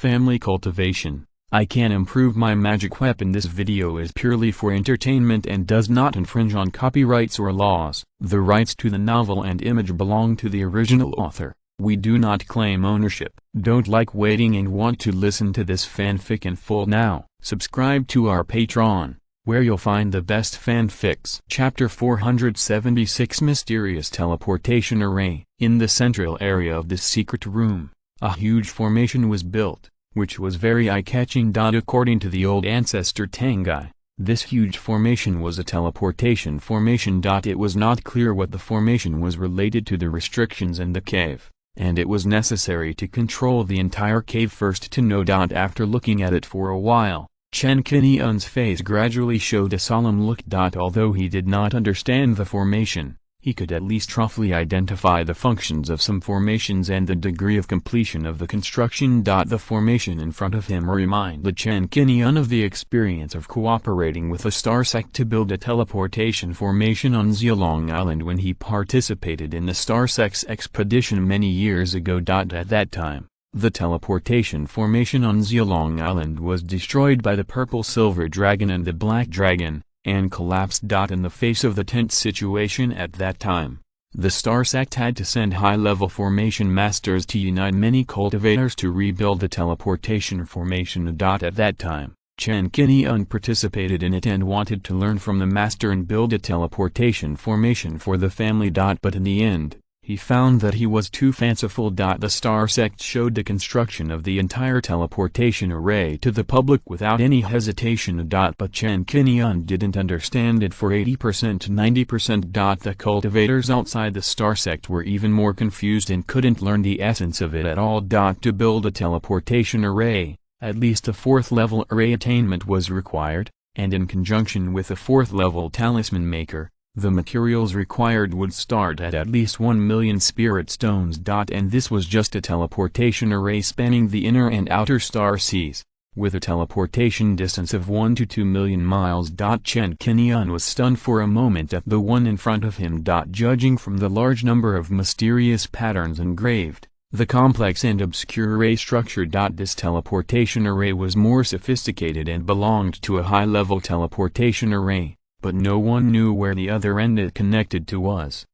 Family Cultivation. I can improve my magic weapon. This video is purely for entertainment and does not infringe on copyrights or laws. The rights to the novel and image belong to the original author. We do not claim ownership. Don't like waiting and want to listen to this fanfic in full now? Subscribe to our Patreon, where you'll find the best fanfics. Chapter 476 Mysterious Teleportation Array. In the central area of this secret room, a huge formation was built, which was very eye-catching. According to the old ancestor Tangai, this huge formation was a teleportation formation. It was not clear what the formation was related to the restrictions in the cave, and it was necessary to control the entire cave first to know. After looking at it for a while, Chen Qingyun's face gradually showed a solemn look. Although he did not understand the formation, he could at least roughly identify the functions of some formations and the degree of completion of the construction. The formation in front of him reminded Chen Qingyun of the experience of cooperating with a star sect to build a teleportation formation on Zhuxiantu Island when he participated in the star sect's expedition many years ago. At that time, the teleportation formation on Zhuxiantu Island was destroyed by the purple-silver dragon and the black dragon, and collapsed. In the face of the tense situation at that time, the star sect had to send high-level formation masters to unite many cultivators to rebuild the teleportation formation. At that time, Chen Qingyun participated in it and wanted to learn from the master and build a teleportation formation for the family. But in the end, he found that he was too fanciful. The star sect showed the construction of the entire teleportation array to the public without any hesitation. But Chen Qingyun didn't understand it for 80% to 90%. The cultivators outside the star sect were even more confused and couldn't learn the essence of it at all. To build a teleportation array, at least a 4th level array attainment was required, and in conjunction with a 4th level talisman maker, the materials required would start at least 1 million spirit stones. And this was just a teleportation array spanning the inner and outer star seas, with a teleportation distance of 1 to 2 million miles. Chen Qingyun was stunned for a moment at the one in front of him. Judging from the large number of mysterious patterns engraved, the complex and obscure array structure. This teleportation array was more sophisticated and belonged to a high-level teleportation array, but no one knew where the other end it connected to was.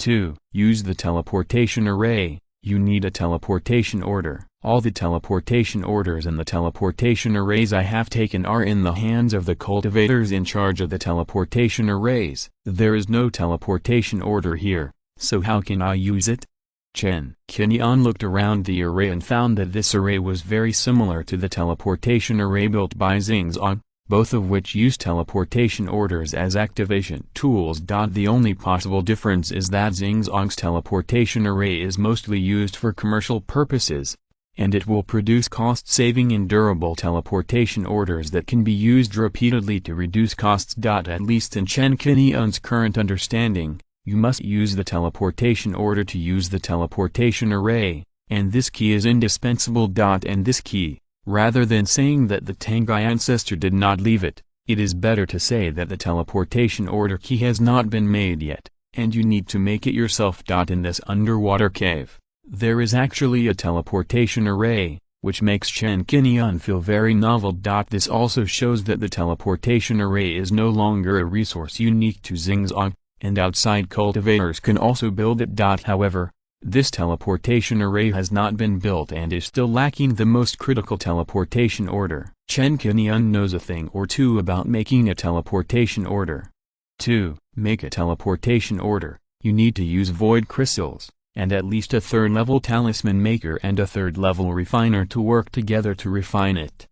To use the teleportation array, you need a teleportation order. All the teleportation orders in the teleportation arrays I have taken are in the hands of the cultivators in charge of the teleportation arrays. There is no teleportation order here, so how can I use it? Chen Qingyun looked around the array and found that this array was very similar to the teleportation array built by Xingzong, both of which use teleportation orders as activation tools. The only possible difference is that Xingzong's teleportation array is mostly used for commercial purposes, and it will produce cost-saving and durable teleportation orders that can be used repeatedly to reduce costs. At least in Chen Qingyun's current understanding, you must use the teleportation order to use the teleportation array, and this key is indispensable. And this key, rather than saying that the Tangai ancestor did not leave it, it is better to say that the teleportation order key has not been made yet, and you need to make it yourself. In this underwater cave, there is actually a teleportation array, which makes Chen Qingyun feel very novel. This also shows that the teleportation array is no longer a resource unique to Xingzong, and outside cultivators can also build it. However, this teleportation array has not been built and is still lacking the most critical teleportation order. Chen Qingyun knows a thing or two about making a teleportation order. To make a teleportation order, you need to use void crystals, and at least a 3rd level talisman maker and a 3rd level refiner to work together to refine it.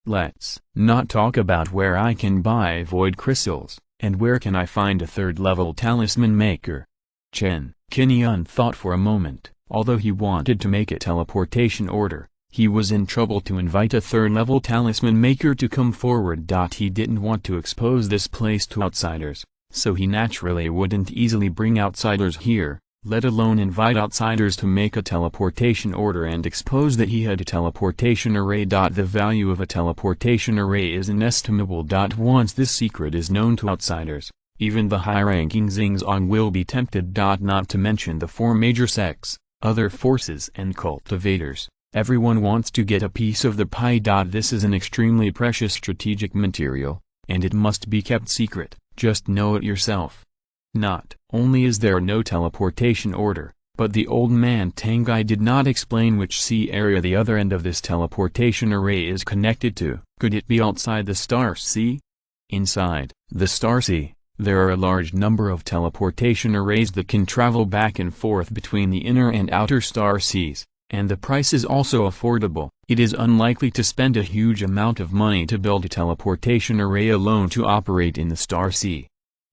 Let's not talk about where I can buy void crystals, and where can I find a 3rd level talisman maker. Chen Qingyun thought for a moment. Although he wanted to make a teleportation order, he was in trouble to invite a 3rd level talisman maker to come forward. He didn't want to expose this place to outsiders, so he naturally wouldn't easily bring outsiders here, let alone invite outsiders to make a teleportation order and expose that he had a teleportation array. The value of a teleportation array is inestimable. Once this secret is known to outsiders, even the high-ranking Xingzong will be tempted. Not to mention the 4 major sects, other forces and cultivators, Everyone wants to get a piece of the pie. This is an extremely precious strategic material, and it must be kept secret, just know it yourself. Not only is there no teleportation order, but the old man Tangai did not explain which sea area the other end of this teleportation array is connected to. Could it be outside the Star Sea? Inside the Star Sea, there are a large number of teleportation arrays that can travel back and forth between the inner and outer Star Seas, and the price is also affordable. It is unlikely to spend a huge amount of money to build a teleportation array alone to operate in the Star Sea.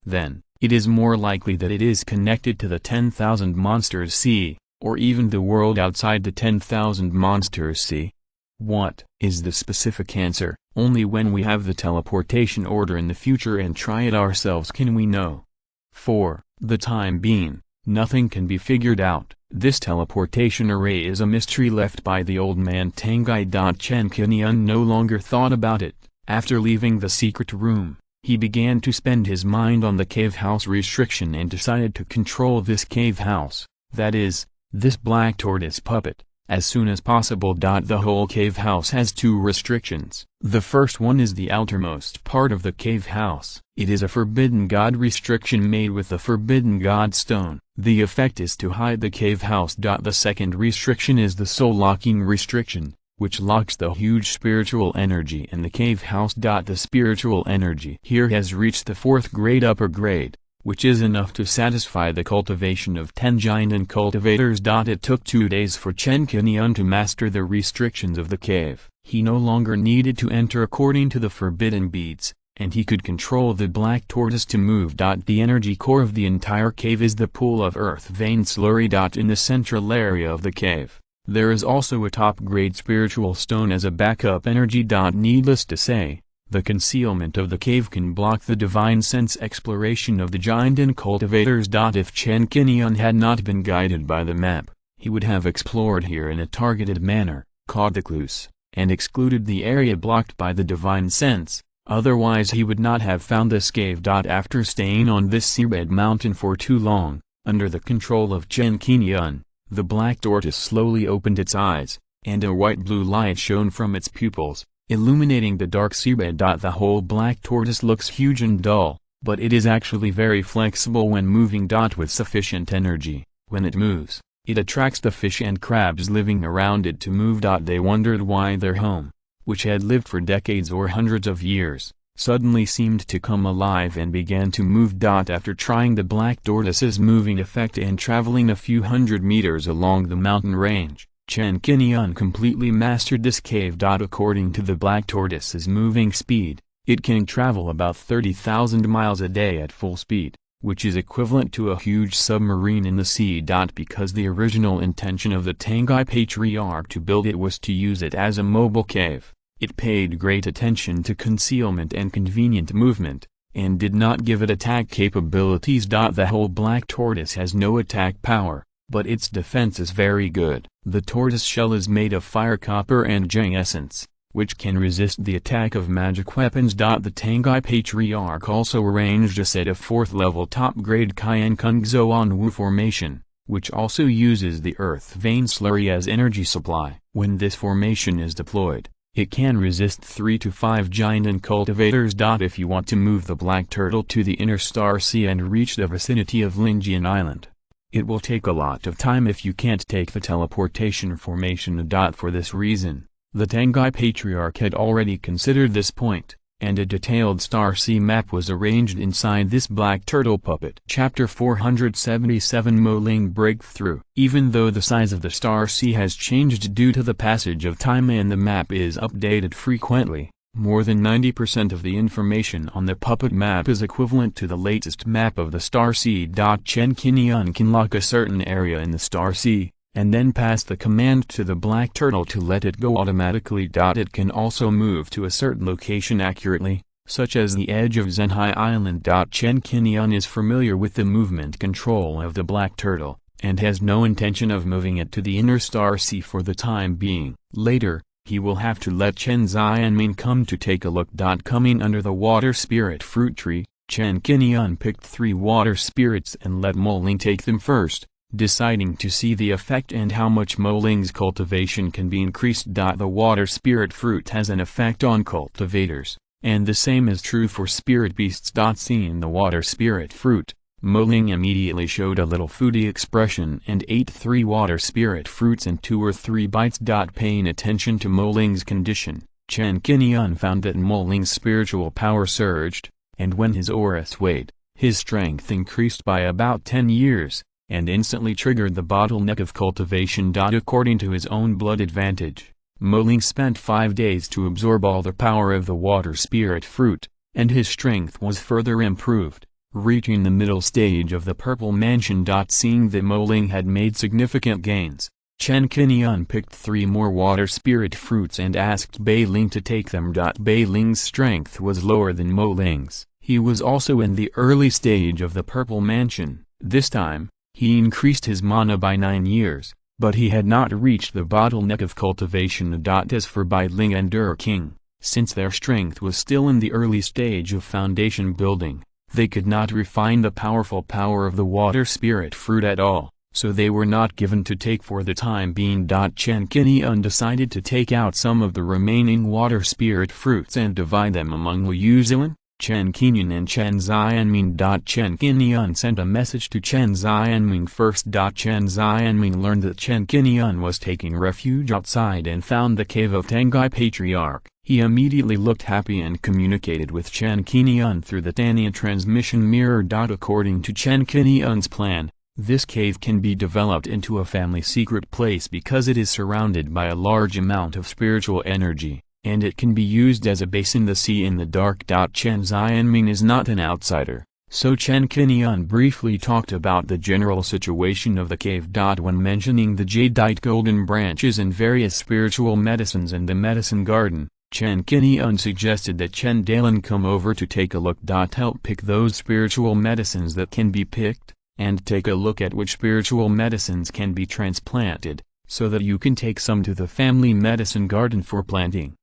Then, it is more likely that it is connected to the 10,000 Monsters Sea, or even the world outside the 10,000 Monsters Sea. What is the specific answer? Only when we have the teleportation order in the future and try it ourselves can we know. For the time being, nothing can be figured out. This teleportation array is a mystery left by the old man Tangai. Chen Qingyun no longer thought about it. After leaving the secret room, he began to spend his mind on the cave house restriction and decided to control this cave house, that is, this black tortoise puppet, as soon as possible. The whole cave house has two restrictions. The first one is the outermost part of the cave house. It is a Forbidden God restriction made with the Forbidden God stone. The effect is to hide the cave house. The second restriction is the soul locking restriction, which locks the huge spiritual energy in the cave house. The spiritual energy here has reached the 4th grade upper grade, which is enough to satisfy the cultivation of 10 giant cultivators. It took 2 days for Chen Qingyun to master the restrictions of the cave. He no longer needed to enter according to the forbidden beads, and he could control the black tortoise to move. The energy core of the entire cave is the pool of earth vein slurry. In the central area of the cave, there is also a top-grade spiritual stone as a backup energy. Needless to say, the concealment of the cave can block the divine sense exploration of the giant and cultivators. If Chen Qingyun had not been guided by the map, he would have explored here in a targeted manner, caught the clues, and excluded the area blocked by the divine sense. Otherwise he would not have found this cave. After staying on this seabed mountain for too long, under the control of Chen Qingyun, the black tortoise slowly opened its eyes, and a white-blue light shone from its pupils, illuminating the dark seabed. The whole black tortoise looks huge and dull, but it is actually very flexible when moving. With sufficient energy, when it moves, it attracts the fish and crabs living around it to move. They wondered why their home, which had lived for decades or hundreds of years, suddenly seemed to come alive and began to move. After trying the black tortoise's moving effect and traveling a few hundred meters along the mountain range, Chen Qingyun completely mastered this cave. According to the black tortoise's moving speed, it can travel about 30,000 miles a day at full speed, which is equivalent to a huge submarine in the sea. Because the original intention of the Tangai Patriarch to build it was to use it as a mobile cave, it paid great attention to concealment and convenient movement, and did not give it attack capabilities. The whole black tortoise has no attack power, but its defense is very good. The tortoise shell is made of fire, copper and Zheng essence, which can resist the attack of magic weapons. The Tangai Patriarch also arranged a set of 4th-level top-grade Qian Kung Zhuan Wu formation, which also uses the earth vein slurry as energy supply. When this formation is deployed, it can resist 3 to 5 giant cultivators. If you want to move the black turtle to the inner Star Sea and reach the vicinity of Linjian Island, it will take a lot of time if you can't take the teleportation formation. For this reason, the Tangai Patriarch had already considered this point, and a detailed Star Sea map was arranged inside this black turtle puppet. Chapter 477 Moling Breakthrough. Even though the size of the Star Sea has changed due to the passage of time and the map is updated frequently, more than 90% of the information on the puppet map is equivalent to the latest map of the Star Sea. Chen Qingyun can lock a certain area in the Star Sea, and then pass the command to the black turtle to let it go automatically. It can also move to a certain location accurately, such as the edge of Zhenhai Island. Chen Qingyun is familiar with the movement control of the black turtle, and has no intention of moving it to the inner Star Sea for the time being. Later, he will have to let Chen Xianmin come to take a look. Coming under the water spirit fruit tree, Chen Qingyun picked 3 water spirits and let Moling take them first, deciding to see the effect and how much Mo Ling's cultivation can be increased. The water spirit fruit has an effect on cultivators, and the same is true for spirit beasts. Seeing the water spirit fruit, Mo Ling immediately showed a little foodie expression and ate 3 water spirit fruits in 2 or 3 bites. Paying attention to Mo Ling's condition, Chen Qingyun found that Mo Ling's spiritual power surged, and when his aura swayed, his strength increased by about 10 years, and instantly triggered the bottleneck of cultivation. According to his own blood advantage, Mo Ling spent 5 days to absorb all the power of the water spirit fruit, and his strength was further improved, reaching the middle stage of the purple mansion. Seeing that Mo Ling had made significant gains, Chen Qingyun picked 3 more water spirit fruits and asked Bei Ling to take them. Bei Ling's strength was lower than Mo Ling's. He was also in the early stage of the purple mansion. This time, he increased his mana by 9 years, but he had not reached the bottleneck of cultivation. As for Bei Ling and King, since their strength was still in the early stage of foundation building, they could not refine the powerful power of the water spirit fruit at all, so they were not given to take for the time being. Chen Qingyun decided to take out some of the remaining water spirit fruits and divide them among Liu Zilin, Chen Qingyun and Chen Xianming. Chen Qingyun sent a message to Chen Xianming first. Chen Xianming learned that Chen Qingyun was taking refuge outside and found the cave of Tangai Patriarch. He immediately looked happy and communicated with Chen Qingyun through the Tanya transmission mirror. According to Chen Qingyun's plan, this cave can be developed into a family secret place because it is surrounded by a large amount of spiritual energy, and it can be used as a base in the sea in the dark. Chen Xianming is not an outsider, so Chen Qingyun briefly talked about the general situation of the cave. When mentioning the jadeite golden branches and various spiritual medicines in the medicine garden, Chen Qingyun suggested that Chen Dailin come over to take a look. Help pick those spiritual medicines that can be picked, and take a look at which spiritual medicines can be transplanted, so that you can take some to the family medicine garden for planting.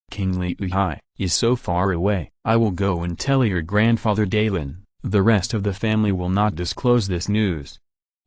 King Liu is so far away. I will go and tell your grandfather Dailin. The rest of the family will not disclose this news.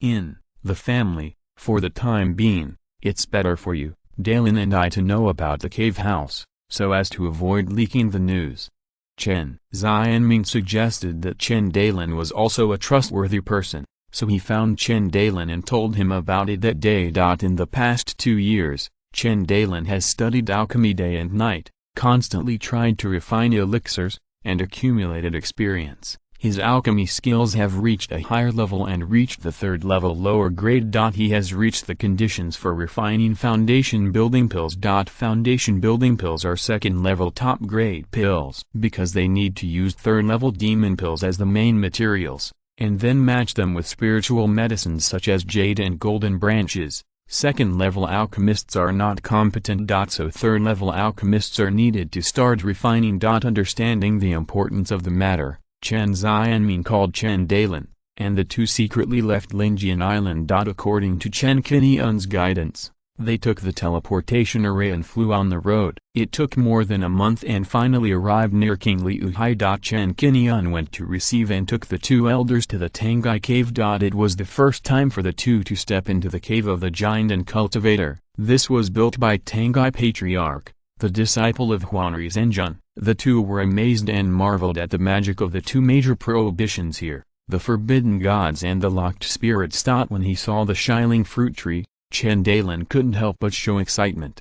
In the family, for the time being, it's better for you, Dailin and I to know about the cave house, so as to avoid leaking the news. Chen Xianming suggested that Chen Dailin was also a trustworthy person, so he found Chen Dailin and told him about it that day. In the past 2 years, Chen Dailin has studied alchemy day and night, constantly tried to refine elixirs, and accumulated experience. His alchemy skills have reached a higher level and reached the 3rd level lower grade. He has reached the conditions for refining foundation building pills. Foundation building pills are 2nd level top grade pills because they need to use 3rd level demon pills as the main materials, and then match them with spiritual medicines such as jade and golden branches. 2nd level alchemists are not competent. So 3rd level alchemists are needed to start refining. Understanding the importance of the matter, Chen Xianming called Chen Dailin, and the two secretly left Linjian Island. According to Chen Qingyun's guidance, they took the teleportation array and flew on the road. It took more than a month and finally arrived near King Liu. Chen Qingyun went to receive and took the 2 elders to the Tangai cave. It was the first time for the 2 to step into the cave of the giant and cultivator. This was built by Tangai Patriarch, the disciple of Huanri Zhenjun. The 2 were amazed and marveled at the magic of the 2 major prohibitions here, the forbidden gods and the locked spirits. When he saw the shining fruit tree, Chen Dailin couldn't help but show excitement.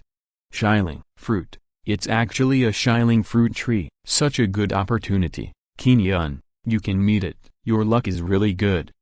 Shining fruit, it's actually a shining fruit tree. Such a good opportunity, Qingyun, you can meet it, your luck is really good.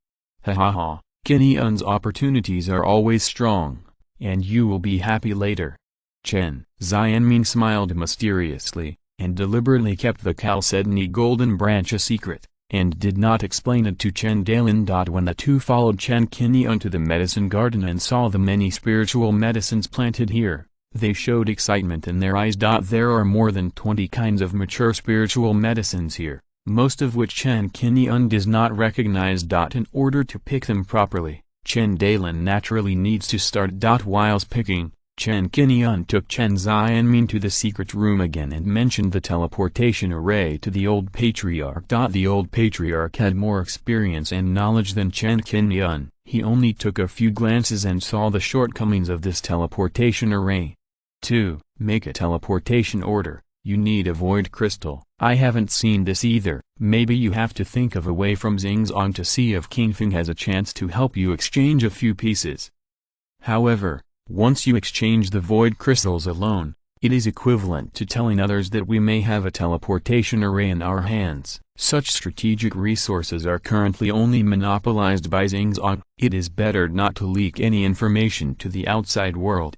Ha ha ha, Qingyun's opportunities are always strong, and you will be happy later. Chen Xianming smiled mysteriously, and deliberately kept the chalcedony golden branch a secret, and did not explain it to Chen Dailin. When the 2 followed Chen Qingyun to the medicine garden and saw the many spiritual medicines planted here, they showed excitement in their eyes. There are more than 20 kinds of mature spiritual medicines here, most of which Chen Qingyun does not recognize. In order to pick them properly, Chen Dailin naturally needs to start. Whilst picking, Chen Qingyun took Chen Xianmin to the secret room again and mentioned the teleportation array to the old patriarch. The old patriarch had more experience and knowledge than Chen Qingyun. He only took a few glances and saw the shortcomings of this teleportation array. 2. Make a teleportation order. You need a void crystal. I haven't seen this either. Maybe you have to think of a way from Xingzong to see if King Feng has a chance to help you exchange a few pieces. However, once you exchange the void crystals alone, it is equivalent to telling others that we may have a teleportation array in our hands. Such strategic resources are currently only monopolized by Xingzong. It is better not to leak any information to the outside world.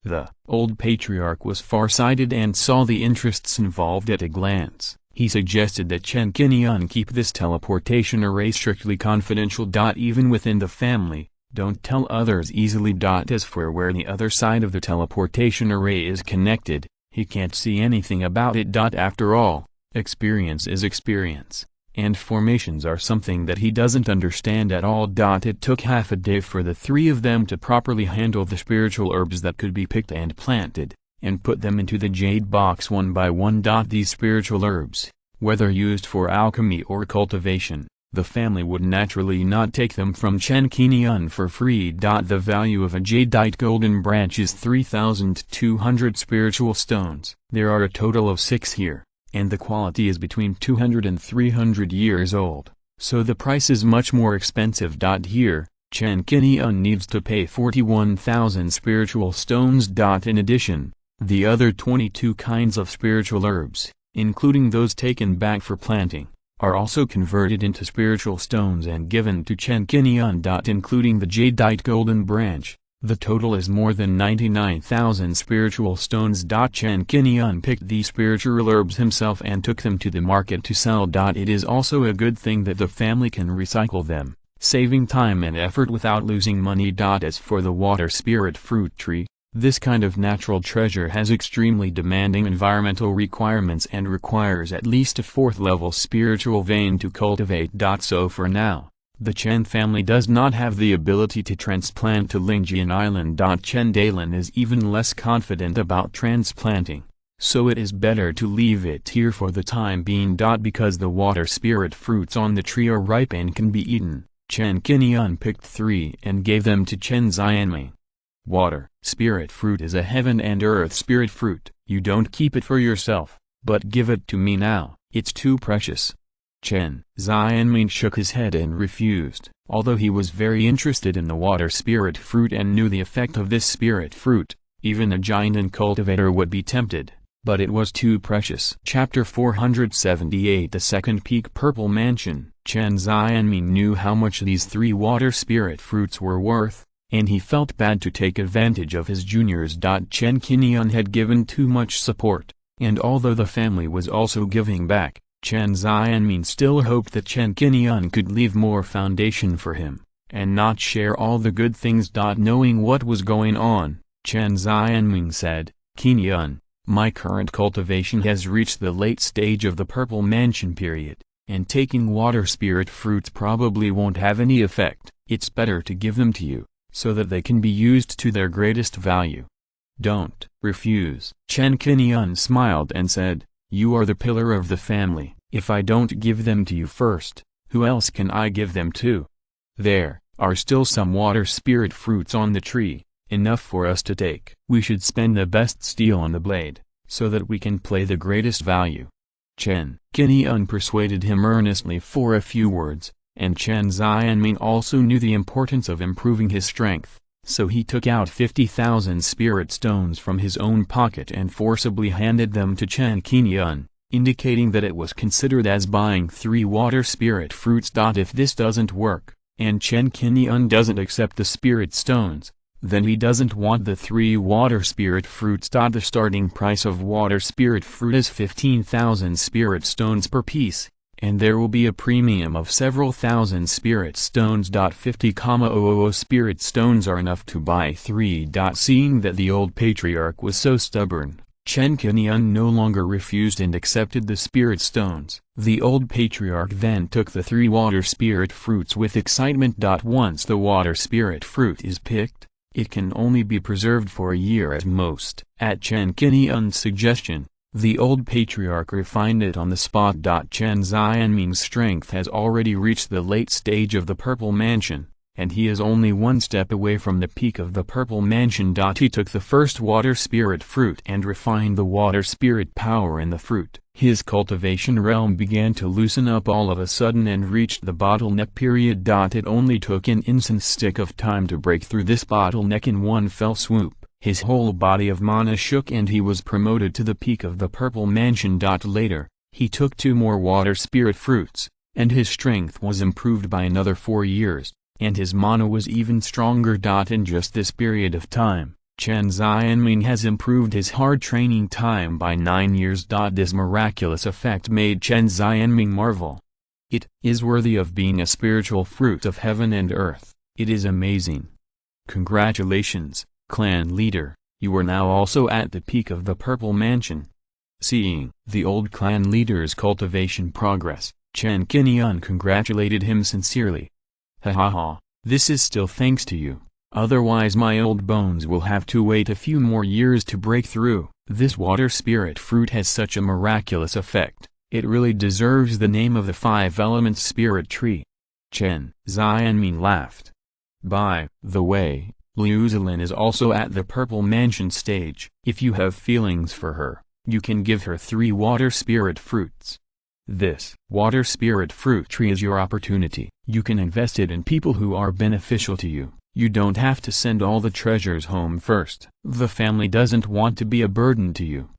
The old patriarch was far-sighted and saw the interests involved at a glance. He suggested that Chen Qingyun keep this teleportation array strictly confidential. Even within the family, don't tell others easily. As for where the other side of the teleportation array is connected, he can't see anything about it. After all, experience is experience, and formations are something that he doesn't understand at all. It took half a day for the three of them to properly handle the spiritual herbs that could be picked and planted, and put them into the jade box one by one. These spiritual herbs, whether used for alchemy or cultivation, the family would naturally not take them from Chen Qingyun for free. The value of a jadeite golden branch is 3,200 spiritual stones. There are a total of 6 here, and the quality is between 200 and 300 years old, so the price is much more expensive. Here, Chen Qingyun needs to pay 41,000 spiritual stones. In addition, the other 22 kinds of spiritual herbs, including those taken back for planting, are also converted into spiritual stones and given to Chen Qingyun. Including the jadeite golden branch, the total is more than 99,000 spiritual stones. Chen Qingyun picked these spiritual herbs himself and took them to the market to sell. It is also a good thing that the family can recycle them, saving time and effort without losing money. As for the water spirit fruit tree, this kind of natural treasure has extremely demanding environmental requirements and requires at least a 4th level spiritual vein to cultivate. So for now, the Chen family does not have the ability to transplant to Lingjian Island. Chen Dailin is even less confident about transplanting, so it is better to leave it here for the time being. Because the water spirit fruits on the tree are ripe and can be eaten, Chen Qingyun picked 3 and gave them to Chen Xianmei. Water spirit fruit is a heaven and earth spirit fruit. You don't keep it for yourself, but give it to me now. It's too precious. Chen Xianmei shook his head and refused. Although he was very interested in the water spirit fruit and knew the effect of this spirit fruit, even a giant and cultivator would be tempted, but it was too precious. Chapter 478 The Second Peak Purple Mansion. Chen Xianmei knew how much these 3 water spirit fruits were worth, and he felt bad to take advantage of his juniors. Chen Qingyun had given too much support, and although the family was also giving back, Chen Xianmei still hoped that Chen Qingyun could leave more foundation for him, and not share all the good things. Knowing what was going on, Chen Xianmei said, "Qingyun, my current cultivation has reached the late stage of the Purple Mansion period, and taking water spirit fruits probably won't have any effect. It's better to give them to you, so that they can be used to their greatest value. Don't refuse." Chen Qingyun smiled and said, "You are the pillar of the family. If I don't give them to you first, who else can I give them to? There are still some water spirit fruits on the tree, enough for us to take. We should spend the best steel on the blade, so that we can play the greatest value." Chen Qingyun persuaded him earnestly for a few words, and Chen Xianmei also knew the importance of improving his strength, so he took out 50,000 spirit stones from his own pocket and forcibly handed them to Chen Qingyun, indicating that it was considered as buying 3 water spirit fruits. If this doesn't work, and Chen Qingyun doesn't accept the spirit stones, then he doesn't want the 3 water spirit fruits. The starting price of water spirit fruit is 15,000 spirit stones per piece, and there will be a premium of several thousand spirit stones. 50,000 spirit stones are enough to buy 3. Seeing that the old patriarch was so stubborn, Chen Qingyun no longer refused and accepted the spirit stones. The old patriarch then took the 3 water spirit fruits with excitement. Once the water spirit fruit is picked, It can only be preserved for a year at most. At Chen Qingyun's suggestion, the old patriarch refined it on the spot. Chen Xianming's strength has already reached the late stage of the Purple Mansion, and he is only one step away from the peak of the Purple Mansion. He took the first water spirit fruit and refined the water spirit power in the fruit. His cultivation realm began to loosen up all of a sudden and reached the bottleneck period. It only took an instant's stick of time to break through this bottleneck in one fell swoop. His whole body of mana shook and he was promoted to the peak of the Purple Mansion. Later, he took 2 more water spirit fruits, and his strength was improved by another 4 years, and his mana was even stronger. In just this period of time, Chen Xianming has improved his hard training time by 9 years. This miraculous effect made Chen Xianming marvel. It is worthy of being a spiritual fruit of heaven and earth. It is amazing. Congratulations, clan leader, you are now also at the peak of the Purple Mansion. Seeing the old clan leader's cultivation progress, Chen Qingyun congratulated him sincerely. Ha ha ha, this is still thanks to you, otherwise my old bones will have to wait a few more years to break through. This water spirit fruit has such a miraculous effect, it really deserves the name of the 5 elements spirit tree. Chen Xianming laughed. By the way, Liu Zilin is also at the Purple Mansion stage. If you have feelings for her, you can give her 3 water spirit fruits. This water spirit fruit tree is your opportunity. You can invest it in people who are beneficial to you. You don't have to send all the treasures home first. The family doesn't want to be a burden to you.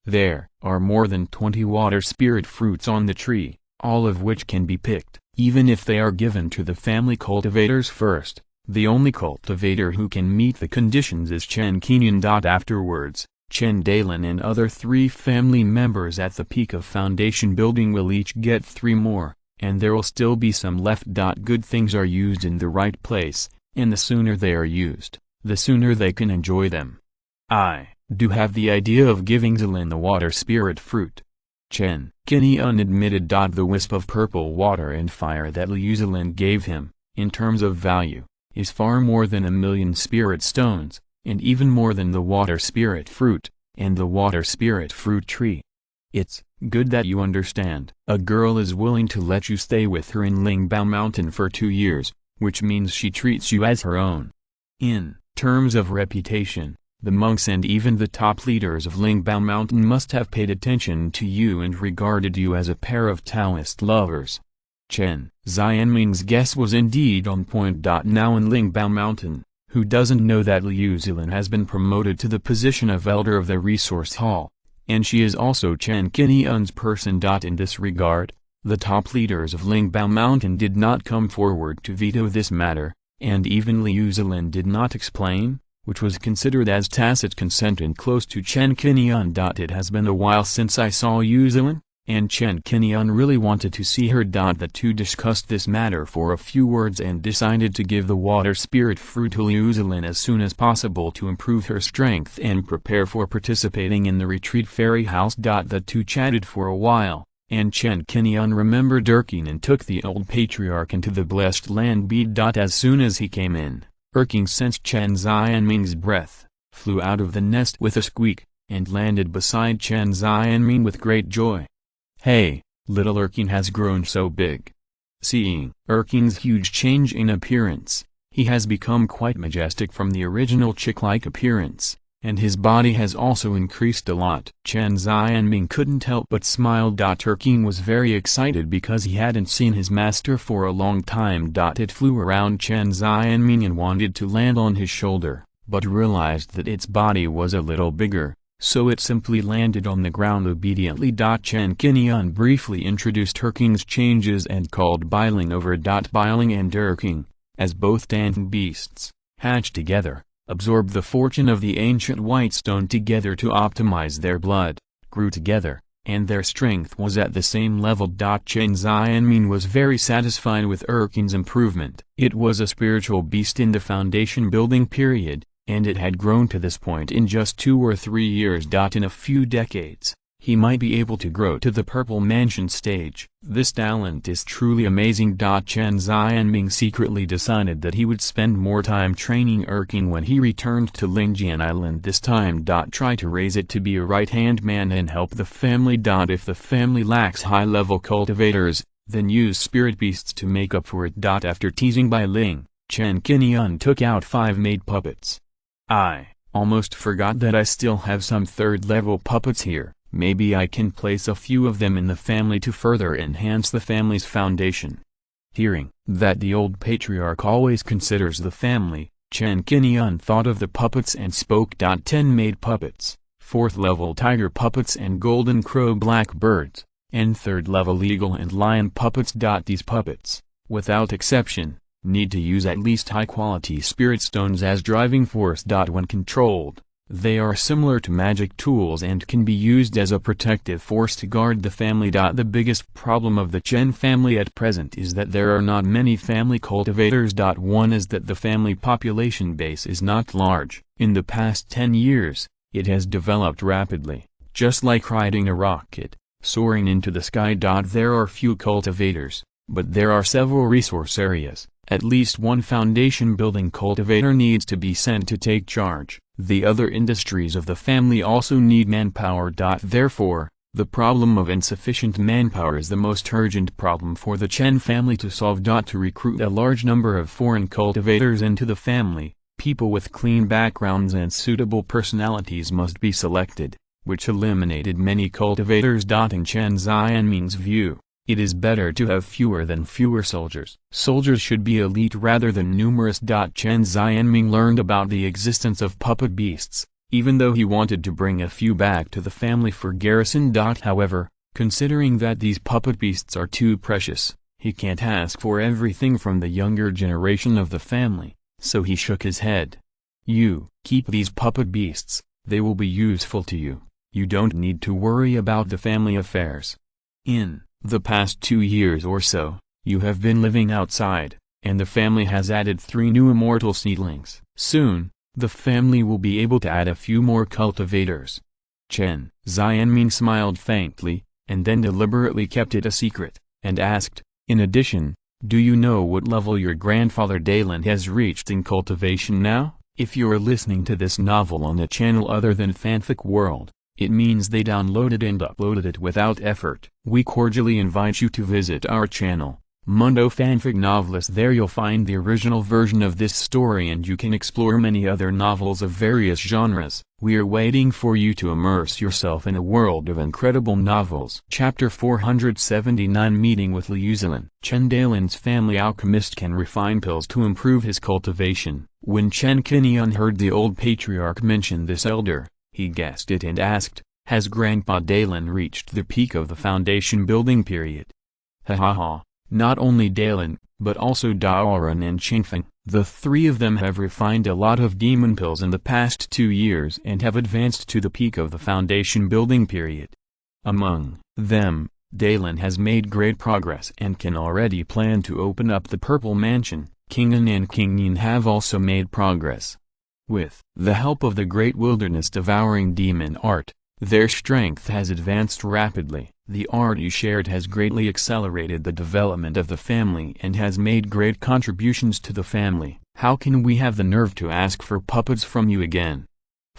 There are more than 20 water spirit fruits on the tree, all of which can be picked, even if they are given to the family cultivators first. The only cultivator who can meet the conditions is Chen Qingyun. Afterwards, Chen Dalin and other 3 family members at the peak of foundation building will each get 3 more, and there will still be some left. Good things are used in the right place, and the sooner they are used, the sooner they can enjoy them. I do have the idea of giving Zilin the water spirit fruit. Chen Qingyun admitted. The wisp of purple water and fire that Liu Zilin gave him, in terms of value, is far more than 1,000,000 spirit stones, and even more than the water spirit fruit, and the water spirit fruit tree. It's good that you understand. A girl is willing to let you stay with her in Lingbao Mountain for 2 years, which means she treats you as her own. In terms of reputation, the monks and even the top leaders of Lingbao Mountain must have paid attention to you and regarded you as a pair of Taoist lovers. Chen Xianming's guess was indeed on point. Now in Lingbao Mountain, who doesn't know that Liu Zilin has been promoted to the position of elder of the resource hall, and she is also Chen Qingyun's person. In this regard, the top leaders of Lingbao Mountain did not come forward to veto this matter, and even Liu Zilin did not explain, which was considered as tacit consent and close to Chen Qingyun. It has been a while since I saw Liu Zilin, and Chen Qingyun really wanted to see her. The 2 discussed this matter for a few words and decided to give the water spirit fruit to Liu Zilin as soon as possible to improve her strength and prepare for participating in the retreat fairy house. The 2 chatted for a while, and Chen Qingyun remembered Erking and took the old patriarch into the blessed land. As soon as he came in, Erking sensed Chen Xianming's breath, flew out of the nest with a squeak, and landed beside Chen Xianming with great joy. Hey, little Erking has grown so big. Seeing Erking's huge change in appearance, he has become quite majestic from the original chick-like appearance, and his body has also increased a lot. Chen Xianming couldn't help but smile. Erking was very excited because he hadn't seen his master for a long time. It flew around Chen Xianming and wanted to land on his shoulder, but realized that its body was a little bigger, so it simply landed on the ground obediently. Chen Qingyun briefly introduced Erking's changes and called Biling over. Biling and Erking, as both Danton beasts, hatched together, absorbed the fortune of the ancient white stone together to optimize their blood, grew together, and their strength was at the same level. Chen Xianming was very satisfied with Erking's improvement. It was a spiritual beast in the foundation building period, and it had grown to this point in just 2 or 3 years. In a few decades, he might be able to grow to the Purple Mansion stage. This talent is truly amazing. Chen Xianming secretly decided that he would spend more time training Erking when he returned to Lingjian Island this time. Try to raise it to be a right-hand man and help the family. If the family lacks high-level cultivators, then use spirit beasts to make up for it. After teasing Bai Ling, Chen Qingyun took out 5 maid puppets. I almost forgot that I still have some third-level puppets here. Maybe I can place a few of them in the family to further enhance the family's foundation. Hearing that the old patriarch always considers the family, Chen Qingyun thought of the puppets and spoke. 10 maid puppets, 4th-level tiger puppets and golden crow blackbirds, and 3rd-level eagle and lion puppets. These puppets, without exception, need to use at least high-quality spirit stones as driving force. When controlled, they are similar to magic tools and can be used as a protective force to guard the family. The biggest problem of the Chen family at present is that there are not many family cultivators. One is that the family population base is not large. In the past 10 years, it has developed rapidly, just like riding a rocket, soaring into the sky. There are few cultivators, but there are several resource areas. At least one foundation building cultivator needs to be sent to take charge. The other industries of the family also need manpower. Therefore, the problem of insufficient manpower is the most urgent problem for the Chen family to solve. To recruit a large number of foreign cultivators into the family, people with clean backgrounds and suitable personalities must be selected, which eliminated many cultivators. In Chen Xianming's view, it is better to have fewer than fewer soldiers. Soldiers should be elite rather than numerous. Chen Xianming learned about the existence of puppet beasts, even though he wanted to bring a few back to the family for garrison. However, considering that these puppet beasts are too precious, he can't ask for everything from the younger generation of the family, so he shook his head. You keep these puppet beasts, they will be useful to you. You don't need to worry about the family affairs. In the past 2 years or so, you have been living outside, and the family has added 3 new immortal seedlings. Soon, the family will be able to add a few more cultivators. Chen Xianming smiled faintly, and then deliberately kept it a secret, and asked, in addition, do you know what level your grandfather Dalen has reached in cultivation now? If you're listening to this novel on a channel other than Fanfic World, it means they downloaded and uploaded it without effort. We cordially invite you to visit our channel, Mundo Fanfic Novelist. There you'll find the original version of this story and you can explore many other novels of various genres. We are waiting for you to immerse yourself in a world of incredible novels. Chapter 479 Meeting with Liu Zilin. Chen Dalen's family alchemist can refine pills to improve his cultivation. When Chen Qingyun heard the old patriarch mention this elder, he guessed it and asked, has Grandpa Dalen reached the peak of the foundation building period? Ha ha ha, not only Dalen, but also Daoran and Qingfeng. The 3 of them have refined a lot of demon pills in the past 2 years and have advanced to the peak of the foundation building period. Among them, Dalen has made great progress and can already plan to open up the Purple Mansion. Qingguang and Qingyin have also made progress. With the help of the great wilderness devouring demon art, their strength has advanced rapidly. The art you shared has greatly accelerated the development of the family and has made great contributions to the family. How can we have the nerve to ask for puppets from you again?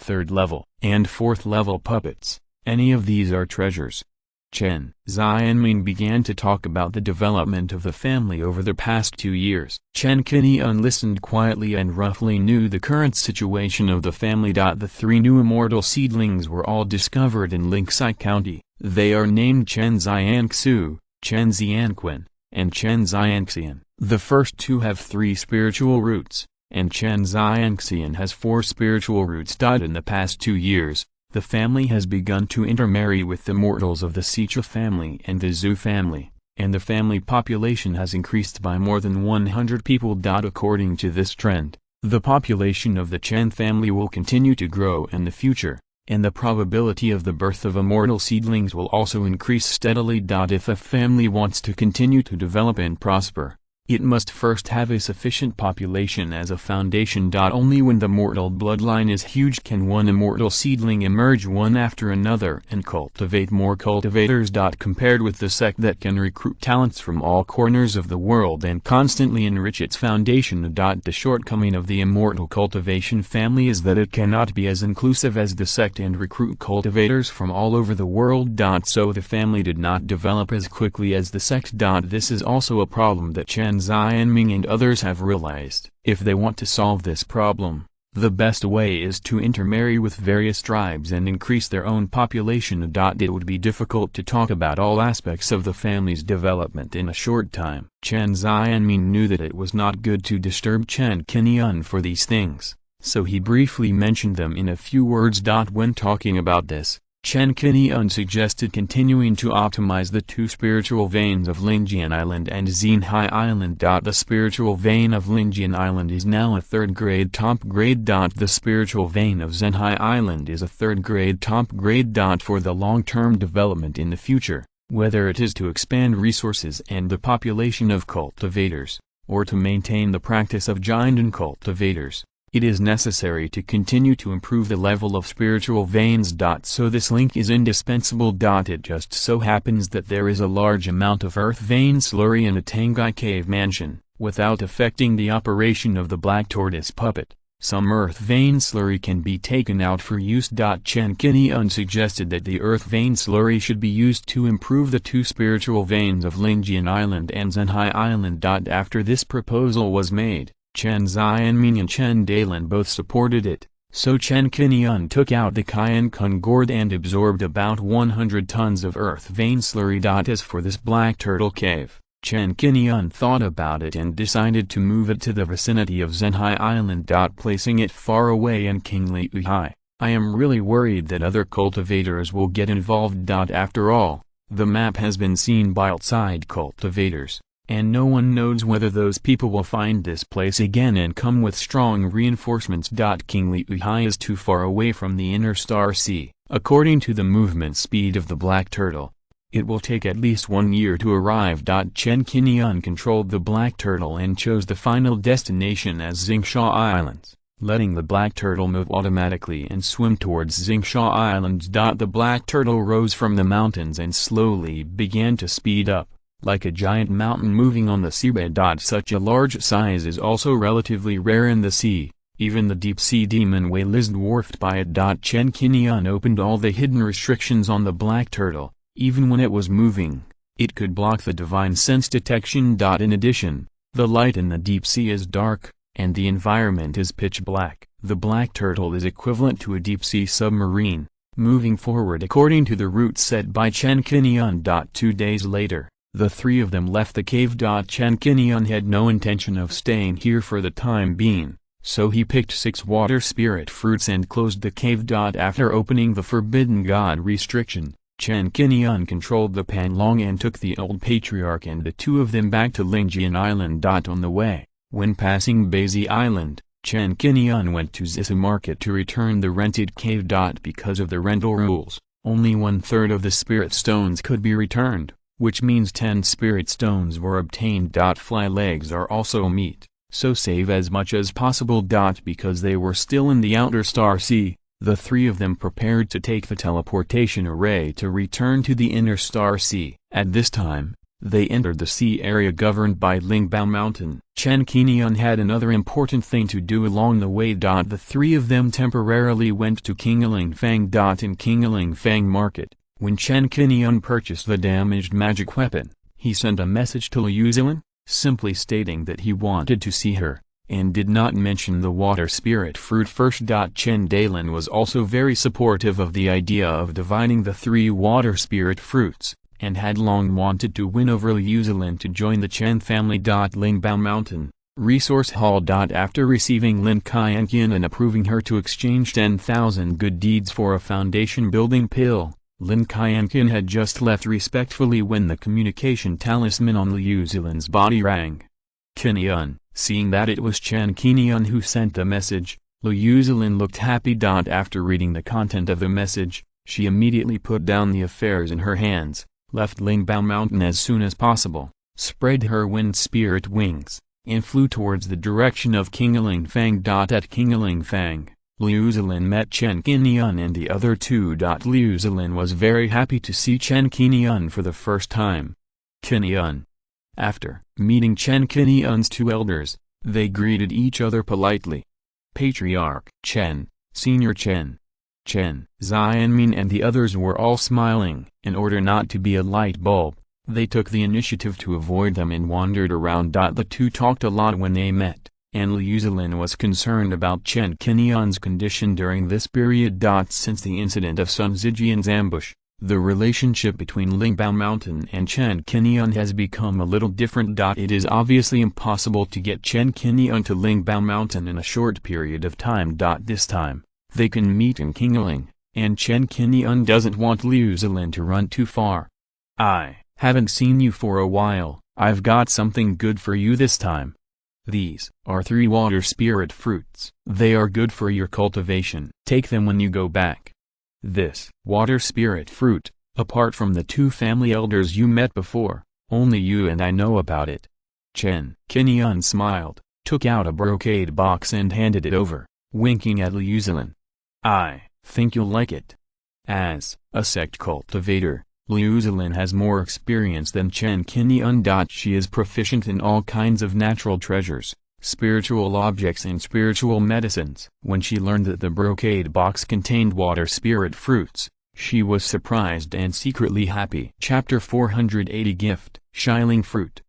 3rd level and 4th level puppets, any of these are treasures. Chen Xianming began to talk about the development of the family over the past 2 years. Chen Qingyun listened quietly and roughly knew the current situation of the family. The 3 new immortal seedlings were all discovered in Linxi County. They are named Chen Xiangsu, Chen Xianquan, and Chen Xiangxian. The first 2 have 3 spiritual roots, and Chen Xiangxian has 4 spiritual roots. In the past 2 years, the family has begun to intermarry with the mortals of the Sicha family and the Zhu family, and the family population has increased by more than 100 people. According to this trend, the population of the Chen family will continue to grow in the future, and the probability of the birth of immortal seedlings will also increase steadily. If a family wants to continue to develop and prosper, It must first have a sufficient population as a foundation. Only when the mortal bloodline is huge can one immortal seedling emerge one after another and cultivate more cultivators. Compared with the sect that can recruit talents from all corners of the world and constantly enrich its foundation. The shortcoming of the Immortal Cultivation family is that it cannot be as inclusive as the sect and recruit cultivators from all over the world. So the family did not develop as quickly as the sect. This is also a problem that Chen Qingyun and others have realized. If they want to solve this problem, the best way is to intermarry with various tribes and increase their own population. It would be difficult to talk about all aspects of the family's development in a short time. Chen Qingyun knew that it was not good to disturb Chen Qingyun for these things, so he briefly mentioned them in a few words. When talking about this, Chen Qingyun suggested continuing to optimize the two spiritual veins of Lingjian Island and Xinhai Island. The spiritual vein of Lingjian Island is now a third-grade top grade. The spiritual vein of Xinhai Island is a third-grade top grade. For the long-term development in the future, whether it is to expand resources and the population of cultivators, or to maintain the practice of giant cultivators, it is necessary to continue to improve the level of spiritual veins. So this link is indispensable. It just so happens that there is a large amount of earth vein slurry in a Tangai cave mansion, without affecting the operation of the black tortoise puppet. Some earth vein slurry can be taken out for use. Chen Qingyun suggested that the earth vein slurry should be used to improve the two spiritual veins of Lingjian Island and Xinhai Island. After this proposal was made, Chen Qingyun and Chen Dalan both supported it, so Chen Qingyun took out the Qingguang gourd and absorbed about 100 tons of earth vein slurry. As for this black turtle cave, Chen Qingyun thought about it and decided to move it to the vicinity of Xinhai Island. Placing it far away in Qingguang. I am really worried that other cultivators will get involved. After all, the map has been seen by outside cultivators, and no one knows whether those people will find this place again and come with strong reinforcements. Qingguang is too far away from the inner star sea. According to the movement speed of the black turtle, it will take at least 1 year to arrive. Chen Qingyun controlled the black turtle and chose the final destination as Xingsha Islands, letting the black turtle move automatically and swim towards Xingsha Islands. The black turtle rose from the mountains and slowly began to speed up, like a giant mountain moving on the seabed. Such a large size is also relatively rare in the sea. Even the deep-sea demon whale is dwarfed by it. Chen Qingyun opened all the hidden restrictions on the black turtle. Even when it was moving, it could block the divine sense detection. In addition, the light in the deep sea is dark, and the environment is pitch black. The black turtle is equivalent to a deep-sea submarine, moving forward according to the route set by Chen Qingyun. 2 days later, the three of them left the cave. Chen Qingyun had no intention of staying here for the time being, so he picked 6 water spirit fruits and closed the cave. After opening the Forbidden God restriction, Chen Qingyun controlled the Panlong and took the old patriarch and the two of them back to Lingjian Island. On the way, when passing Beizi Island, Chen Qingyun went to Zisa Market to return the rented cave. Because of the rental rules, only 1/3 of the spirit stones could be returned, which means 10 spirit stones were obtained. Fly legs are also meat, so save as much as possible. Because they were still in the outer star sea, the three of them prepared to take the teleportation array to return to the inner star sea. At this time, they entered the sea area governed by Lingbao Mountain. Chen Qingyun had another important thing to do along the way. The three of them temporarily went to Qingguang Fang. In Qingguang Fang Market, when Chen Qingyun purchased the damaged magic weapon, he sent a message to Liu Zilin, simply stating that he wanted to see her, and did not mention the water spirit fruit first. Chen Dalan was also very supportive of the idea of dividing the 3 water spirit fruits, and had long wanted to win over Liu Zilin to join the Chen family. Lingbao Mountain Resource Hall. After receiving Lin Qianqian and approving her to exchange 10,000 good deeds for a foundation building pill, Lin Qianqian had just left respectfully when the communication talisman on Liu Zilin's body rang. Qingyun, seeing that it was Chen Qingyun who sent the message, Liu Zilin looked happy. After reading the content of the message, she immediately put down the affairs in her hands, left Lingbao Mountain as soon as possible, spread her wind spirit wings, and flew towards the direction of Qingguang Fang. At Qingguang Fang, Liu Zilin met Chen Qingyun and the other two. Liu Zilin was very happy to see Chen Qingyun for the first time. Qingyun. After meeting Chen Qingyun's two elders, they greeted each other politely. Patriarch Chen, Senior Chen, Xianmin and the others were all smiling. In order not to be a light bulb, they took the initiative to avoid them and wandered around. The two talked a lot when they met, and Liu Zilin was concerned about Chen Qingyun's condition during this period. Since the incident of Sun Zijian's ambush, the relationship between Lingbao Mountain and Chen Qingyun has become a little different. It is obviously impossible to get Chen Qingyun to Lingbao Mountain in a short period of time. This time, they can meet in Qingguang, and Chen Qingyun doesn't want Liu Zilin to run too far. I haven't seen you for a while. I've got something good for you this time. These are 3 water spirit fruits. They are good for your cultivation. Take them when you go back. This water spirit fruit, apart from the 2 family elders you met before, only you and I know about it. Chen Qingyun smiled, took out a brocade box and handed it over, winking at Liu Zilin. I think you'll like it. As a sect cultivator, Liu Zilin has more experience than Chen Qingyun. She is proficient in all kinds of natural treasures, spiritual objects and spiritual medicines. When she learned that the brocade box contained water spirit fruits, she was surprised and secretly happy. Chapter 480 Gift, Shiling Fruit.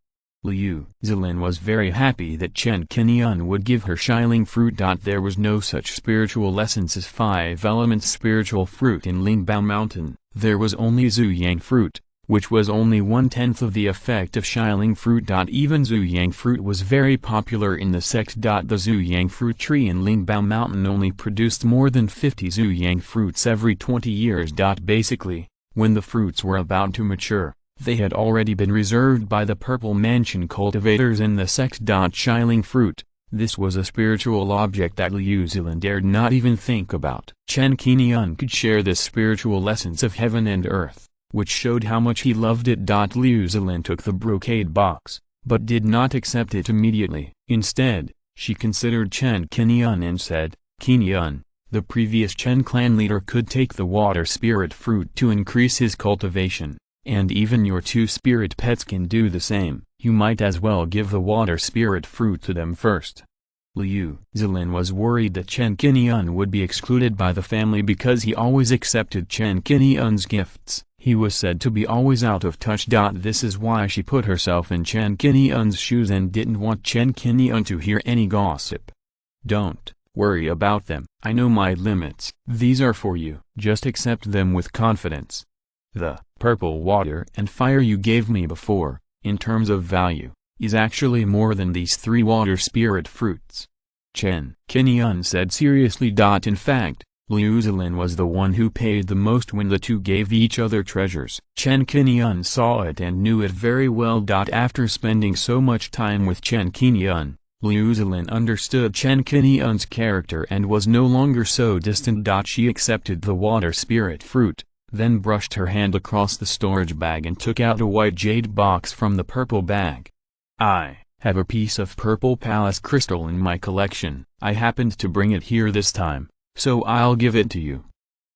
Liu Zilin was very happy that Chen Qingyun would give her shiling fruit. There was no such spiritual essence as 5 elements spiritual fruit in Lingbao Mountain. There was only Zuyang fruit, which was only 1/10 of the effect of shiling fruit. Even Zuyang fruit was very popular in the sect. The Zuyang fruit tree in Lingbao Mountain only produced more than 50 Zuyang fruits every 20 years. Basically, when the fruits were about to mature, they had already been reserved by the Purple Mansion cultivators in the sect. Shiling fruit, this was a spiritual object that Liu Zilin dared not even think about. Chen Qingyun could share this spiritual essence of heaven and earth, which showed how much he loved it. Liu Zilin took the brocade box, but did not accept it immediately. Instead, she considered Chen Qingyun and said, Qingyun, the previous Chen clan leader could take the water spirit fruit to increase his cultivation. And even your 2 spirit pets can do the same. You might as well give the water spirit fruit to them first. Liu Zilin was worried that Chen Qingyun would be excluded by the family because he always accepted Chen Qingyun's gifts. He was said to be always out of touch. This is why she put herself in Chen Qingyun's shoes and didn't want Chen Qingyun to hear any gossip. Don't worry about them. I know my limits. These are for you. Just accept them with confidence. The purple water and fire you gave me before, in terms of value, is actually more than these 3 water spirit fruits. Chen Qingyun said seriously. In fact, Liu Zilin was the one who paid the most when the 2 gave each other treasures. Chen Qingyun saw it and knew it very well. After spending so much time with Chen Qingyun, Liu Zilin understood Chen Qingyun's character and was no longer so distant. She accepted the water spirit fruit, then brushed her hand across the storage bag and took out a white jade box from the purple bag. I have a piece of purple palace crystal in my collection. I happened to bring it here this time, so I'll give it to you.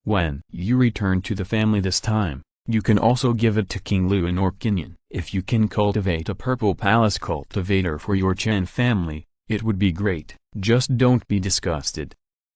When you return to the family this time, you can also give it to King Luan or Qingyun. If you can cultivate a purple palace cultivator for your Chen family, it would be great. Just don't be disgusted.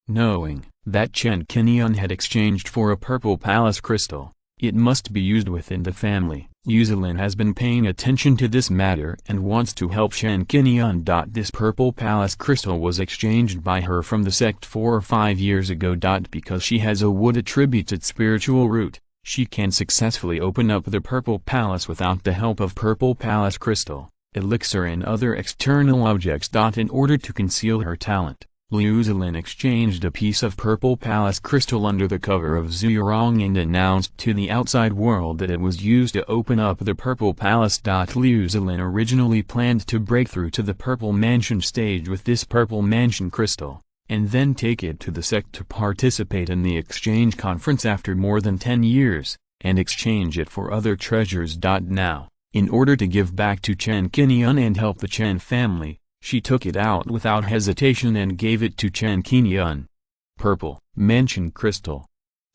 Knowing that Chen Qingyun had exchanged for a purple palace crystal, it must be used within the family. Liu Zilin has been paying attention to this matter and wants to help Chen Qingyun. This purple palace crystal was exchanged by her from the sect 4 or 5 years ago. Because she has a wood attributed spiritual root, she can successfully open up the purple palace without the help of purple palace crystal, elixir and other external objects. In order to conceal her talent, Liu Zilin exchanged a piece of purple palace crystal under the cover of Zhuxiantu and announced to the outside world that it was used to open up the purple palace. Liu Zilin originally planned to break through to the purple mansion stage with this purple mansion crystal, and then take it to the sect to participate in the exchange conference after more than 10 years, and exchange it for other treasures. Now, In order to give back to Chen Qingyun and help the Chen family, she took it out without hesitation and gave it to Chen Qingyun. Purple Mansion Crystal.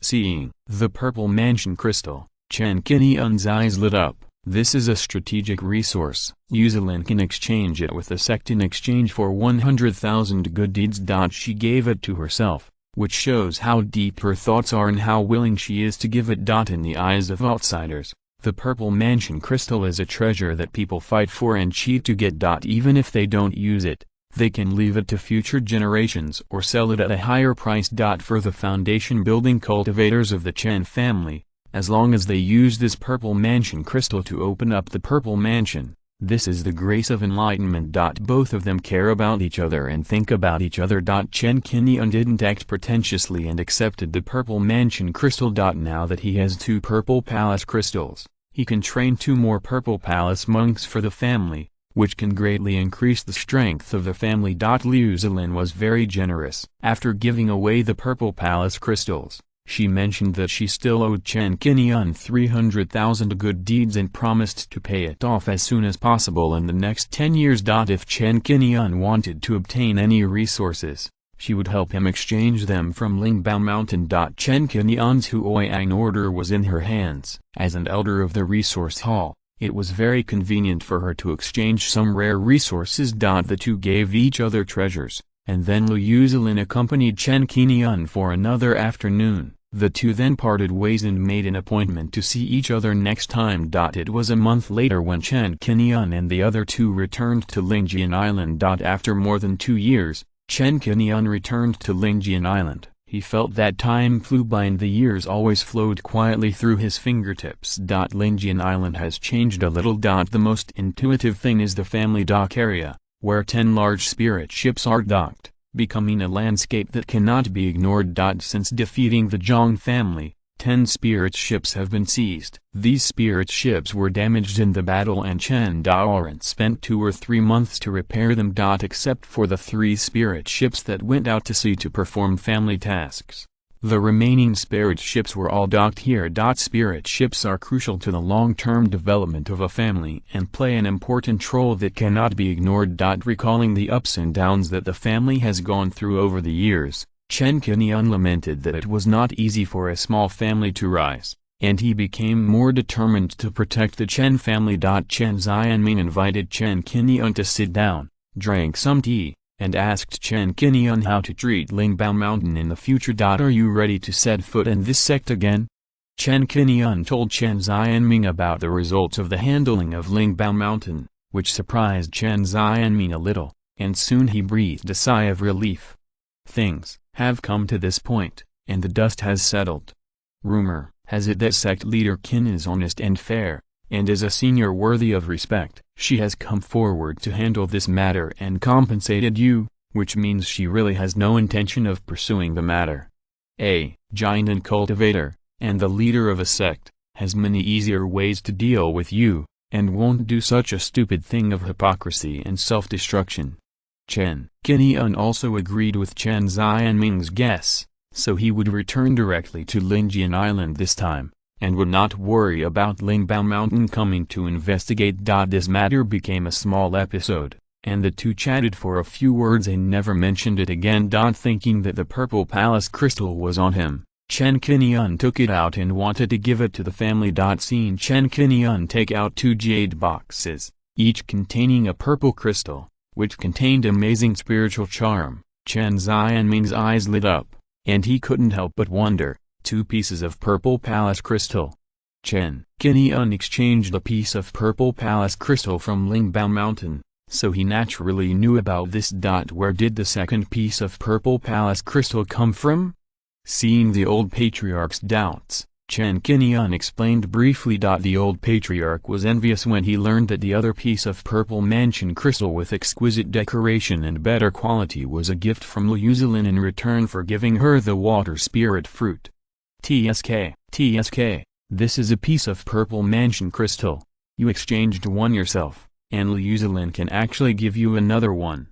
Seeing the purple mansion crystal, Chen Qingyun's eyes lit up. This is a strategic resource. Yuzilin can exchange it with the sect in exchange for 100,000 good deeds. She gave it to herself, which shows how deep her thoughts are and how willing she is to give it. In the eyes of outsiders, the purple mansion crystal is a treasure that people fight for and cheat to get. Even if they don't use it, they can leave it to future generations or sell it at a higher price. For the foundation building cultivators of the Chen family, as long as they use this purple mansion crystal to open up the purple mansion, this is the grace of enlightenment. Both of them care about each other and think about each other. Chen Qingyun didn't act pretentiously and accepted the purple mansion crystal. Now that he has 2 purple palace crystals, he can train 2 more purple palace monks for the family, which can greatly increase the strength of the family. Liu Zilin was very generous. After giving away the purple palace crystals, she mentioned that she still owed Chen Qingyun 300,000 good deeds and promised to pay it off as soon as possible in the next 10 years. If Chen Qingyun wanted to obtain any resources, she would help him exchange them from Lingbao Mountain. Chen Qingyun's Hunyuan order was in her hands. As an elder of the resource hall, it was very convenient for her to exchange some rare resources. The two gave each other treasures, and then Liu Zilin accompanied Chen Qingyun for another afternoon. The two then parted ways and made an appointment to see each other next time. It was a month later when Chen Qingyun and the other two returned to Lingjian Island. After more than 2 years, Chen Qingyun returned to Lingjian Island. He felt that time flew by and the years always flowed quietly through his fingertips. Lingjian Island has changed a little. The most intuitive thing is the family dock area, where 10 large spirit ships are docked, becoming a landscape that cannot be ignored. Since defeating the Zhang family, 10 spirit ships have been seized. These spirit ships were damaged in the battle and Chen Daoran spent 2 or 3 months to repair them. Except for the 3 spirit ships that went out to sea to perform family tasks, the remaining spirit ships were all docked here. Spirit ships are crucial to the long-term development of a family and play an important role that cannot be ignored. Recalling the ups and downs that the family has gone through over the years, Chen Qingyun lamented that it was not easy for a small family to rise, and he became more determined to protect the Chen family. Chen Xianming invited Chen Qingyun to sit down, drank some tea, and asked Chen Qingyun how to treat Lingbao Mountain in the future. Are you ready to set foot in this sect again? Chen Qingyun told Chen Xianming about the results of the handling of Lingbao Mountain, which surprised Chen Xianming a little, and soon he breathed a sigh of relief. Things have come to this point, and the dust has settled. Rumor has it that sect leader Qin is honest and fair, and is a senior worthy of respect. She has come forward to handle this matter and compensated you, which means she really has no intention of pursuing the matter. A giant and cultivator, and the leader of a sect, has many easier ways to deal with you, and won't do such a stupid thing of hypocrisy and self-destruction. Chen Qingyun also agreed with Chen Xianming's guess, so he would return directly to Lingjian Island this time, and would not worry about Lingbao Mountain coming to investigate. This matter became a small episode, and the two chatted for a few words and never mentioned it again. Thinking that the purple palace crystal was on him, Chen Qingyun took it out and wanted to give it to the family. Seeing Chen Qingyun take out 2 jade boxes, each containing a purple crystal, which contained amazing spiritual charm, Chen Xianming's eyes lit up, and he couldn't help but wonder. 2 pieces of purple palace crystal. Chen Qingyun exchanged a piece of purple palace crystal from Lingbao Mountain, so he naturally knew about this. Where did the second piece of purple palace crystal come from? Seeing the old patriarch's doubts, Chen Qingyun explained briefly. The old patriarch was envious when he learned that the other piece of purple mansion crystal with exquisite decoration and better quality was a gift from Liu Zilin in return for giving her the water spirit fruit. TSK, this is a piece of purple mansion crystal. You exchanged one yourself, and Liu Zilin can actually give you another one.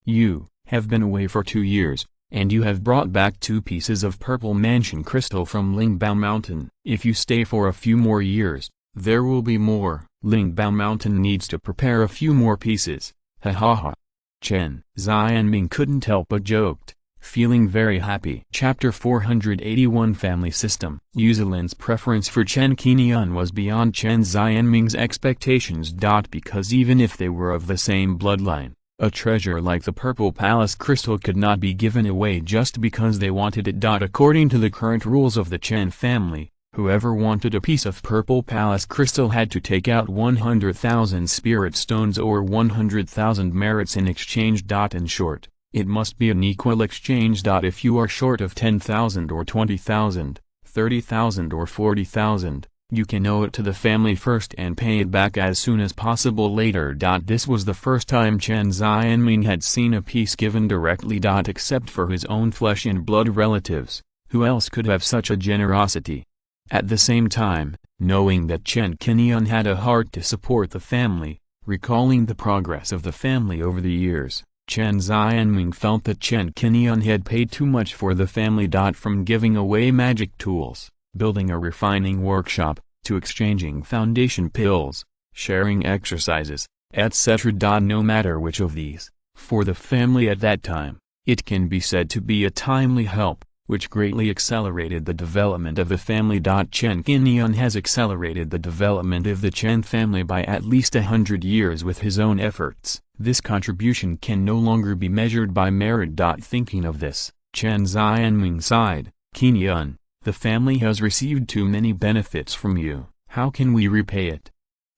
You have been away for 2 years, and you have brought back 2 pieces of purple mansion crystal from Lingbao Mountain. If you stay for a few more years, there will be more. Lingbao Mountain needs to prepare a few more pieces, ha ha ha. Chen Xianming couldn't help but joked, feeling very happy. Chapter 481 Family System. Yuzalin's preference for Chen Qingyun was beyond Chen Xianming's expectations. Because even if they were of the same bloodline, a treasure like the Purple Palace crystal could not be given away just because they wanted it. According to the current rules of the Chen family, whoever wanted a piece of Purple Palace crystal had to take out 100,000 spirit stones or 100,000 merits in exchange. In short, it must be an equal exchange. If you are short of 10,000 or 20,000, 30,000 or 40,000, you can owe it to the family first and pay it back as soon as possible later. This was the first time Chen Xianming had seen a piece given directly. Except for his own flesh and blood relatives, who else could have such a generosity? At the same time, knowing that Chen Qingyun had a heart to support the family, recalling the progress of the family over the years, Chen Xianming felt that Chen Qingyun had paid too much for the family. From giving away magic tools, building a refining workshop, to exchanging foundation pills, sharing exercises, etc. No matter which of these, for the family at that time, it can be said to be a timely help, which greatly accelerated the development of the family. Chen Qingyun has accelerated the development of the Chen family by at least 100 years with his own efforts. This contribution can no longer be measured by merit. Thinking of this, Chen Xianming sighed, Qingyun, the family has received too many benefits from you. How can we repay it?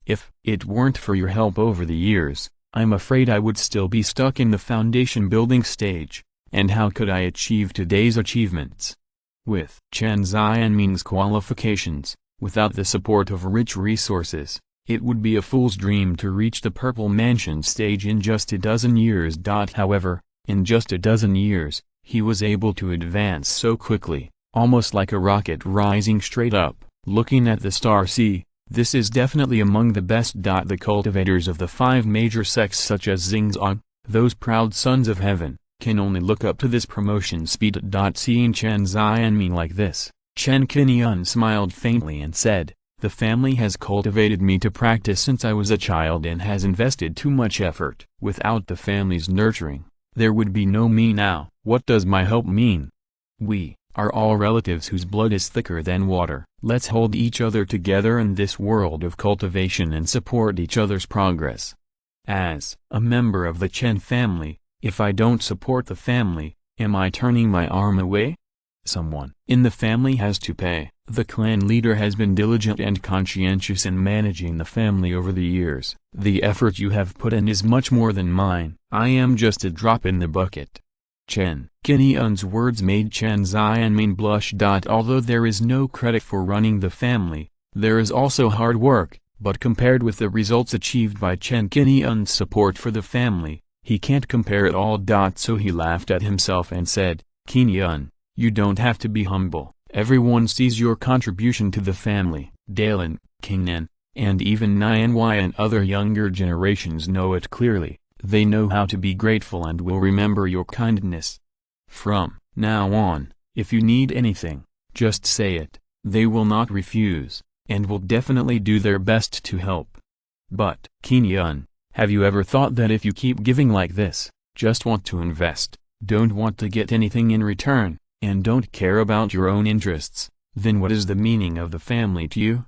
If it weren't for your help over the years, I'm afraid I would still be stuck in the foundation building stage. And how could I achieve today's achievements? With Chen Xianming's qualifications, without the support of rich resources, it would be a fool's dream to reach the Purple Mansion stage in just a dozen years. However, in just a dozen years, he was able to advance so quickly, almost like a rocket rising straight up. Looking at the star sea, this is definitely among the best. The cultivators of the 5 major sects such as Xingzong, those proud sons of heaven, can only look up to this promotion speed. Seeing Chen Xianming like this, Chen Qingyun smiled faintly and said, the family has cultivated me to practice since I was a child and has invested too much effort. Without the family's nurturing, there would be no me now. What does my help mean? We are all relatives whose blood is thicker than water. Let's hold each other together in this world of cultivation and support each other's progress. As a member of the Chen family, if I don't support the family, am I turning my arm away? Someone in the family has to pay. The clan leader has been diligent and conscientious in managing the family over the years. The effort you have put in is much more than mine. I am just a drop in the bucket. Chen Qingyun's words made Chen Xianming blush. Although there is no credit for running the family, there is also hard work, but compared with the results achieved by Chen Qingyun's support for the family, he can't compare it all. So he laughed at himself and said, Qingyun, you don't have to be humble. Everyone sees your contribution to the family. Dalin, Qingnan, and even Nianwei and other younger generations know it clearly. They know how to be grateful and will remember your kindness. From now on, if you need anything, just say it. They will not refuse, and will definitely do their best to help. But, Qingyun, have you ever thought that if you keep giving like this, just want to invest, don't want to get anything in return, and don't care about your own interests, then what is the meaning of the family to you?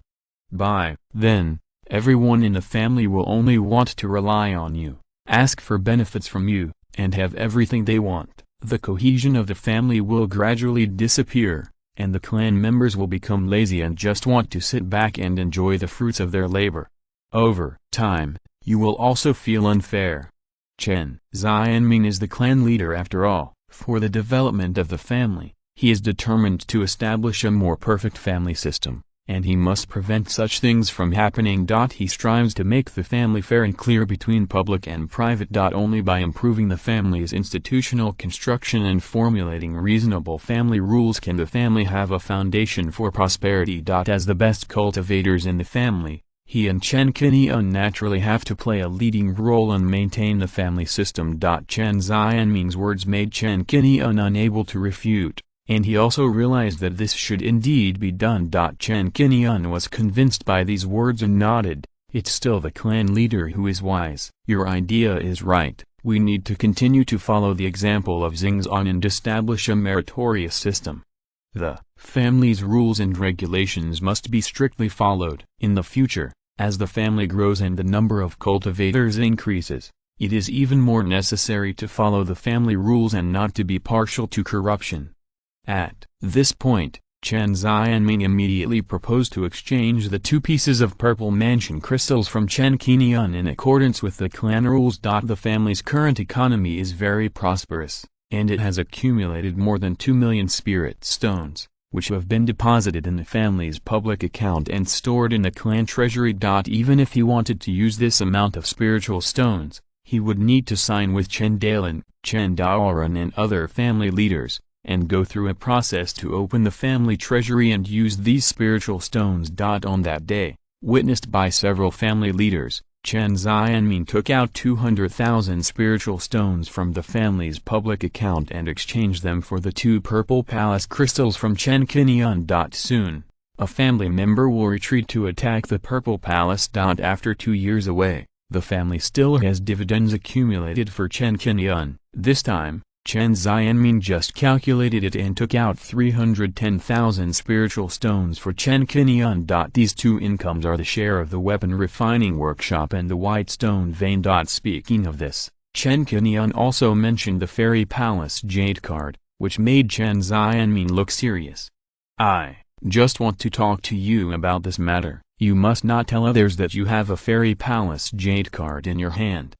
By then, everyone in the family will only want to rely on you, ask for benefits from you, and have everything they want. The cohesion of the family will gradually disappear, and the clan members will become lazy and just want to sit back and enjoy the fruits of their labor. Over time, you will also feel unfair. Chen Xianming is the clan leader after all. For the development of the family, he is determined to establish a more perfect family system, and he must prevent such things from happening. He strives to make the family fair and clear between public and private. Only by improving the family's institutional construction and formulating reasonable family rules can the family have a foundation for prosperity. As the best cultivators in the family, he and Chen Qingyun naturally have to play a leading role and maintain the family system. Chen Xianming's words made Chen Qingyun unable to refute, and he also realized that this should indeed be done. Chen Qingyun was convinced by these words and nodded, It's still the clan leader who is wise. Your idea is right. We need to continue to follow the example of Xingzan and establish a meritorious system. The family's rules and regulations must be strictly followed. In the future, as the family grows and the number of cultivators increases, it is even more necessary to follow the family rules and not to be partial to corruption. At this point, Chen Xianming immediately proposed to exchange the 2 pieces of purple mansion crystals from Chen Qingyun in accordance with the clan rules. The family's current economy is very prosperous, and it has accumulated more than 2 million spirit stones, which have been deposited in the family's public account and stored in the clan treasury. Even if he wanted to use this amount of spiritual stones, he would need to sign with Chen Daolan, Chen Daoran and other family leaders, and go through a process to open the family treasury and use these spiritual stones. On that day, witnessed by several family leaders, Chen Xianming took out 200,000 spiritual stones from the family's public account and exchanged them for the 2 purple palace crystals from Chen Qingyun. Soon, a family member will retreat to attack the purple palace. After 2 years away, the family still has dividends accumulated for Chen Qingyun. This time, Chen Xianming just calculated it and took out 310,000 spiritual stones for Chen Qingyun. These 2 incomes are the share of the weapon refining workshop and the white stone vein. Speaking of this, Chen Qingyun also mentioned the fairy palace jade card, which made Chen Xianming look serious. I just want to talk to you about this matter. You must not tell others that you have a fairy palace jade card in your hand.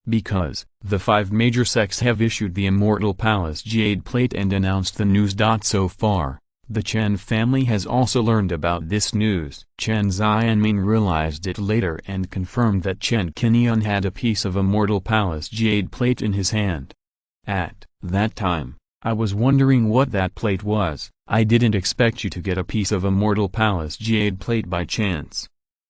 Because the 5 major sects have issued the Immortal Palace Jade Plate and announced the news. So far, the Chen family has also learned about this news. Chen Xianming realized it later and confirmed that Chen Qingyun had a piece of Immortal Palace Jade Plate in his hand. At that time, I was wondering what that plate was. I didn't expect you to get a piece of Immortal Palace Jade Plate by chance.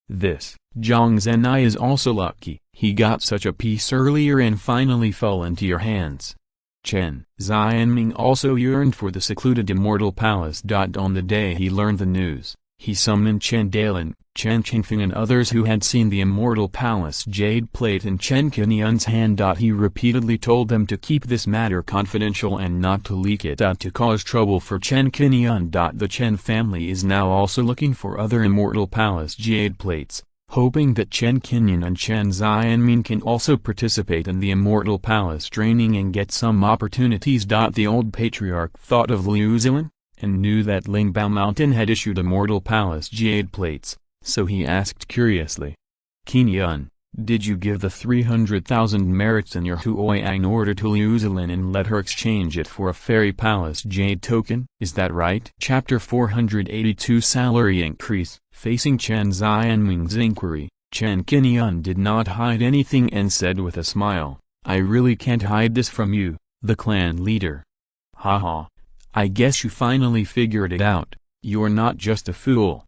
This Zhang Zhenai is also lucky. He got such a piece earlier and finally fell into your hands. Chen Xianming also yearned for the secluded Immortal Palace. On the day he learned the news, he summoned Chen Daolan, Chen Qingfeng and others who had seen the Immortal Palace Jade Plate in Chen Qingyun's hand. He repeatedly told them to keep this matter confidential and not to leak it out to cause trouble for Chen Qingyun. The Chen family is now also looking for other Immortal Palace Jade Plates, hoping that Chen Qingyun and Chen Xianming can also participate in the Immortal Palace training and get some opportunities. The old patriarch thought of Liu Zilan, and knew that Lingbao Mountain had issued Immortal Palace Jade Plates, so he asked curiously, "Qingyun, did you give the 300,000 merits in your Hunyuan order to Liu Zilan and let her exchange it for a fairy palace jade token? Is that right?" Chapter 482 Salary Increase. Facing Chen Xianming's inquiry, Chen Qingyun did not hide anything and said with a smile, "I really can't hide this from you, the clan leader. Haha, I guess you finally figured it out. You're not just a fool.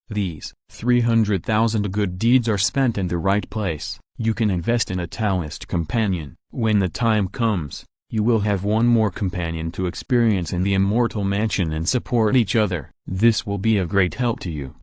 These 300,000 good deeds are spent in the right place. You can invest in a Taoist companion. When the time comes, you will have one more companion to experience in the Immortal Mansion and support each other. This will be a great help to you."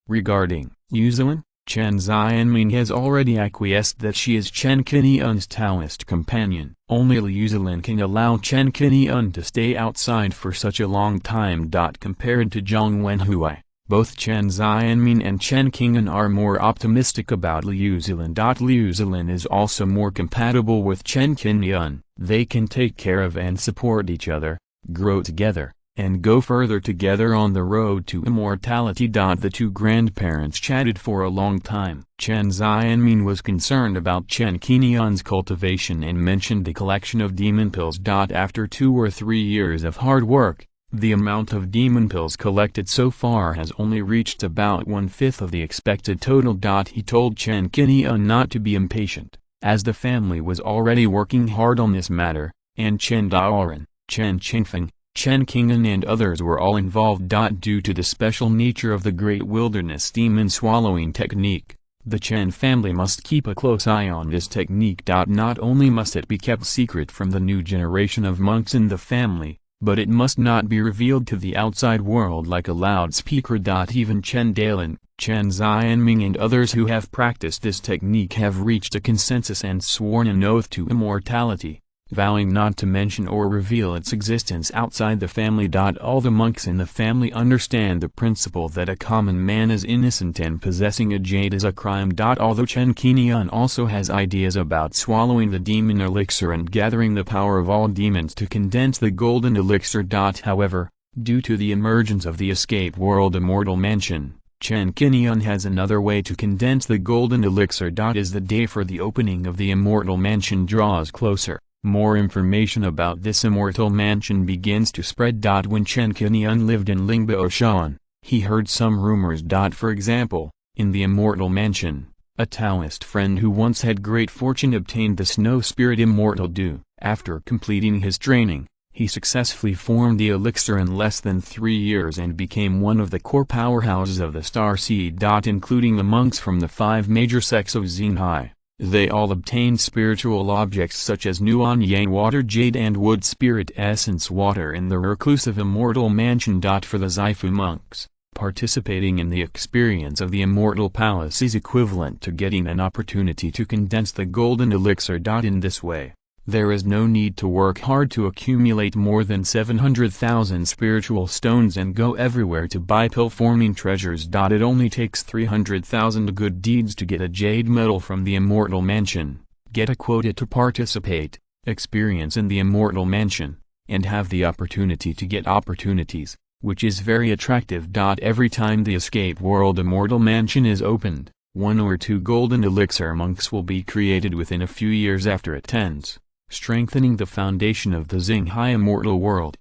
Regarding Liu Zilan, Chen Xianming has already acquiesced that she is Chen Qingyun's Taoist companion. Only Liu Zilan can allow Chen Qingyun to stay outside for such a long time. Compared to Zhang Wenhui, both Chen Xianming and Chen Qingyun are more optimistic about Liu Zilan. Liu Zilan is also more compatible with Chen Qingyun. They can take care of and support each other, grow together, and go further together on the road to immortality. The 2 grandparents chatted for a long time. Chen Xianming was concerned about Chen Qingyun's cultivation and mentioned the collection of demon pills. After 2 or 3 years of hard work, the amount of demon pills collected so far has only reached about 1/5 of the expected total. He told Chen Qingyun not to be impatient, as the family was already working hard on this matter, and Chen Daoran, Chen Qingfeng, Chen Qingyun and others were all involved. Due to the special nature of the Great Wilderness demon swallowing technique, the Chen family must keep a close eye on this technique. Not only must it be kept secret from the new generation of monks in the family, but it must not be revealed to the outside world like a loudspeaker. Even Chen Daolan, Chen Xianming and others who have practiced this technique have reached a consensus and sworn an oath to immortality, vowing not to mention or reveal its existence outside the family. All the monks in the family understand the principle that a common man is innocent and possessing a jade is a crime. Although Chen Qingyun also has ideas about swallowing the demon elixir and gathering the power of all demons to condense the golden elixir. However, due to the emergence of the escape world Immortal Mansion, Chen Qingyun has another way to condense the golden elixir. As the day for the opening of the Immortal Mansion draws closer, more information about this Immortal Mansion begins to spread. When Chen Qingyun lived in Lingbao Shan, he heard some rumors. For example, in the Immortal Mansion, a Taoist friend who once had great fortune obtained the Snow Spirit Immortal Dew. After completing his training, he successfully formed the elixir in less than 3 years and became one of the core powerhouses of the Star Seed. Including the monks from the 5 major sects of Xinhai. They all obtained spiritual objects such as Nuan Yang Water Jade and Wood Spirit Essence Water in the reclusive Immortal Mansion. For the Zaifu monks, participating in the experience of the Immortal Palace is equivalent to getting an opportunity to condense the golden elixir. In this way, there is no need to work hard to accumulate more than 700,000 spiritual stones and go everywhere to buy pill-forming treasures. It only takes 300,000 good deeds to get a jade medal from the Immortal Mansion, get a quota to participate, experience in the Immortal Mansion, and have the opportunity to get opportunities, which is very attractive. Every time the Escape World Immortal Mansion is opened, 1 or 2 golden elixir monks will be created within a few years after it ends, strengthening the foundation of the Xinhai Immortal World.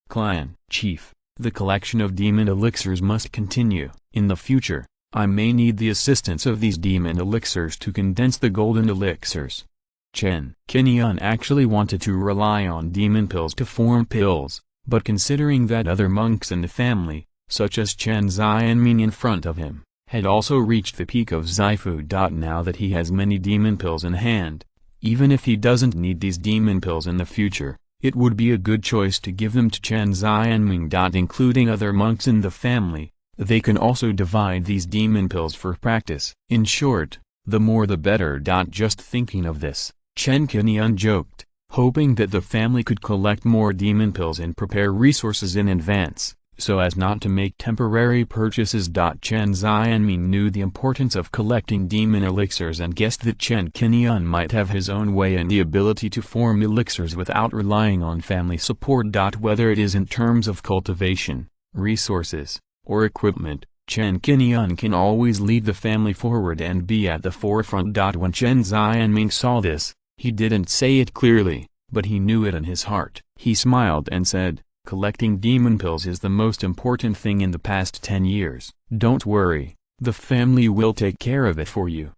Clan Chief, the collection of demon elixirs must continue. In the future, I may need the assistance of these demon elixirs to condense the golden elixirs. Chen Qingyun actually wanted to rely on demon pills to form pills, but considering that other monks in the family, such as Chen Xianming in front of him, had also reached the peak of Zaifu. Now that he has many demon pills in hand, even if he doesn't need these demon pills in the future, it would be a good choice to give them to Chen Xianming. Including other monks in the family, they can also divide these demon pills for practice. In short, the more the better. Just thinking of this, Chen Qingyun joked, hoping that the family could collect more demon pills and prepare resources in advance, so as not to make temporary purchases. Chen Xianming knew the importance of collecting demon elixirs and guessed that Chen Qingyun might have his own way and the ability to form elixirs without relying on family support. Whether it is in terms of cultivation, resources, or equipment, Chen Qingyun can always lead the family forward and be at the forefront. When Chen Xianming saw this, he didn't say it clearly, but he knew it in his heart. He smiled and said, "Collecting demon pills is the most important thing in the past 10 years. Don't worry, the family will take care of it for you.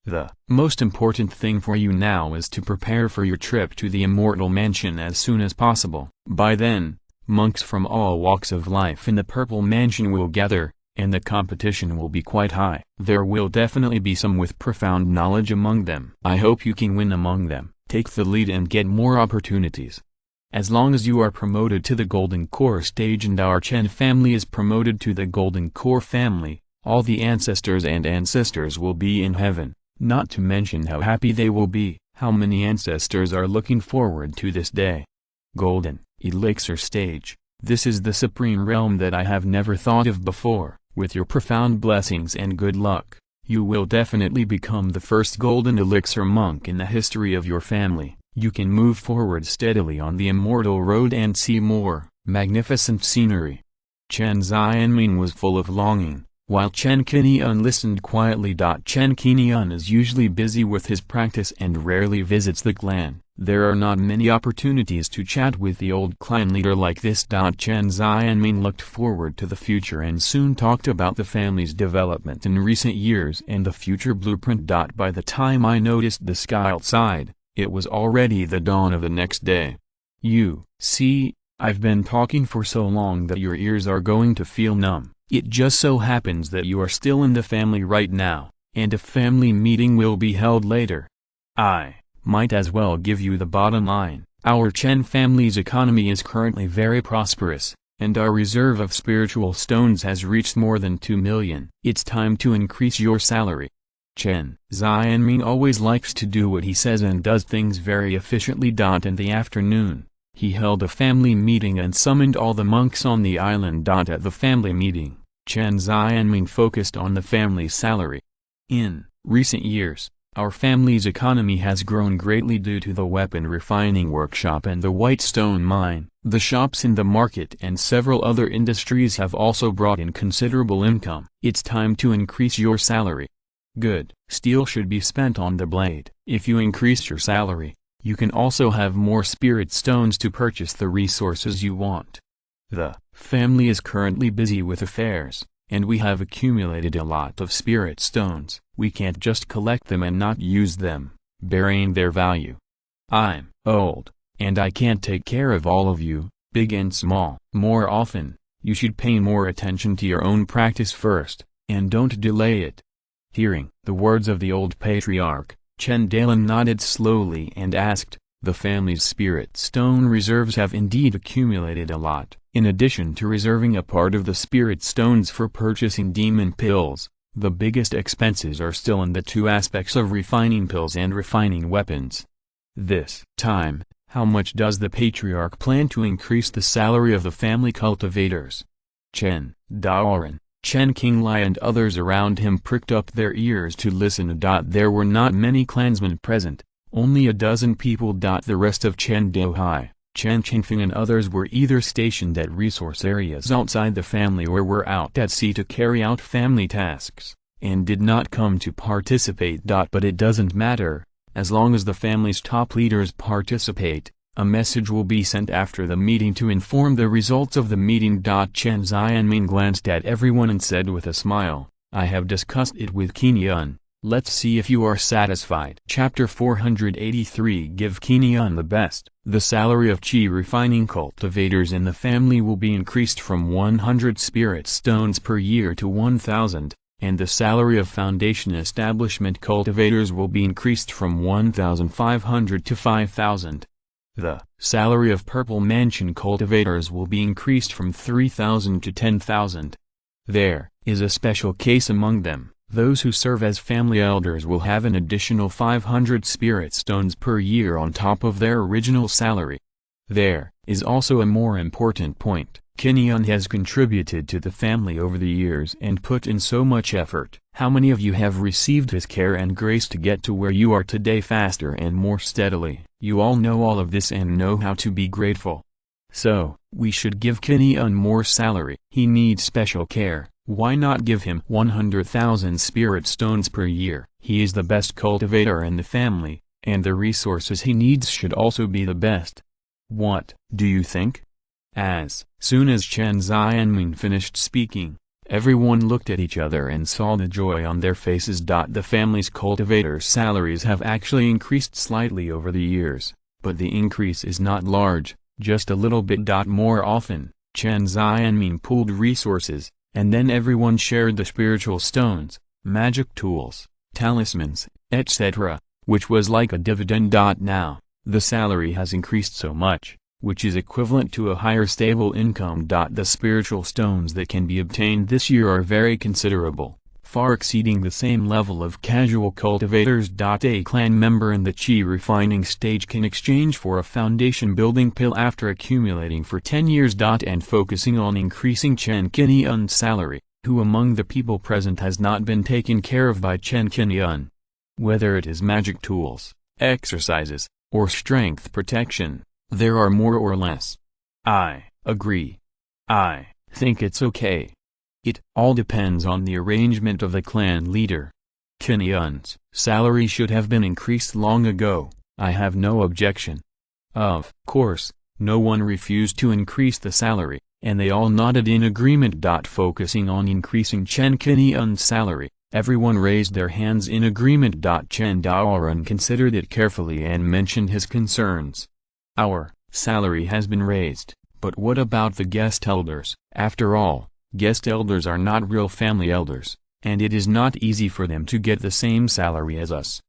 The most important thing for you now is to prepare for your trip to the Immortal Mansion as soon as possible. By then, monks from all walks of life in the Purple Mansion will gather, and the competition will be quite high. There will definitely be some with profound knowledge among them. I hope you can win among them, take the lead and get more opportunities. As long as you are promoted to the Golden Core stage and our Chen family is promoted to the Golden Core family, all the ancestors and ancestors will be in heaven, not to mention how happy they will be. How many ancestors are looking forward to this day? Golden Elixir stage, this is the supreme realm that I have never thought of before. With your profound blessings and good luck, you will definitely become the first Golden Elixir monk in the history of your family. You can move forward steadily on the immortal road and see more magnificent scenery." Chen Xianming was full of longing, while Chen Qingyun listened quietly. Chen Qingyun is usually busy with his practice and rarely visits the clan. There are not many opportunities to chat with the old clan leader like this. Chen Xianming looked forward to the future and soon talked about the family's development in recent years and the future blueprint. By the time I noticed the sky outside, it was already the dawn of the next day. You see, I've been talking for so long that your ears are going to feel numb. It just so happens that you are still in the family right now, and a family meeting will be held later. I might as well give you the bottom line. Our Chen family's economy is currently very prosperous, and our reserve of spiritual stones has reached more than 2 million. It's time to increase your salary. Chen Xianming always likes to do what he says and does things very efficiently. In the afternoon, he held a family meeting and summoned all the monks on the island. At the family meeting, Chen Xianming focused on the family's salary. In recent years, our family's economy has grown greatly due to the weapon refining workshop and the white stone mine. The shops in the market and several other industries have also brought in considerable income. It's time to increase your salary. Good. Steel should be spent on the blade. If you increase your salary, you can also have more spirit stones to purchase the resources you want. The family is currently busy with affairs, and we have accumulated a lot of spirit stones. We can't just collect them and not use them, burying their value. I'm old, and I can't take care of all of you, big and small. More often, you should pay more attention to your own practice first, and don't delay it. Hearing the words of the old patriarch, Chen Dalan nodded slowly and asked, the family's spirit stone reserves have indeed accumulated a lot. In addition to reserving a part of the spirit stones for purchasing demon pills, the biggest expenses are still in the two aspects of refining pills and refining weapons. This time, how much does the patriarch plan to increase the salary of the family cultivators? Chen Daoran, Chen Qingyun and others around him pricked up their ears to listen. There were not many clansmen present, only a dozen people. The rest of Chen Daohai, Chen Qingfeng and others were either stationed at resource areas outside the family or were out at sea to carry out family tasks, and did not come to participate. But it doesn't matter, as long as the family's top leaders participate. A message will be sent after the meeting to inform the results of the meeting. Chen Xianming glanced at everyone and said with a smile, I have discussed it with Qingyun, let's see if you are satisfied. Chapter 483 Give Qingyun the best. The salary of qi refining cultivators in the family will be increased from 100 spirit stones per year to 1,000, and the salary of foundation establishment cultivators will be increased from 1,500 to 5,000. The salary of purple mansion cultivators will be increased from 3,000 to 10,000. There is a special case among them. Those who serve as family elders will have an additional 500 spirit stones per year on top of their original salary. There is also a more important point. Qingyun has contributed to the family over the years and put in so much effort. How many of you have received his care and grace to get to where you are today faster and more steadily? You all know all of this and know how to be grateful. So, we should give Qingyun more salary. He needs special care. Why not give him 100,000 spirit stones per year? He is the best cultivator in the family, and the resources he needs should also be the best. What do you think? As soon as Chen Xianming finished speaking, everyone looked at each other and saw the joy on their faces. The family's cultivators' salaries have actually increased slightly over the years, but the increase is not large, just a little bit. More often, Chen Xianming pooled resources, and then everyone shared the spiritual stones, magic tools, talismans, etc., which was like a dividend. Now, the salary has increased so much, which is equivalent to a higher stable income. The spiritual stones that can be obtained this year are very considerable, far exceeding the same level of casual cultivators. A clan member in the qi refining stage can exchange for a foundation building pill after accumulating for 10 years. And focusing on increasing Chen Qingyun's salary, who among the people present has not been taken care of by Chen Qingyun. Whether it is magic tools, exercises, or strength protection, there are more or less. I agree. I think it's okay. It all depends on the arrangement of the clan leader. Qingyun's salary should have been increased long ago. I have no objection. Of course, no one refused to increase the salary, and they all nodded in agreement. Focusing on increasing Chen Qingyun's salary, everyone raised their hands in agreement. Chen Daoran considered it carefully and mentioned his concerns. Our salary has been raised, but what about the guest elders? After all, guest elders are not real family elders, and it is not easy for them to get the same salary as us.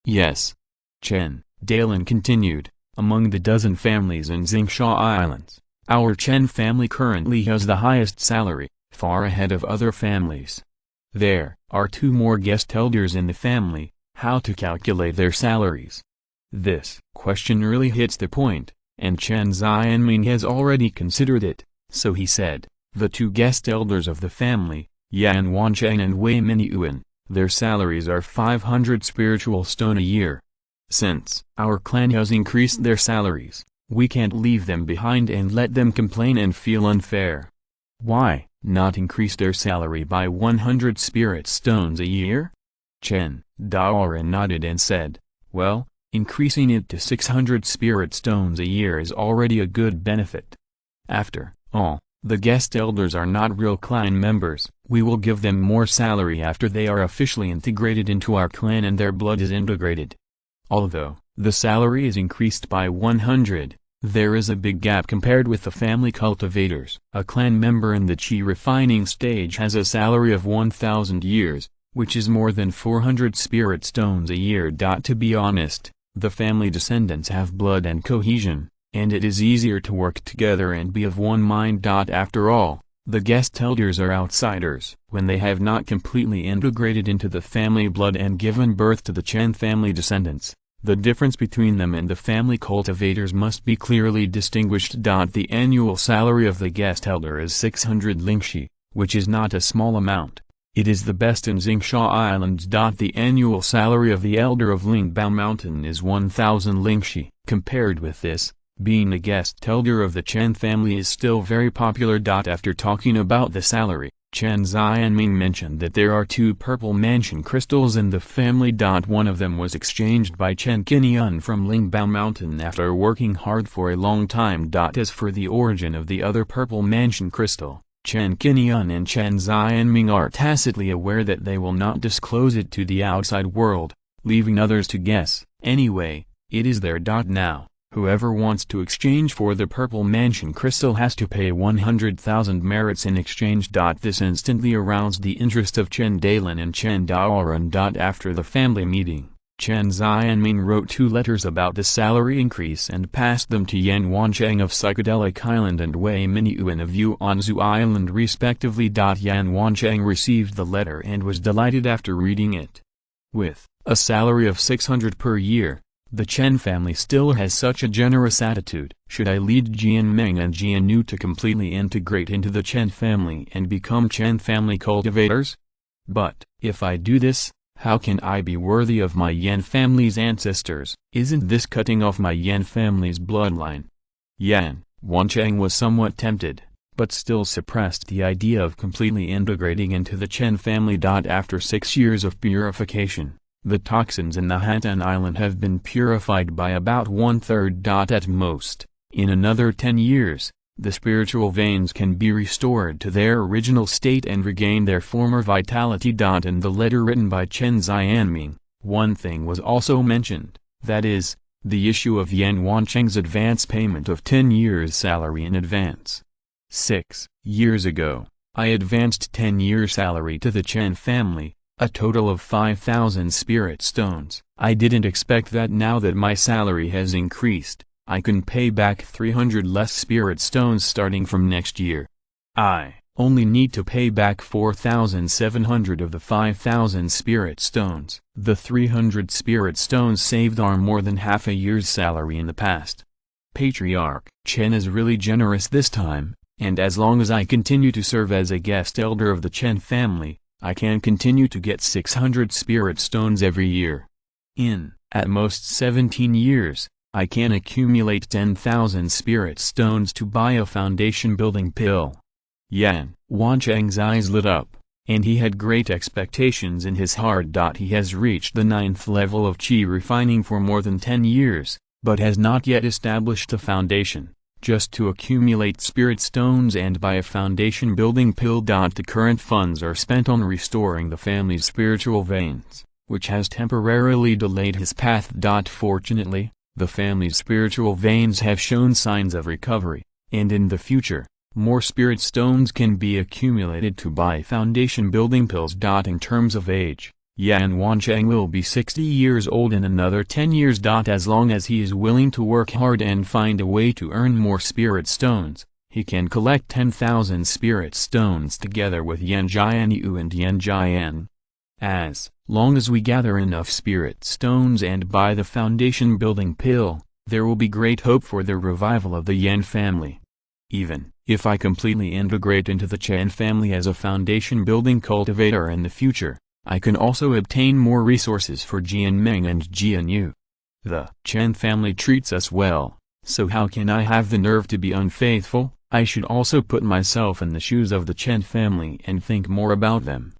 Yes. Chen Dalan continued, among the dozen families in Xingsha Islands, Our Chen family currently has the highest salary, far ahead of other families. There are 2 more guest elders in the family. How to calculate their salaries? This question really hits the point, and Chen Xianming has already considered it, so he said, the 2 guest elders of the family, Yan Wancheng and Wei Minyuan, their salaries are 500 spiritual stone a year. Since our clan has increased their salaries, we can't leave them behind and let them complain and feel unfair. Why not increase their salary by 100 spirit stones a year? Chen Daoran nodded and said, well, increasing it to 600 spirit stones a year is already a good benefit. After all, the guest elders are not real clan members. We will give them more salary after they are officially integrated into our clan and their blood is integrated. Although the salary is increased by 100, there is a big gap compared with the family cultivators. A clan member in the Qi refining stage has a salary of 1,000 years, which is more than 400 spirit stones a year. To be honest, the family descendants have blood and cohesion, and it is easier to work together and be of one mind. After all, the guest elders are outsiders when they have not completely integrated into the family blood and given birth to the Chen family descendants. The difference between them and the family cultivators must be clearly distinguished. The annual salary of the guest elder is 600 lingxi, which is not a small amount. It is the best in Xingsha Islands. The annual salary of the elder of Lingbao Mountain is 1,000 lingxi. Compared with this, being a guest elder of the Chen family is still very popular. After talking about the salary, Chen Xianming mentioned that there are 2 purple mansion crystals in the family. One of them was exchanged by Chen Qingyun from Lingbao Mountain after working hard for a long time. As for the origin of the other purple mansion crystal, Chen Qingyun and Chen Xianming are tacitly aware that they will not disclose it to the outside world, leaving others to guess. Anyway, it is there. Now, whoever wants to exchange for the purple mansion crystal has to pay 100,000 merits in exchange. This instantly aroused the interest of Chen Dailin and Chen Daoran. After the family meeting, Chen Xianming wrote 2 letters about the salary increase and passed them to Yan Wancheng of Psychedelic Island and Wei Minyuan of Yuanzhu Island respectively. Yan Wancheng received the letter and was delighted after reading it. With a salary of 600 per year, the Chen family still has such a generous attitude. Should I lead Jianmeng and Jiannu to completely integrate into the Chen family and become Chen family cultivators? But, if I do this, how can I be worthy of my Yan family's ancestors? Isn't this cutting off my Yan family's bloodline? Yan Wancheng was somewhat tempted, but still suppressed the idea of completely integrating into the Chen family. After 6 years of purification, the toxins in the Hatan Island have been purified by about 1/3. At most, in another 10 years, the spiritual veins can be restored to their original state and regain their former vitality. In the letter written by Chen Xianming, one thing was also mentioned, that is, the issue of Yan Wancheng's advance payment of 10 years' salary in advance. 6 years ago, I advanced 10 years' salary to the Chen family, a total of 5,000 spirit stones. I didn't expect that now that my salary has increased, I can pay back 300 less spirit stones starting from next year. I only need to pay back 4,700 of the 5,000 spirit stones. The 300 spirit stones saved are more than half a year's salary in the past. Patriarch Chen is really generous this time, and as long as I continue to serve as a guest elder of the Chen family, I can continue to get 600 spirit stones every year. In, at most 17 years, I can accumulate 10,000 spirit stones to buy a foundation building pill. Yan Wancheng's eyes lit up, and he had great expectations in his heart. He has reached the 9th level of Qi refining for more than 10 years, but has not yet established a foundation, just to accumulate spirit stones and buy a foundation building pill. The current funds are spent on restoring the family's spiritual veins, which has temporarily delayed his path. Fortunately, the family's spiritual veins have shown signs of recovery, and in the future, more spirit stones can be accumulated to buy foundation building pills. In terms of age, Yan Wancheng will be 60 years old in another 10 years. As long as he is willing to work hard and find a way to earn more spirit stones, he can collect 10,000 spirit stones together with Wanjiantu and Wanjian. As long as we gather enough spirit stones and buy the foundation building pill, there will be great hope for the revival of the Yan family. Even if I completely integrate into the Chen family as a foundation building cultivator in the future, I can also obtain more resources for Jianming and Jianyu. The Chen family treats us well, so how can I have the nerve to be unfaithful? I should also put myself in the shoes of the Chen family and think more about them.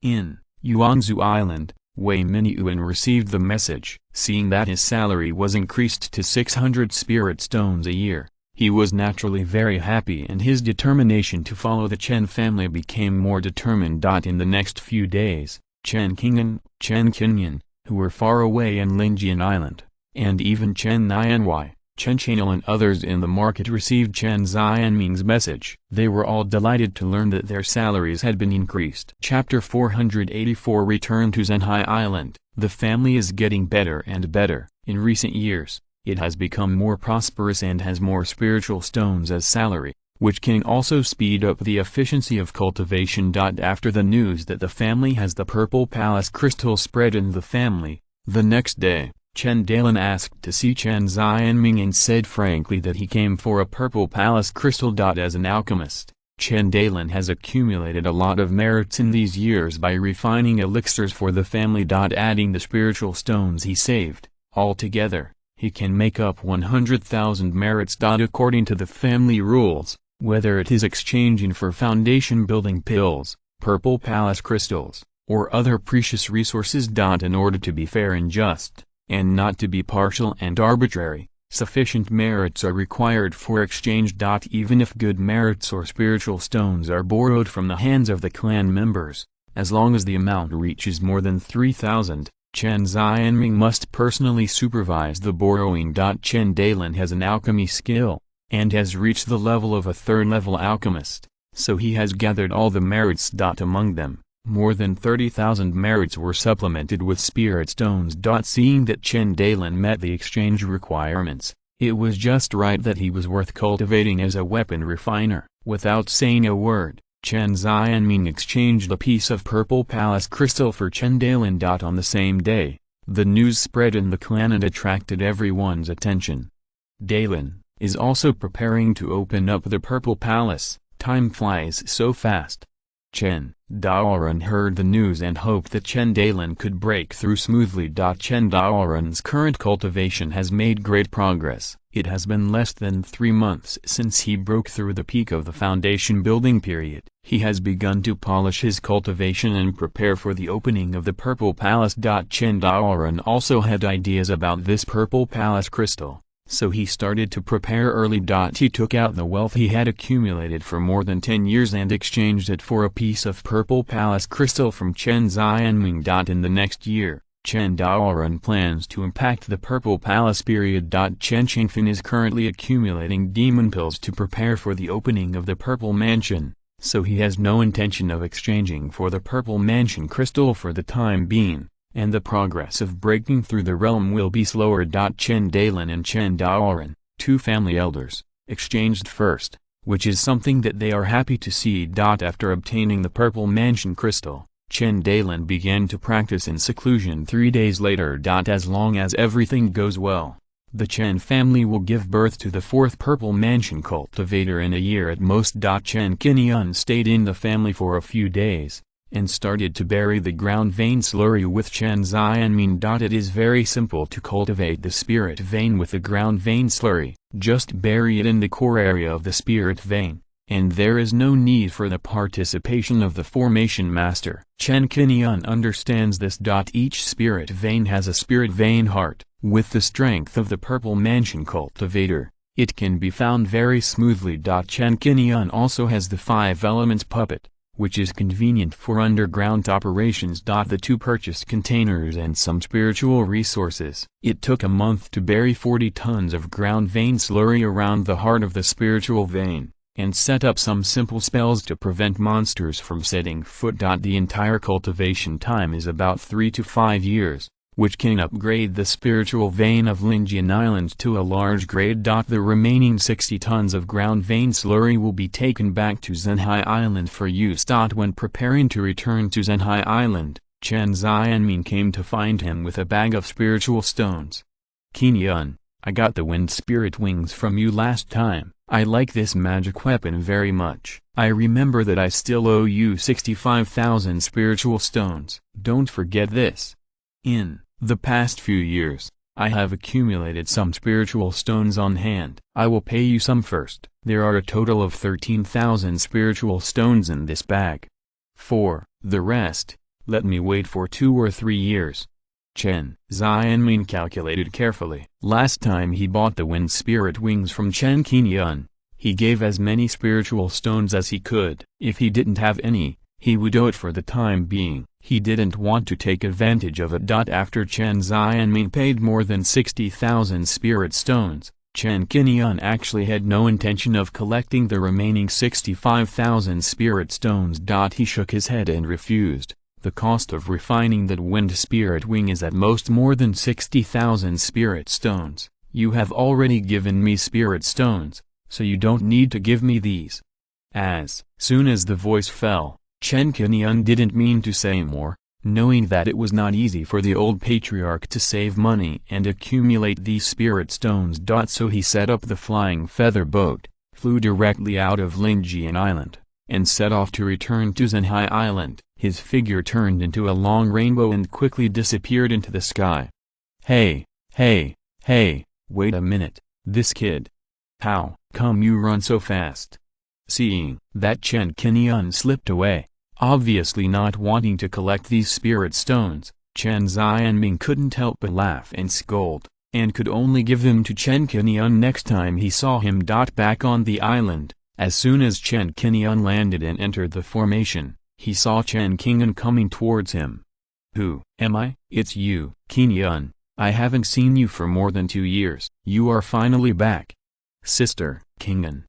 In Yuanzhou Island, Wei Minyuan received the message. Seeing that his salary was increased to 600 spirit stones a year, he was naturally very happy, and his determination to follow the Chen family became more determined. In the next few days, Chen Qingyun, who were far away in Linjian Island, and even Chen Nianwei, Chen Qingyun and others in the market received Chen Xianming's message. They were all delighted to learn that their salaries had been increased. Chapter 484 Return to Zhenhai Island. The family is getting better and better. In recent years, it has become more prosperous and has more spiritual stones as salary, which can also speed up the efficiency of cultivation. After the news that the family has the Purple Palace crystal spread in the family, the next day, Chen Dalan asked to see Chen Xianming and said frankly that he came for a Purple Palace crystal. As an alchemist, Chen Dalan has accumulated a lot of merits in these years by refining elixirs for the family. Adding the spiritual stones he saved, altogether, he can make up 100,000 merits. According to the family rules, whether it is exchanging for foundation building pills, Purple Palace crystals, or other precious resources. In order to be fair and just, and not to be partial and arbitrary, sufficient merits are required for exchange. Even if good merits or spiritual stones are borrowed from the hands of the clan members, as long as the amount reaches more than 3,000, Chen Xianming must personally supervise the borrowing. Chen Dalan has an alchemy skill, and has reached the level of a third-level alchemist, so he has gathered all the merits. Among them, more than 30,000 merits were supplemented with spirit stones. Seeing that Chen Dalan met the exchange requirements, it was just right that he was worth cultivating as a weapon refiner. Without saying a word, Chen Xianming exchanged a piece of Purple Palace crystal for Chen Dalan. On the same day, the news spread in the clan and attracted everyone's attention. Dalan is also preparing to open up the Purple Palace. Time flies so fast. Chen Daoran heard the news and hoped that Chen Dalan could break through smoothly. Chen Daoran's current cultivation has made great progress. It has been less than 3 months since he broke through the peak of the foundation building period. He has begun to polish his cultivation and prepare for the opening of the Purple Palace. Chen Daoran also had ideas about this Purple Palace crystal, so he started to prepare early. He took out the wealth he had accumulated for more than 10 years and exchanged it for a piece of Purple Palace crystal from Chen Xianming. In the next year, Chen Daoran plans to impact the Purple Palace period. Chen Qingyun is currently accumulating demon pills to prepare for the opening of the Purple Mansion, so he has no intention of exchanging for the Purple Mansion crystal for the time being, and the progress of breaking through the realm will be slower. Chen Dalan and Chen Daoran, two family elders, exchanged first, which is something that they are happy to see. After obtaining the Purple Mansion crystal, Chen Dalan began to practice in seclusion 3 days later. As long as everything goes well, the Chen family will give birth to the 4th Purple Mansion cultivator in a year at most. Chen Qingyun stayed in the family for a few days, and started to bury the ground vein slurry with Chen Xianming. It is very simple to cultivate the spirit vein with the ground vein slurry. Just bury it in the core area of the spirit vein, and there is no need for the participation of the formation master. Chen Qingyun understands this. Each spirit vein has a spirit vein heart. With the strength of the Purple Mansion cultivator, it can be found very smoothly. Chen Qingyun also has the 5 elements puppet, which is convenient for underground operations. The 2 purchased containers and some spiritual resources. It took a month to bury 40 tons of ground vein slurry around the heart of the spiritual vein, and set up some simple spells to prevent monsters from setting foot. The entire cultivation time is about 3 to 5 years, which can upgrade the spiritual vein of Linjian Island to a large grade. The remaining 60 tons of ground vein slurry will be taken back to Zhenhai Island for use. When preparing to return to Zhenhai Island, Chen Xianming came to find him with a bag of spiritual stones. Qingyun, I got the wind spirit wings from you last time. I like this magic weapon very much. I remember that I still owe you 65,000 spiritual stones. Don't forget this. In the past few years, I have accumulated some spiritual stones on hand. I will pay you some first. There are a total of 13,000 spiritual stones in this bag. For the rest, let me wait for 2 or 3 years. Chen Xianming calculated carefully. Last time he bought the wind spirit wings from Chen Qingyun, he gave as many spiritual stones as he could. If he didn't have any, he would owe it for the time being. He didn't want to take advantage of it. After Chen Xianming paid more than 60,000 spirit stones, Chen Qingyun actually had no intention of collecting the remaining 65,000 spirit stones. He shook his head and refused. The cost of refining that wind spirit wing is at most more than 60,000 spirit stones. You have already given me spirit stones, so you don't need to give me these. As soon as the voice fell, Chen Qingyun didn't mean to say more, knowing that it was not easy for the old patriarch to save money and accumulate these spirit stones. So he set up the flying feather boat, flew directly out of Linjian Island, and set off to return to Zhenhai Island. His figure turned into a long rainbow and quickly disappeared into the sky. Hey, wait a minute, this kid. How come you run so fast? Seeing that Chen Qingyun slipped away, obviously not wanting to collect these spirit stones, Chen Xianming couldn't help but laugh and scold, and could only give them to Chen Qingyun next time he saw him. Back on the island, as soon as Chen Qingyun landed and entered the formation, he saw Chen Qingyun coming towards him. Who am I? It's you, Qingyun. I haven't seen you for more than 2 years. You are finally back. Sister, Qingyun.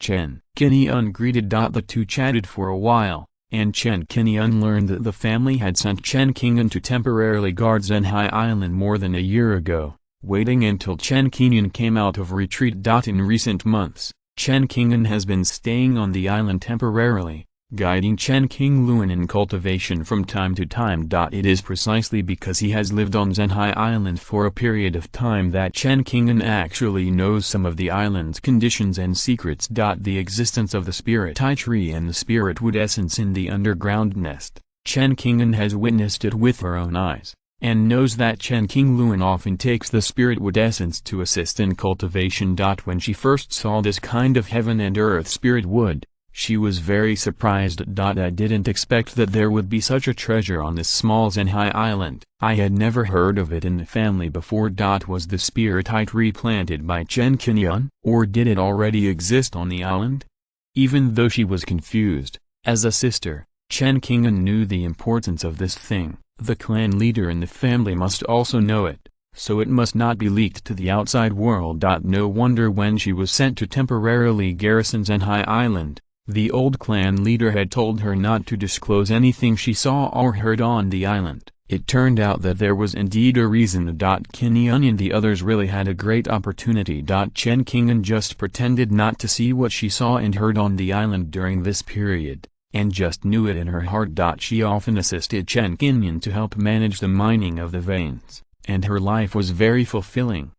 Chen Qingyun greeted. The two chatted for a while, and Chen Qingyun learned that the family had sent Chen Qingyun to temporarily guard Zhenhai Island more than a year ago, waiting until Chen Qingyun came out of retreat. In recent months, Chen Qingyun has been staying on the island temporarily, guiding Chen Qingyun in cultivation from time to time. It is precisely because he has lived on Zhenhai Island for a period of time that Chen Qingyun actually knows some of the island's conditions and secrets. The existence of the spirit tree and the spirit wood essence in the underground nest, Chen Qingyun has witnessed it with her own eyes, and knows that Chen Qingyun often takes the spirit wood essence to assist in cultivation. When she first saw this kind of heaven and earth spirit wood, she was very surprised. I didn't expect that there would be such a treasure on this small Zhenhai Island. I had never heard of it in the family before. Was the spirit tree planted by Chen Qingyun, or did it already exist on the island? Even though she was confused, as a sister, Chen Qingyun knew the importance of this thing. The clan leader in the family must also know it, so it must not be leaked to the outside world. No wonder when she was sent to temporarily garrison Zhenhai Island, the old clan leader had told her not to disclose anything she saw or heard on the island. It turned out that there was indeed a reason. Qingyun and the others really had a great opportunity. Chen Qingyun just pretended not to see what she saw and heard on the island during this period, and just knew it in her heart. She often assisted Chen Qingyun to help manage the mining of the veins, and her life was very fulfilling.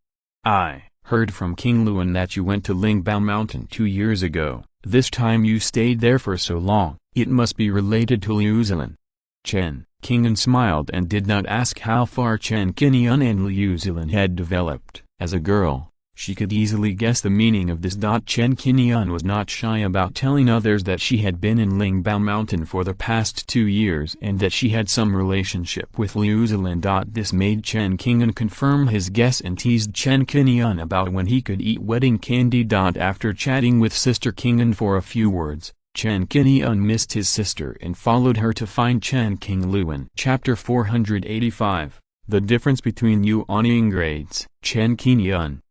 I heard from Qingluan that you went to Lingbao Mountain 2 years ago. This time you stayed there for so long. It must be related to Liu Zilin. Chen Qingyun smiled and did not ask how far Chen Qingyun and Liu Zilin had developed. As a girl, she could easily guess the meaning of this. Chen Qingyun was not shy about telling others that she had been in Lingbao Mountain for the past 2 years and that she had some relationship with Liu Zilin. This made Chen Qingyun confirm his guess and teased Chen Qingyun about when he could eat wedding candy. After chatting with Sister Qingyun for a few words, Chen Qingyun missed his sister and followed her to find Chen Qingyun. Chapter 485. The difference between Yuanying grades. Chen Qingyun,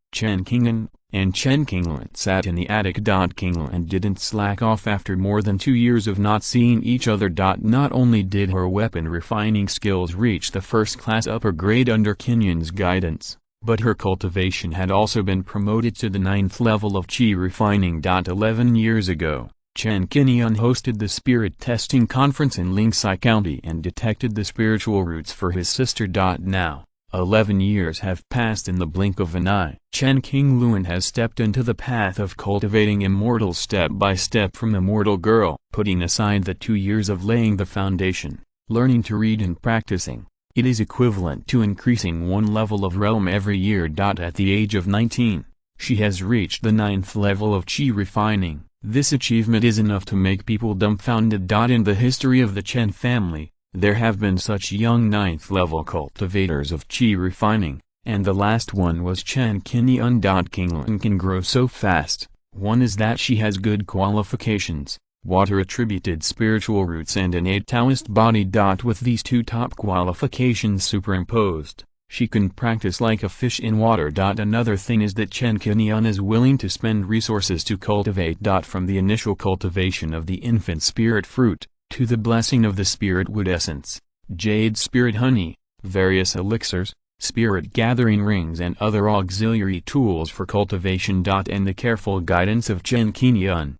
and Chen Qingyun sat in the attic. Qingyun didn't slack off after more than 2 years of not seeing each other. Not only did her weapon refining skills reach the first class upper grade under Qingyun's guidance, but her cultivation had also been promoted to the 9th level of qi refining. 11 years ago, Chen Qingyun hosted the spirit testing conference in Lingsai County and detected the spiritual roots for his sister. Now, 11 years have passed in the blink of an eye. Chen Qingyun has stepped into the path of cultivating immortals step by step from immortal girl, putting aside the 2 years of laying the foundation, learning to read and practicing. It is equivalent to increasing 1 level of realm every year. At the age of 19, she has reached the 9th level of qi refining. This achievement is enough to make people dumbfounded. In the history of the Chen family, there have been such young 9th level cultivators of qi refining, and the last one was Chen Qingyun. Qingyun can grow so fast. One is that she has good qualifications, water-attributed spiritual roots and innate Taoist body. With these 2 top qualifications superimposed, she can practice like a fish in water. Another thing is that Chen Qingyun is willing to spend resources to cultivate. From the initial cultivation of the infant spirit fruit, to the blessing of the spirit wood essence, jade spirit honey, various elixirs, spirit gathering rings and other auxiliary tools for cultivation. And the careful guidance of Chen Qingyun,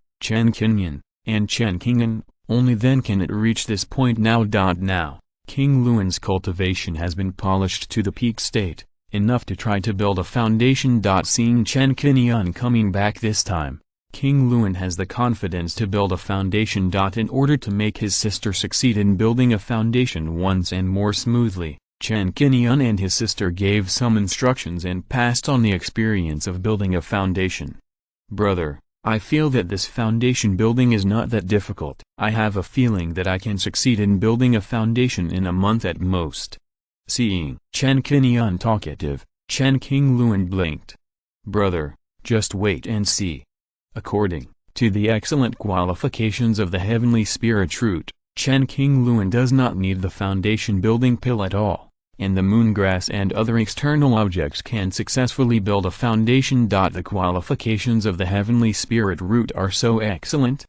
and Chen Qingyun, only then can it reach this point. Now, Qingyun's cultivation has been polished to the peak state, enough to try to build a foundation. Seeing Chen Qingyun coming back this time, Qingyun has the confidence to build a foundation. In order to make his sister succeed in building a foundation once and more smoothly, Chen Qingyun and his sister gave some instructions and passed on the experience of building a foundation. Brother, I feel that this foundation building is not that difficult. I have a feeling that I can succeed in building a foundation in a month at most. Seeing Chen Qingyun talkative, Chen Qingyun blinked. Brother, just wait and see. According to the excellent qualifications of the heavenly spirit root, Chen Qingyun does not need the foundation building pill at all, and the moongrass and other external objects can successfully build a foundation. The qualifications of the heavenly spirit root are so excellent.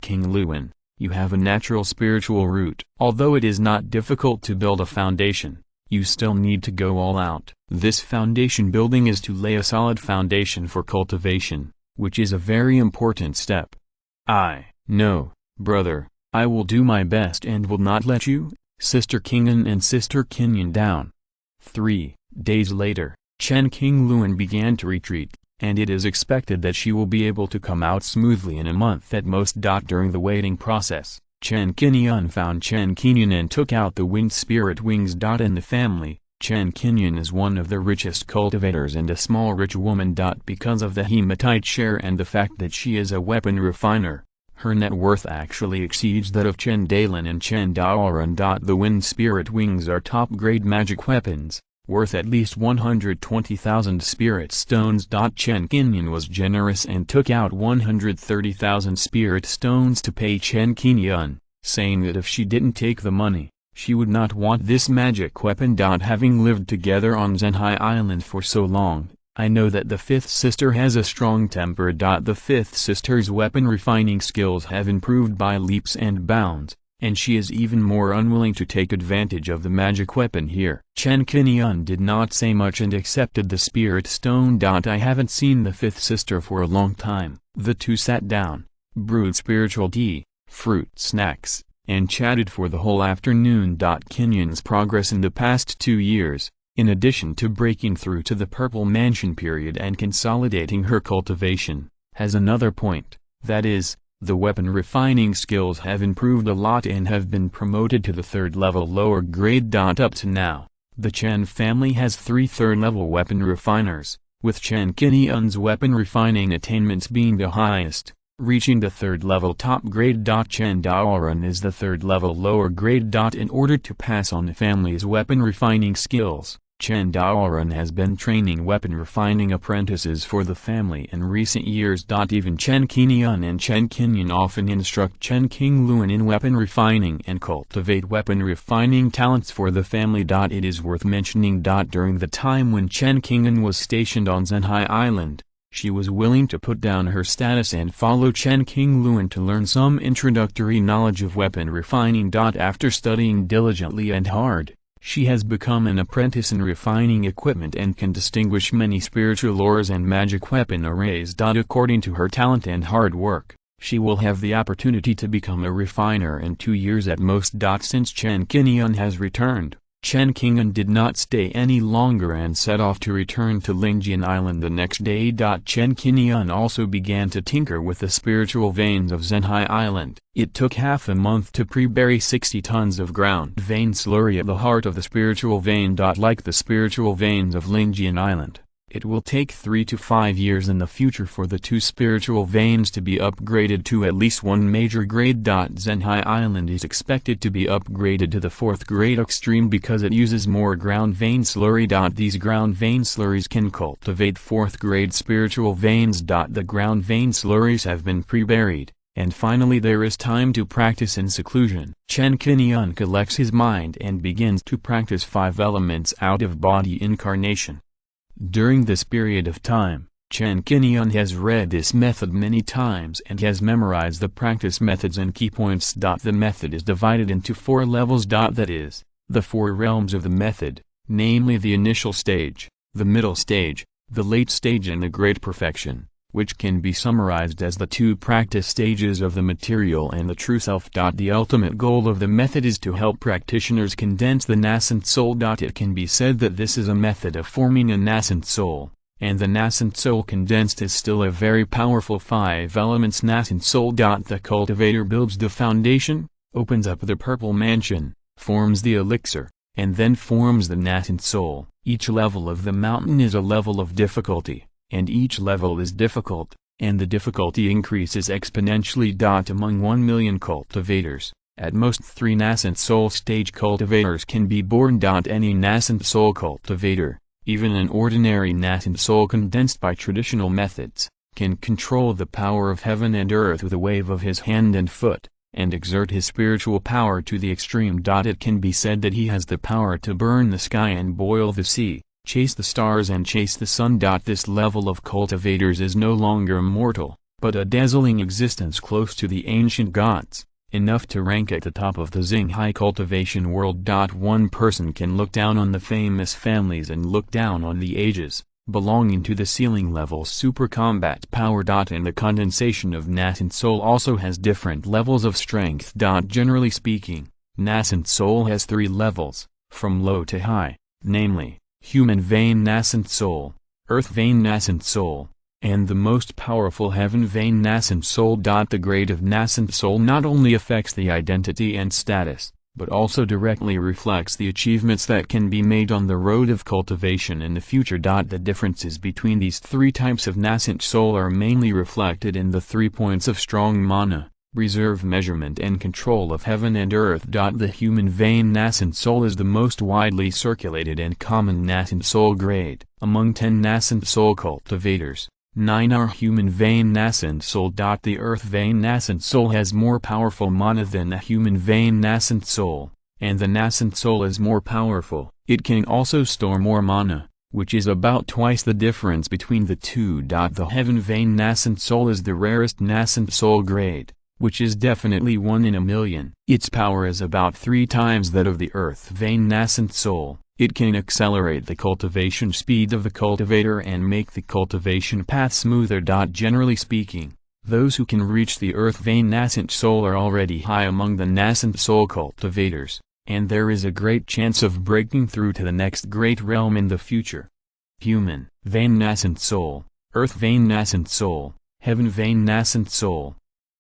Qingyun, you have a natural spiritual root. Although it is not difficult to build a foundation, you still need to go all out. This foundation building is to lay a solid foundation for cultivation, which is a very important step. I know, brother, I will do my best and will not let you, Sister Qingyun and Sister Qingyun down. 3 days later, Chen Qingyun began to retreat, and it is expected that she will be able to come out smoothly in a month at most. During the waiting process, Chen Qingyun found Chen Qingyun and took out the wind spirit wings. In the family, Chen Qingyun is one of the richest cultivators and a small rich woman. Because of the hematite share and the fact that she is a weapon refiner, her net worth actually exceeds that of Chen Dalin and Chen Daoran. The wind spirit wings are top-grade magic weapons, worth at least 120,000 spirit stones. Chen Qingyun was generous and took out 130,000 spirit stones to pay Chen Qingyun, saying that if she didn't take the money, she would not want this magic weapon. Having lived together on Zhenhai Island for so long, I know that the 5th sister has a strong temper. The 5th sister's weapon refining skills have improved by leaps and bounds, and she is even more unwilling to take advantage of the magic weapon here. Chen Qingyun did not say much and accepted the spirit stone. I haven't seen the 5th sister for a long time. The two sat down, brewed spiritual tea, fruit snacks, and chatted for the whole afternoon. Qingyun's progress in the past 2 years, in addition to breaking through to the Purple Mansion period and consolidating her cultivation, has another point, that is, the weapon refining skills have improved a lot and have been promoted to the 3rd level lower grade. Up to now, the Chen family has 3 3rd-level weapon refiners, with Chen Qingyun's weapon refining attainments being the highest, reaching the 3rd level top grade. Chen Daoran is the 3rd level lower grade. In order to pass on the family's weapon refining skills, Chen Daoran has been training weapon refining apprentices for the family in recent years. Even Chen Qingyun and Chen Qingyun often instruct Chen Qingyun in weapon refining and cultivate weapon refining talents for the family. It is worth mentioning. During the time when Chen Qingyun was stationed on Zhenhai Island, She was willing to put down her status and follow Chen Qingyun to learn some introductory knowledge of weapon refining. After studying diligently and hard, she has become an apprentice in refining equipment and can distinguish many spiritual ores and magic weapon arrays. According to her talent and hard work, she will have the opportunity to become a refiner in 2 years at most. Since Chen Qingyun has returned, Chen Qingyun did not stay any longer and set off to return to Lingjian Island the next day. Chen Qingyun also began to tinker with the spiritual veins of Zhenhai Island. It took half a month to pre-bury 60 tons of ground vein slurry at the heart of the spiritual vein. Like the spiritual veins of Lingjian Island, it will take 3 to 5 years in the future for the 2 spiritual veins to be upgraded to at least 1 major grade. Zhenhai Island is expected to be upgraded to the 4th grade extreme because it uses more ground vein slurry. These ground vein slurries can cultivate 4th grade spiritual veins. The ground vein slurries have been pre-buried, and finally there is time to practice in seclusion. Chen Qingyun collects his mind and begins to practice 5 elements out-of-body incarnation. During this period of time, Chen Qingyun has read this method many times and has memorized the practice methods and key points. The method is divided into 4 levels. That is, the 4 realms of the method, namely the initial stage, the middle stage, the late stage and the great perfection, which can be summarized as the 2 practice stages of the material and the true self. The ultimate goal of the method is to help practitioners condense the nascent soul. It can be said that this is a method of forming a nascent soul, and the nascent soul condensed is still a very powerful 5 elements nascent soul. The cultivator builds the foundation, opens up the purple mansion, forms the elixir, and then forms the nascent soul. Each level of the mountain is a level of difficulty, and each level is difficult, and the difficulty increases exponentially. Among 1 million cultivators, at most 3 nascent soul stage cultivators can be born. Any nascent soul cultivator, even an ordinary nascent soul condensed by traditional methods, can control the power of heaven and earth with a wave of his hand and foot, and exert his spiritual power to the extreme. It can be said that he has the power to burn the sky and boil the sea, chase the stars and chase the sun. This level of cultivators is no longer mortal, but a dazzling existence close to the ancient gods, enough to rank at the top of the Xinghai cultivation world. One person can look down on the famous families and look down on the ages, belonging to the ceiling level super combat power. And the condensation of nascent soul also has different levels of strength. Generally speaking, nascent soul has 3 levels, from low to high, namely, human vein nascent soul, earth vein nascent soul, and the most powerful heaven vein nascent soul. The grade of nascent soul not only affects the identity and status, but also directly reflects the achievements that can be made on the road of cultivation in the future. The differences between these 3 types of nascent soul are mainly reflected in the 3 points of strong mana, reserve measurement and control of heaven and earth. The human vein nascent soul is the most widely circulated and common nascent soul grade. Among 10 nascent soul cultivators, 9 are human vein nascent soul. The earth vein nascent soul has more powerful mana than the human vein nascent soul, and the nascent soul is more powerful. It can also store more mana, which is about twice the difference between the 2. The heaven vein nascent soul is the rarest nascent soul grade, which is definitely 1 in a million. Its power is about 3 times that of the earth vein nascent soul. It can accelerate the cultivation speed of the cultivator and make the cultivation path smoother. Generally speaking, those who can reach the earth vein nascent soul are already high among the nascent soul cultivators, and there is a great chance of breaking through to the next great realm in the future. Human vein nascent soul, earth vein nascent soul, heaven vein nascent soul.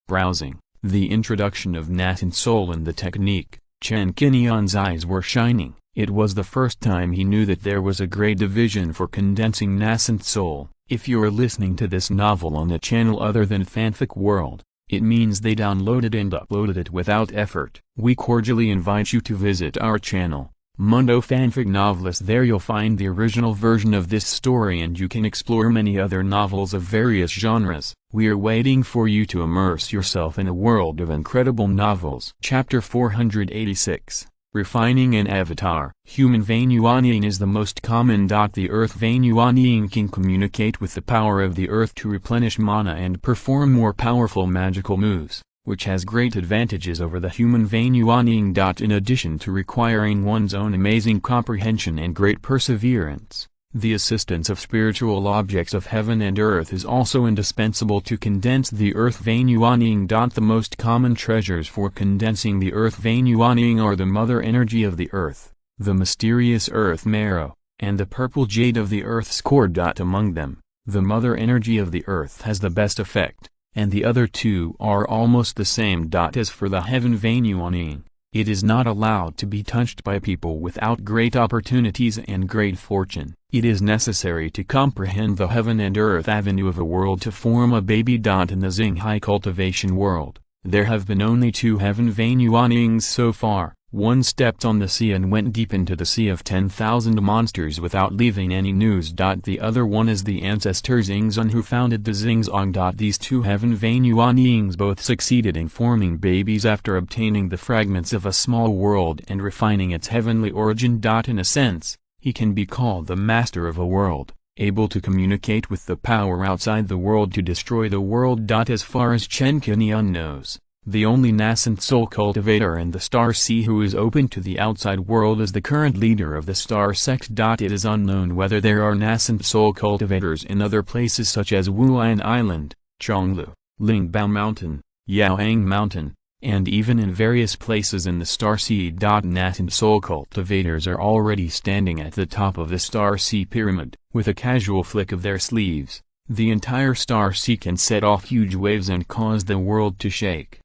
Browsing the introduction of nascent soul in the technique, Chen Qingyun's eyes were shining. It was the first time he knew that there was a great division for condensing nascent soul. If you're listening to this novel on a channel other than Fanfic World, it means they downloaded and uploaded it without effort. We cordially invite you to visit our channel, Mundo Fanfic Novelist. There you'll find the original version of this story and you can explore many other novels of various genres. We're waiting for you to immerse yourself in a world of incredible novels. Chapter 486, Refining an avatar. Human Hunyuan Ying is the most common. The earth Hunyuan Ying can communicate with the power of the earth to replenish mana and perform more powerful magical moves, which has great advantages over the human Hunyuan Ying. In addition to requiring one's own amazing comprehension and great perseverance, the assistance of spiritual objects of heaven and earth is also indispensable to condense the earth Hunyuan Ying. The most common treasures for condensing the earth Hunyuan Ying are the mother energy of the earth, the mysterious earth marrow, and the purple jade of the earth's core. Among them, the mother energy of the earth has the best effect, and the other two are almost the same. As for the heaven Hunyuan Ying, it is not allowed to be touched by people without great opportunities and great fortune. It is necessary to comprehend the heaven and earth avenue of a world to form a baby. In the Xinghai cultivation world, there have been only 2 heaven Hunyuan Yings so far. One stepped on the sea and went deep into the sea of 10,000 monsters without leaving any news. The other one is the ancestor Xingzun who founded the Xingguang. These 2 heaven Hunyuan Yings both succeeded in forming babies after obtaining the fragments of a small world and refining its heavenly origin. In a sense, he can be called the master of a world, able to communicate with the power outside the world to destroy the world. As far as Chen Qingyun knows, the only nascent soul cultivator in the Star Sea who is open to the outside world is the current leader of the Star Sect. It is unknown whether there are nascent soul cultivators in other places such as Wuan Island, Chonglu, Lingbao Mountain, Yaoang Mountain, and even in various places in the Star Sea. Nascent soul cultivators are already standing at the top of the Star Sea pyramid. With a casual flick of their sleeves, the entire Star Sea can set off huge waves and cause the world to shake.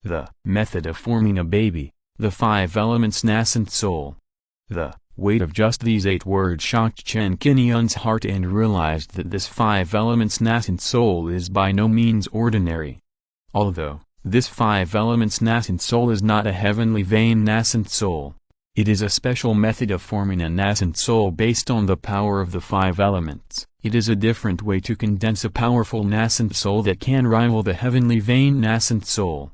The method of forming a baby, the 5 elements nascent soul. The weight of just these 8 words shocked Chen Qingyun's heart and realized that this 5 elements nascent soul is by no means ordinary. Although, this 5 elements nascent soul is not a heavenly vein nascent soul, it is a special method of forming a nascent soul based on the power of the 5 elements. It is a different way to condense a powerful nascent soul that can rival the heavenly vein nascent soul.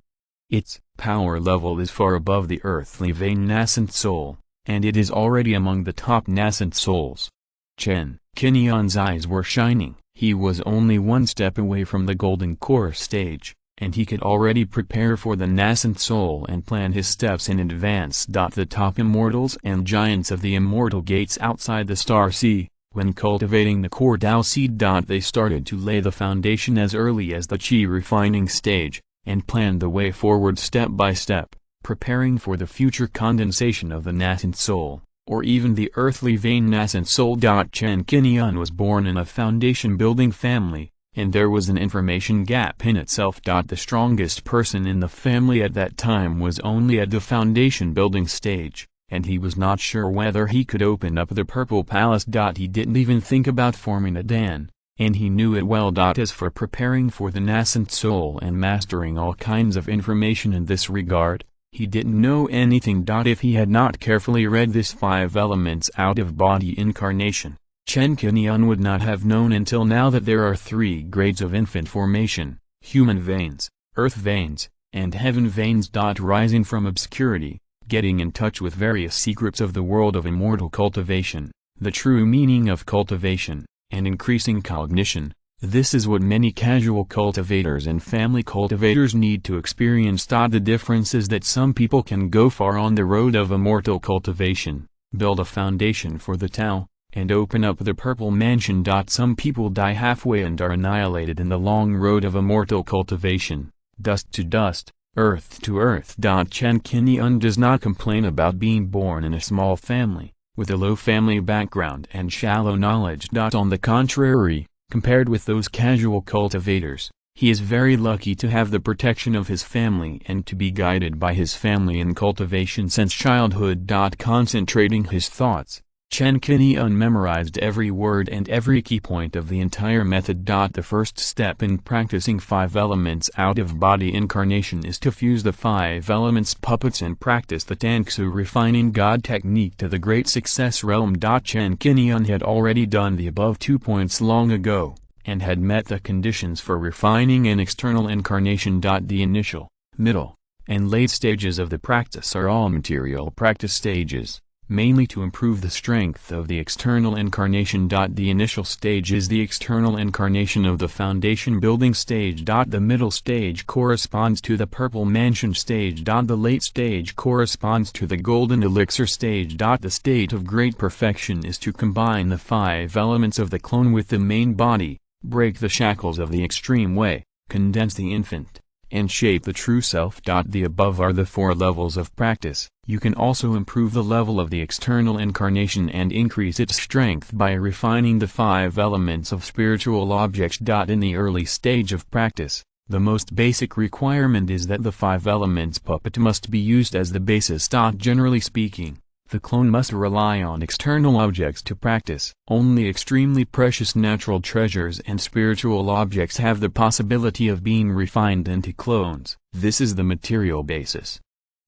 Its power level is far above the earthly vein nascent soul, and it is already among the top nascent souls. Chen Qingyun's eyes were shining. He was only 1 step away from the golden core stage, and he could already prepare for the nascent soul and plan his steps in advance. The top immortals and giants of the immortal gates outside the Star Sea, when cultivating the core Tao seed, they started to lay the foundation as early as the Qi refining stage, and planned the way forward step by step, preparing for the future condensation of the nascent soul, or even the earthly vein nascent soul. Chen Qingyun was born in a foundation-building family, and there was an information gap in itself. The strongest person in the family at that time was only at the foundation-building stage, and he was not sure whether he could open up the Purple Palace. He didn't even think about forming a Dan, and he knew it well. As for preparing for the nascent soul and mastering all kinds of information in this regard, he didn't know anything. If he had not carefully read this 5 elements out-of-body incarnation, Chen Qingyun would not have known until now that there are 3 grades of infant formation: human veins, earth veins, and heaven veins. Rising from obscurity, getting in touch with various secrets of the world of immortal cultivation, the true meaning of cultivation, and increasing cognition. This is what many casual cultivators and family cultivators need to experience. The difference is that some people can go far on the road of immortal cultivation, build a foundation for the Tao, and open up the purple mansion. Some people die halfway and are annihilated in the long road of immortal cultivation, dust to dust, earth to earth. Chen Qingyun does not complain about being born in a small family, with a low family background and shallow knowledge. On the contrary, compared with those casual cultivators, he is very lucky to have the protection of his family and to be guided by his family in cultivation since childhood. Concentrating his thoughts, Chen Qingyun memorized every word and every key point of the entire method. The first step in practicing 5 elements out-of-body incarnation is to fuse the 5 elements puppets and practice the Tangsu refining God technique to the great success realm. Chen Qingyun had already done the above 2 points long ago, and had met the conditions for refining an external incarnation. The initial, middle, and late stages of the practice are all material practice stages, mainly to improve the strength of the external incarnation. The initial stage is the external incarnation of the foundation building stage. The middle stage corresponds to the purple mansion stage. The late stage corresponds to the golden elixir stage. The state of great perfection is to combine the 5 elements of the clone with the main body, break the shackles of the extreme way, condense the infant, and shape the true self. The above are the 4 levels of practice. You can also improve the level of the external incarnation and increase its strength by refining the 5 elements of spiritual objects. In the early stage of practice, the most basic requirement is that the 5 elements puppet must be used as the basis. Generally speaking, the clone must rely on external objects to practice. Only extremely precious natural treasures and spiritual objects have the possibility of being refined into clones. This is the material basis.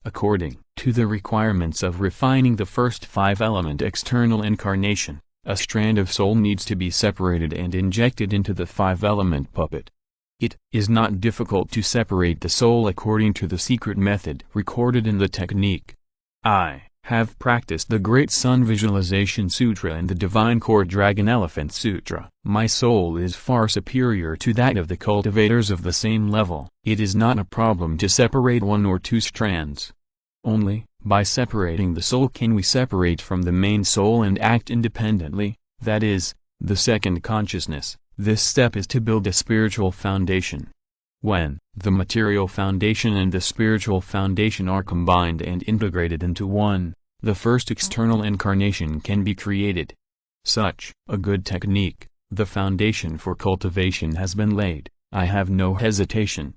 According to the requirements of refining the first 5-element external incarnation, a strand of soul needs to be separated and injected into the 5-element puppet. It is not difficult to separate the soul according to the secret method recorded in the technique. I have practiced the Great Sun Visualization Sutra and the Divine Core Dragon Elephant Sutra. My soul is far superior to that of the cultivators of the same level. It is not a problem to separate 1 or 2 strands. Only by separating the soul can we separate from the main soul and act independently, that is, the second consciousness. This step is to build a spiritual foundation. When the material foundation and the spiritual foundation are combined and integrated into one, the first external incarnation can be created. Such a good technique, the foundation for cultivation has been laid. I have no hesitation.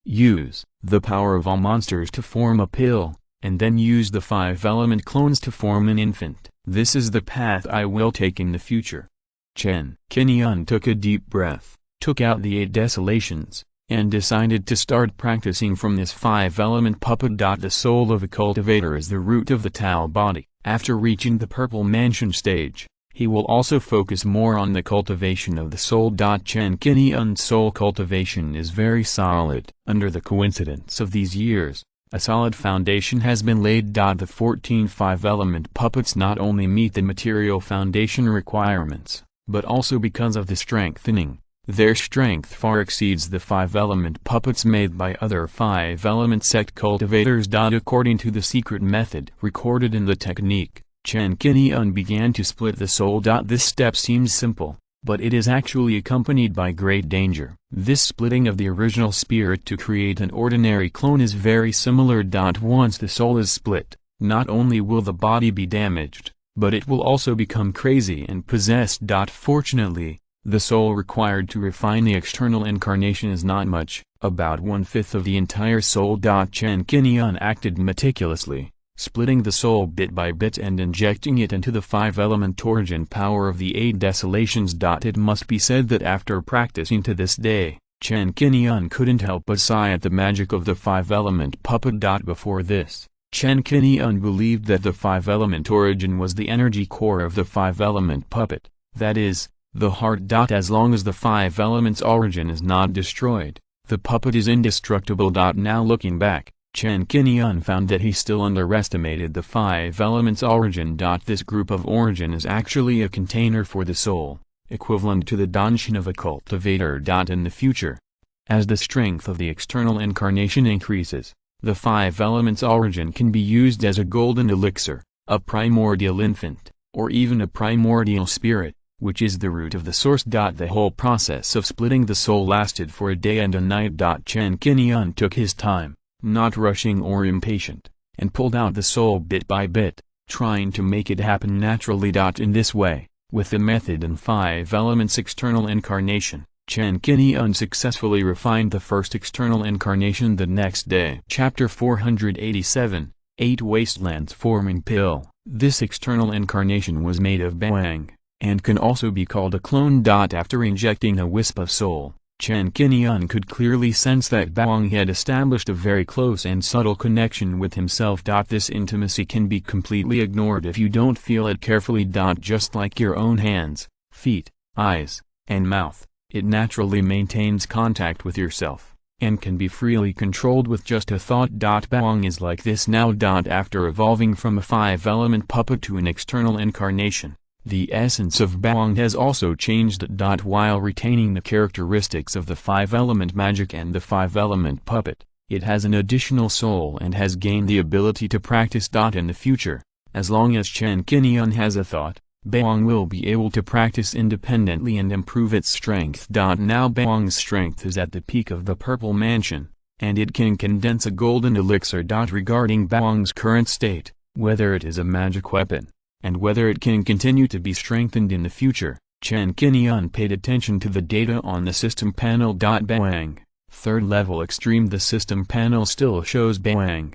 Use the power of all monsters to form a pill, and then use the 5-element clones to form an infant. This is the path I will take in the future. Chen Qingyun took a deep breath, took out the 8 desolations, and decided to start practicing from this 5-element puppet. The soul of a cultivator is the root of the Tao body. After reaching the purple mansion stage, he will also focus more on the cultivation of the soul. Chen Qingyun's soul cultivation is very solid. Under the coincidence of these years, a solid foundation has been laid. The 14 5-element puppets not only meet the material foundation requirements, but also because of the strengthening. Their strength far exceeds the 5-element puppets made by other 5-element sect cultivators. According to the secret method recorded in the technique, Chen Qingyun began to split the soul. This step seems simple, but it is actually accompanied by great danger. This splitting of the original spirit to create an ordinary clone is very similar. Once the soul is split, not only will the body be damaged, but it will also become crazy and possessed. Fortunately, the soul required to refine the external incarnation is not much, about 1/5 of the entire soul. Chen Qingyun acted meticulously, splitting the soul bit by bit and injecting it into the 5-element origin power of the 8 desolations. It must be said that after practicing to this day, Chen Qingyun couldn't help but sigh at the magic of the 5-element puppet. Before this, Chen Qingyun believed that the 5-element origin was the energy core of the 5-element puppet, that is, the heart. As long as the 5 elements origin is not destroyed, the puppet is indestructible. Now looking back, Chen Qingyun found that he still underestimated the 5 elements origin. This group of origin is actually a container for the soul, equivalent to the danshin of a cultivator. In the future, as the strength of the external incarnation increases, the 5 elements origin can be used as a golden elixir, a primordial infant, or even a primordial spirit, which is the root of the source. The whole process of splitting the soul lasted for a day and a night. Chen Qingyun took his time, not rushing or impatient, and pulled out the soul bit by bit, trying to make it happen naturally. In this way, with the method and 5 elements external incarnation, Chen Qingyun successfully refined the first external incarnation the next day. Chapter 487, 8 Wastelands Forming Pill. This external incarnation was made of Bawang, and can also be called a clone. After injecting a wisp of soul, Chen Qingyun could clearly sense that Bawang had established a very close and subtle connection with himself. This intimacy can be completely ignored if you don't feel it carefully. Just like your own hands, feet, eyes, and mouth, it naturally maintains contact with yourself, and can be freely controlled with just a thought. Bawang is like this now. After evolving from a 5-element puppet to an external incarnation, the essence of Bawang has also changed. While retaining the characteristics of the 5-element magic and the 5-element puppet, it has an additional soul and has gained the ability to practice. In the future, as long as Chen Qingyun has a thought, Bawang will be able to practice independently and improve its strength. Now Bawang's strength is at the peak of the Purple Mansion, and it can condense a golden elixir. Regarding Bawang's current state, whether it is a magic weapon, and whether it can continue to be strengthened in the future, Chen Qingyun paid attention to the data on the system panel. Bawang, 3rd level extreme. The system panel still shows Bawang.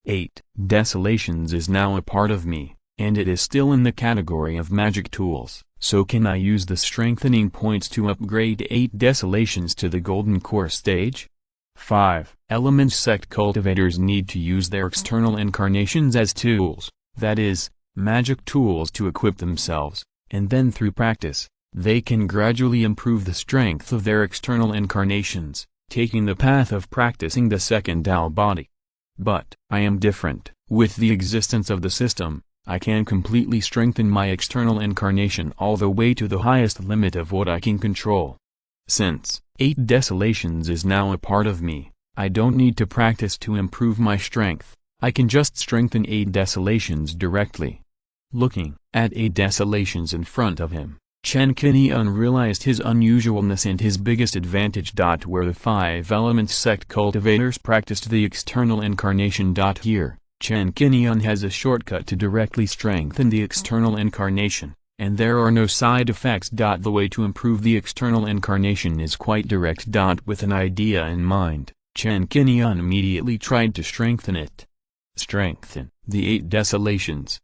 8 Desolations is now a part of me, and it is still in the category of magic tools. So can I use the strengthening points to upgrade 8 Desolations to the Golden Core stage? 5 Element sect cultivators need to use their external incarnations as tools, that is, magic tools to equip themselves, and then through practice, they can gradually improve the strength of their external incarnations, taking the path of practicing the second Dao body. But I am different. With the existence of the system, I can completely strengthen my external incarnation all the way to the highest limit of what I can control. Since 8 Desolations is now a part of me, I don't need to practice to improve my strength. I can just strengthen 8 Desolations directly. Looking at 8 Desolations in front of him, Chen Qingyun realized his unusualness and his biggest advantage. Where the 5-element sect cultivators practiced the external incarnation. Here, Chen Qingyun has a shortcut to directly strengthen the external incarnation, and there are no side effects. The way to improve the external incarnation is quite direct. With an idea in mind, Chen Qingyun immediately tried to strengthen it. Strengthen the 8 Desolations.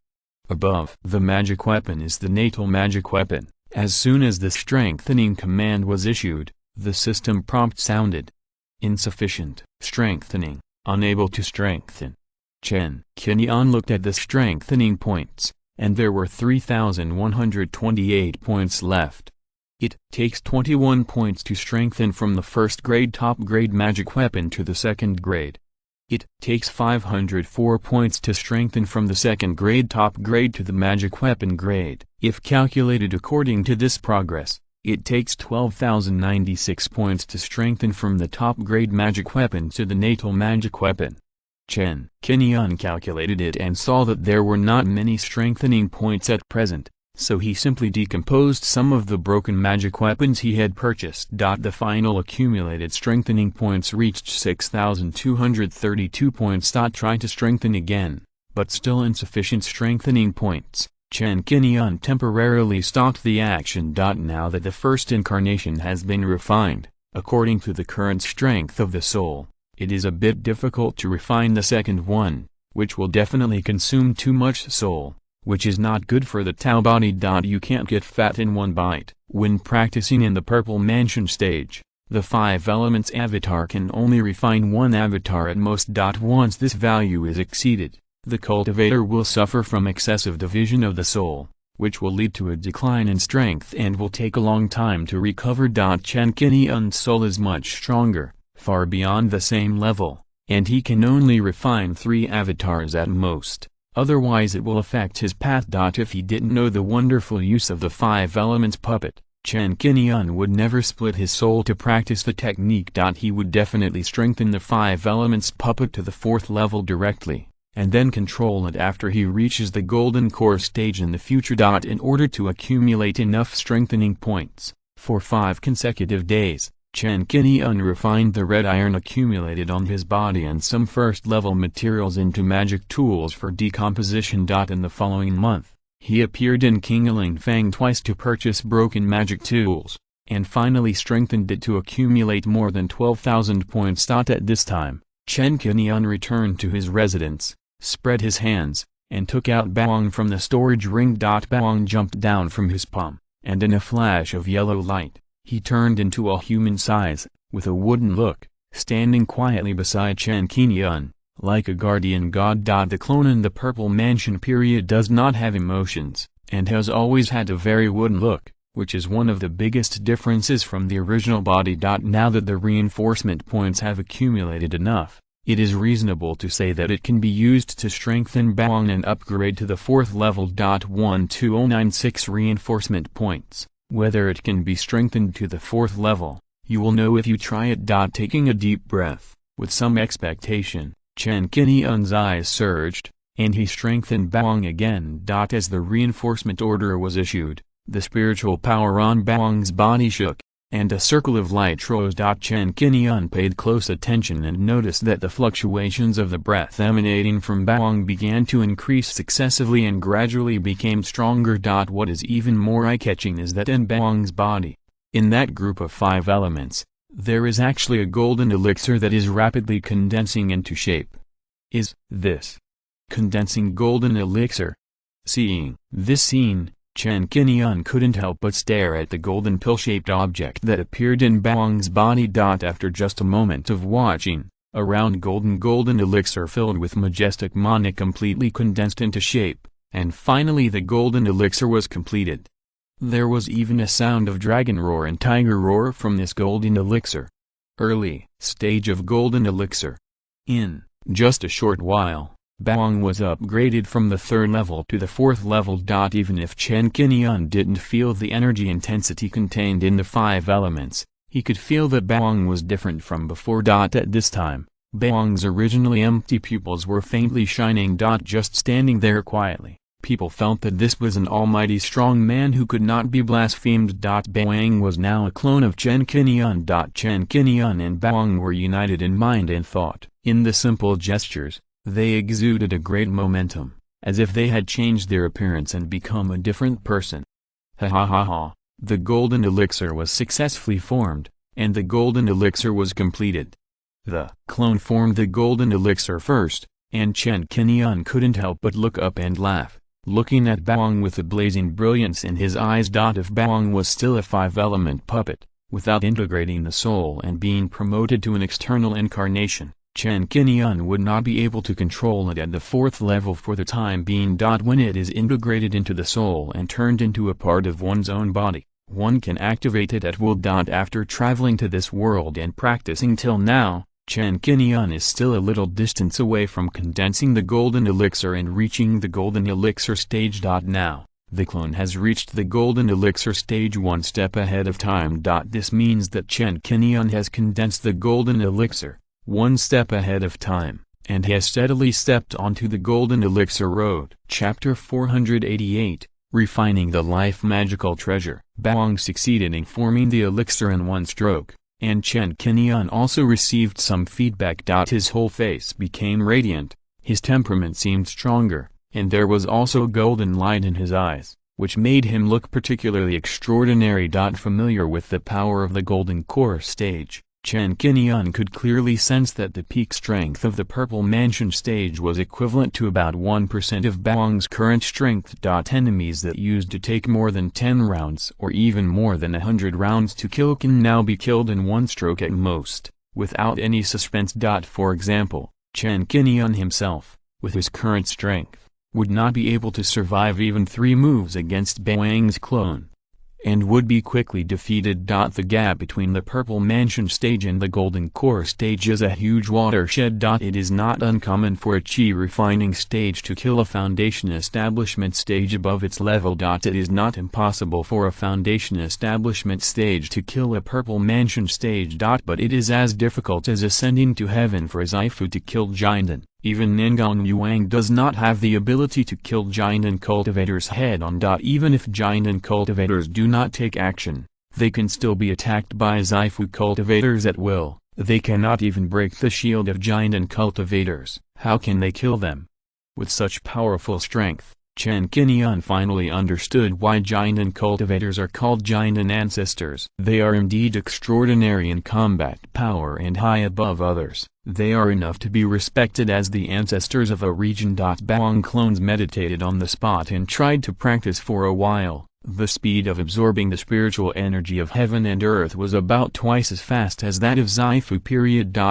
Above the magic weapon is the natal magic weapon. As soon as the strengthening command was issued, the system prompt sounded. Insufficient strengthening, unable to strengthen. Chen Qingyun looked at the strengthening points, and there were 3,128 points left. It takes 21 points to strengthen from the 1st grade top grade magic weapon to the 2nd grade. It takes 504 points to strengthen from the 2nd grade top grade to the magic weapon grade. If calculated according to this progress, it takes 12,096 points to strengthen from the top grade magic weapon to the natal magic weapon. Chen Qingyun calculated it and saw that there were not many strengthening points at present, so he simply decomposed some of the broken magic weapons he had purchased. The final accumulated strengthening points reached 6,232 points. Try to strengthen again, but still insufficient strengthening points. Chen Qingyun temporarily stopped the action. Now that the first incarnation has been refined, according to the current strength of the soul, it is a bit difficult to refine the second one, which will definitely consume too much soul, which is not good for the Tao body. You can't get fat in one bite. When practicing in the Purple Mansion stage, the 5 elements avatar can only refine one avatar at most. Once this value is exceeded, the cultivator will suffer from excessive division of the soul, which will lead to a decline in strength and will take a long time to recover. Chen Qingyun's soul is much stronger, far beyond the same level, and he can only refine 3 avatars at most. Otherwise it will affect his path. If he didn't know the wonderful use of the 5 elements puppet, Chen Qingyun would never split his soul to practice the technique. He would definitely strengthen the 5 elements puppet to the 4th level directly, and then control it after he reaches the golden core stage in the future. In order to accumulate enough strengthening points, for 5 consecutive days, Chen Qingyun refined the red iron accumulated on his body and some first-level materials into magic tools for decomposition. In the following month, he appeared in Qingguang Fang twice to purchase broken magic tools, and finally strengthened it to accumulate more than 12,000 points. At this time, Chen Qingyun returned to his residence, spread his hands, and took out Bawang from the storage ring. Bawang jumped down from his palm, and in a flash of yellow light, he turned into a human size, with a wooden look, standing quietly beside Chen Qingyun, like a guardian god. The clone in the Purple Mansion period does not have emotions, and has always had a very wooden look, which is one of the biggest differences from the original body. Now that the reinforcement points have accumulated enough, it is reasonable to say that it can be used to strengthen Baoang and upgrade to the 4th level. 12096 reinforcement points. Whether it can be strengthened to the 4th level, you will know if you try it. Taking a deep breath, with some expectation, Chen Qingyun's eyes surged, and he strengthened Baoang again. As the reinforcement order was issued, the spiritual power on Baoang's body shook, and a circle of light rose. Chen Qingyun paid close attention and noticed that the fluctuations of the breath emanating from Baoang began to increase successively and gradually became stronger. What is even more eye-catching is that in Baoang's body, in that group of 5 elements, there is actually a golden elixir that is rapidly condensing into shape. Is this condensing golden elixir? Seeing this scene, Chen Qingyun couldn't help but stare at the golden pill-shaped object that appeared in Baoang's body. After just a moment of watching, a round golden elixir filled with majestic mana completely condensed into shape, and finally the golden elixir was completed. There was even a sound of dragon roar and tiger roar from this golden elixir. Early stage of golden elixir. In just a short while, Baoang was upgraded from the 3rd level to the 4th level. Even if Chen Qingyun didn't feel the energy intensity contained in the 5 elements, he could feel that Baoang was different from before. At this time, Baoang's originally empty pupils were faintly shining. Just standing there quietly, people felt that this was an almighty strong man who could not be blasphemed. Baoang was now a clone of Chen Qingyun. Chen Qingyun and Baoang were united in mind and thought. In the simple gestures, they exuded a great momentum, as if they had changed their appearance and become a different person. Ha ha ha ha, the golden elixir was successfully formed, and the golden elixir was completed. The clone formed the golden elixir first, and Chen Qingyun couldn't help but look up and laugh, looking at Baoang with a blazing brilliance in his eyes. If Baoang was still a 5-element puppet, without integrating the soul and being promoted to an external incarnation, Chen Qingyun would not be able to control it at the 4th level for the time being. When it is integrated into the soul and turned into a part of one's own body, one can activate it at will. After traveling to this world and practicing till now, Chen Qingyun is still a little distance away from condensing the golden elixir and reaching the golden elixir stage. Now, the clone has reached the golden elixir stage one step ahead of time. This means that Chen Qingyun has condensed the golden elixir one step ahead of time, and has steadily stepped onto the golden elixir road. Chapter 488, Refining the Life Magical Treasure. Baoang succeeded in forming the elixir in one stroke, and Chen Qingyun also received some feedback. His whole face became radiant, his temperament seemed stronger, and there was also golden light in his eyes, which made him look particularly extraordinary. Familiar with the power of the golden core stage, Chen Qingyun could clearly sense that the peak strength of the Purple Mansion stage was equivalent to about 1% of Baoang's current strength. Enemies that used to take more than 10 rounds or even more than 100 rounds to kill can now be killed in one stroke at most, without any suspense. For example, Chen Qingyun himself, with his current strength, would not be able to survive even 3 moves against Baoang's clone, and would be quickly defeated. The gap between the Purple Mansion stage and the Golden Core stage is a huge watershed. It is not uncommon for a Qi refining stage to kill a foundation establishment stage above its level. It is not impossible for a foundation establishment stage to kill a Purple Mansion stage. But it is as difficult as ascending to heaven for a Zaifu to kill Jinden. Even Ningguang Yuang does not have the ability to kill Jinden cultivators head-on. Even if Jinden cultivators do not take action, they can still be attacked by Zaifu cultivators at will. They cannot even break the shield of Jinden cultivators. How can they kill them? With such powerful strength, Chen Qingyun finally understood why Jinden cultivators are called Jinden ancestors. They are indeed extraordinary in combat power and high above others. They are enough to be respected as the ancestors of a region. Baoang clones meditated on the spot and tried to practice for a while. The speed of absorbing the spiritual energy of heaven and earth was about twice as fast as that of Zaifu.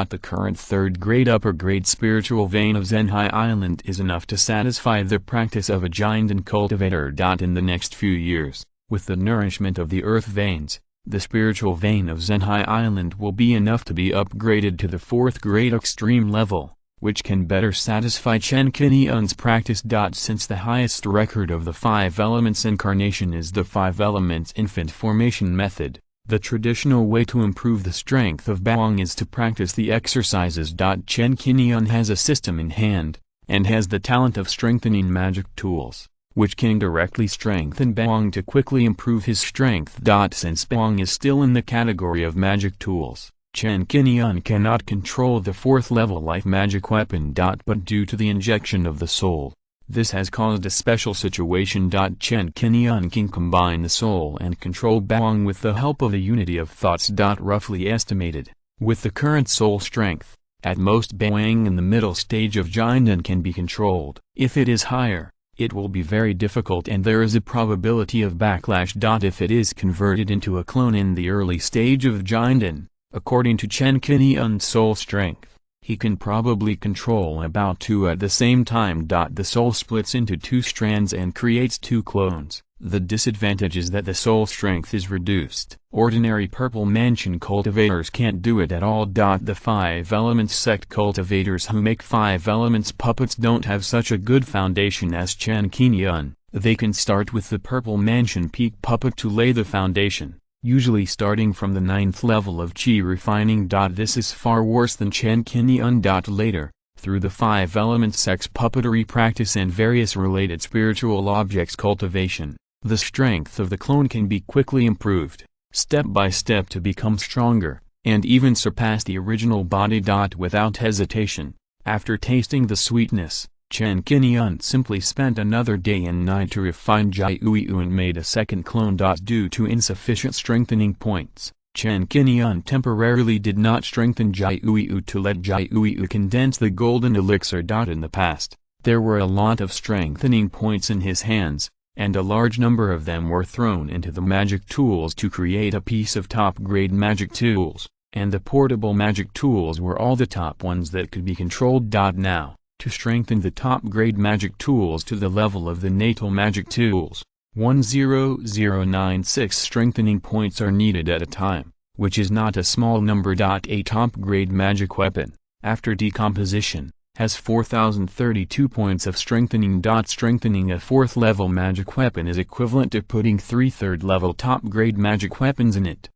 The current 3rd grade upper grade spiritual vein of Zhenhai Island is enough to satisfy the practice of a Jinden cultivator. In the next few years, With the nourishment of the earth veins, the spiritual vein of Zhenhai Island will be enough to be upgraded to the 4th grade extreme level, which can better satisfy Chen Qingyun's practice. Since the highest record of the 5 elements incarnation is the 5 elements infant formation method, the traditional way to improve the strength of Baoang is to practice the exercises. Chen Qingyun has a system in hand, and has the talent of strengthening magic tools, which can directly strengthen Baoang to quickly improve his strength. Since Baoang is still in the category of magic tools, Chen Qingyun cannot control the 4th level life magic weapon. But due to the injection of the soul, this has caused a special situation. Chen Qingyun can combine the soul and control Baoang with the help of a unity of thoughts. Roughly estimated, with the current soul strength, at most Baoang in the middle stage of Jinden can be controlled. If it is higher, it will be very difficult and there is a probability of backlash. If it is converted into a clone in the early stage of Jinden, according to Chen Qingyun's soul strength, he can probably control about 2 at the same time. The soul splits into 2 strands and creates 2 clones. The disadvantage is that the soul strength is reduced. Ordinary Purple Mansion cultivators can't do it at all. The 5 elements sect cultivators who make 5 elements puppets don't have such a good foundation as Chen Qingyun. They can start with the Purple Mansion peak puppet to lay the foundation, usually starting from the 9th level of Qi refining. This is far worse than Chen Qingyun. Later, through the 5 elements sex puppetry practice and various related spiritual objects cultivation, the strength of the clone can be quickly improved, step by step, to become stronger, and even surpass the original body. Without hesitation, after tasting the sweetness, Chen Qingyun simply spent another day and night to refine Jiuyu and made a second clone. Due to insufficient strengthening points, Chen Qingyun temporarily did not strengthen Jiuyu to let Jiuyu condense the golden elixir. In the past, there were a lot of strengthening points in his hands, and a large number of them were thrown into the magic tools to create a piece of top-grade magic tools, and the portable magic tools were all the top ones that could be controlled. Now, to strengthen the top-grade magic tools to the level of the natal magic tools, 10096 strengthening points are needed at a time, which is not a small number. A top-grade magic weapon, after decomposition, has 4032 points of strengthening. Strengthening a 4th level magic weapon is equivalent to putting 3 3rd-level top-grade magic weapons in it.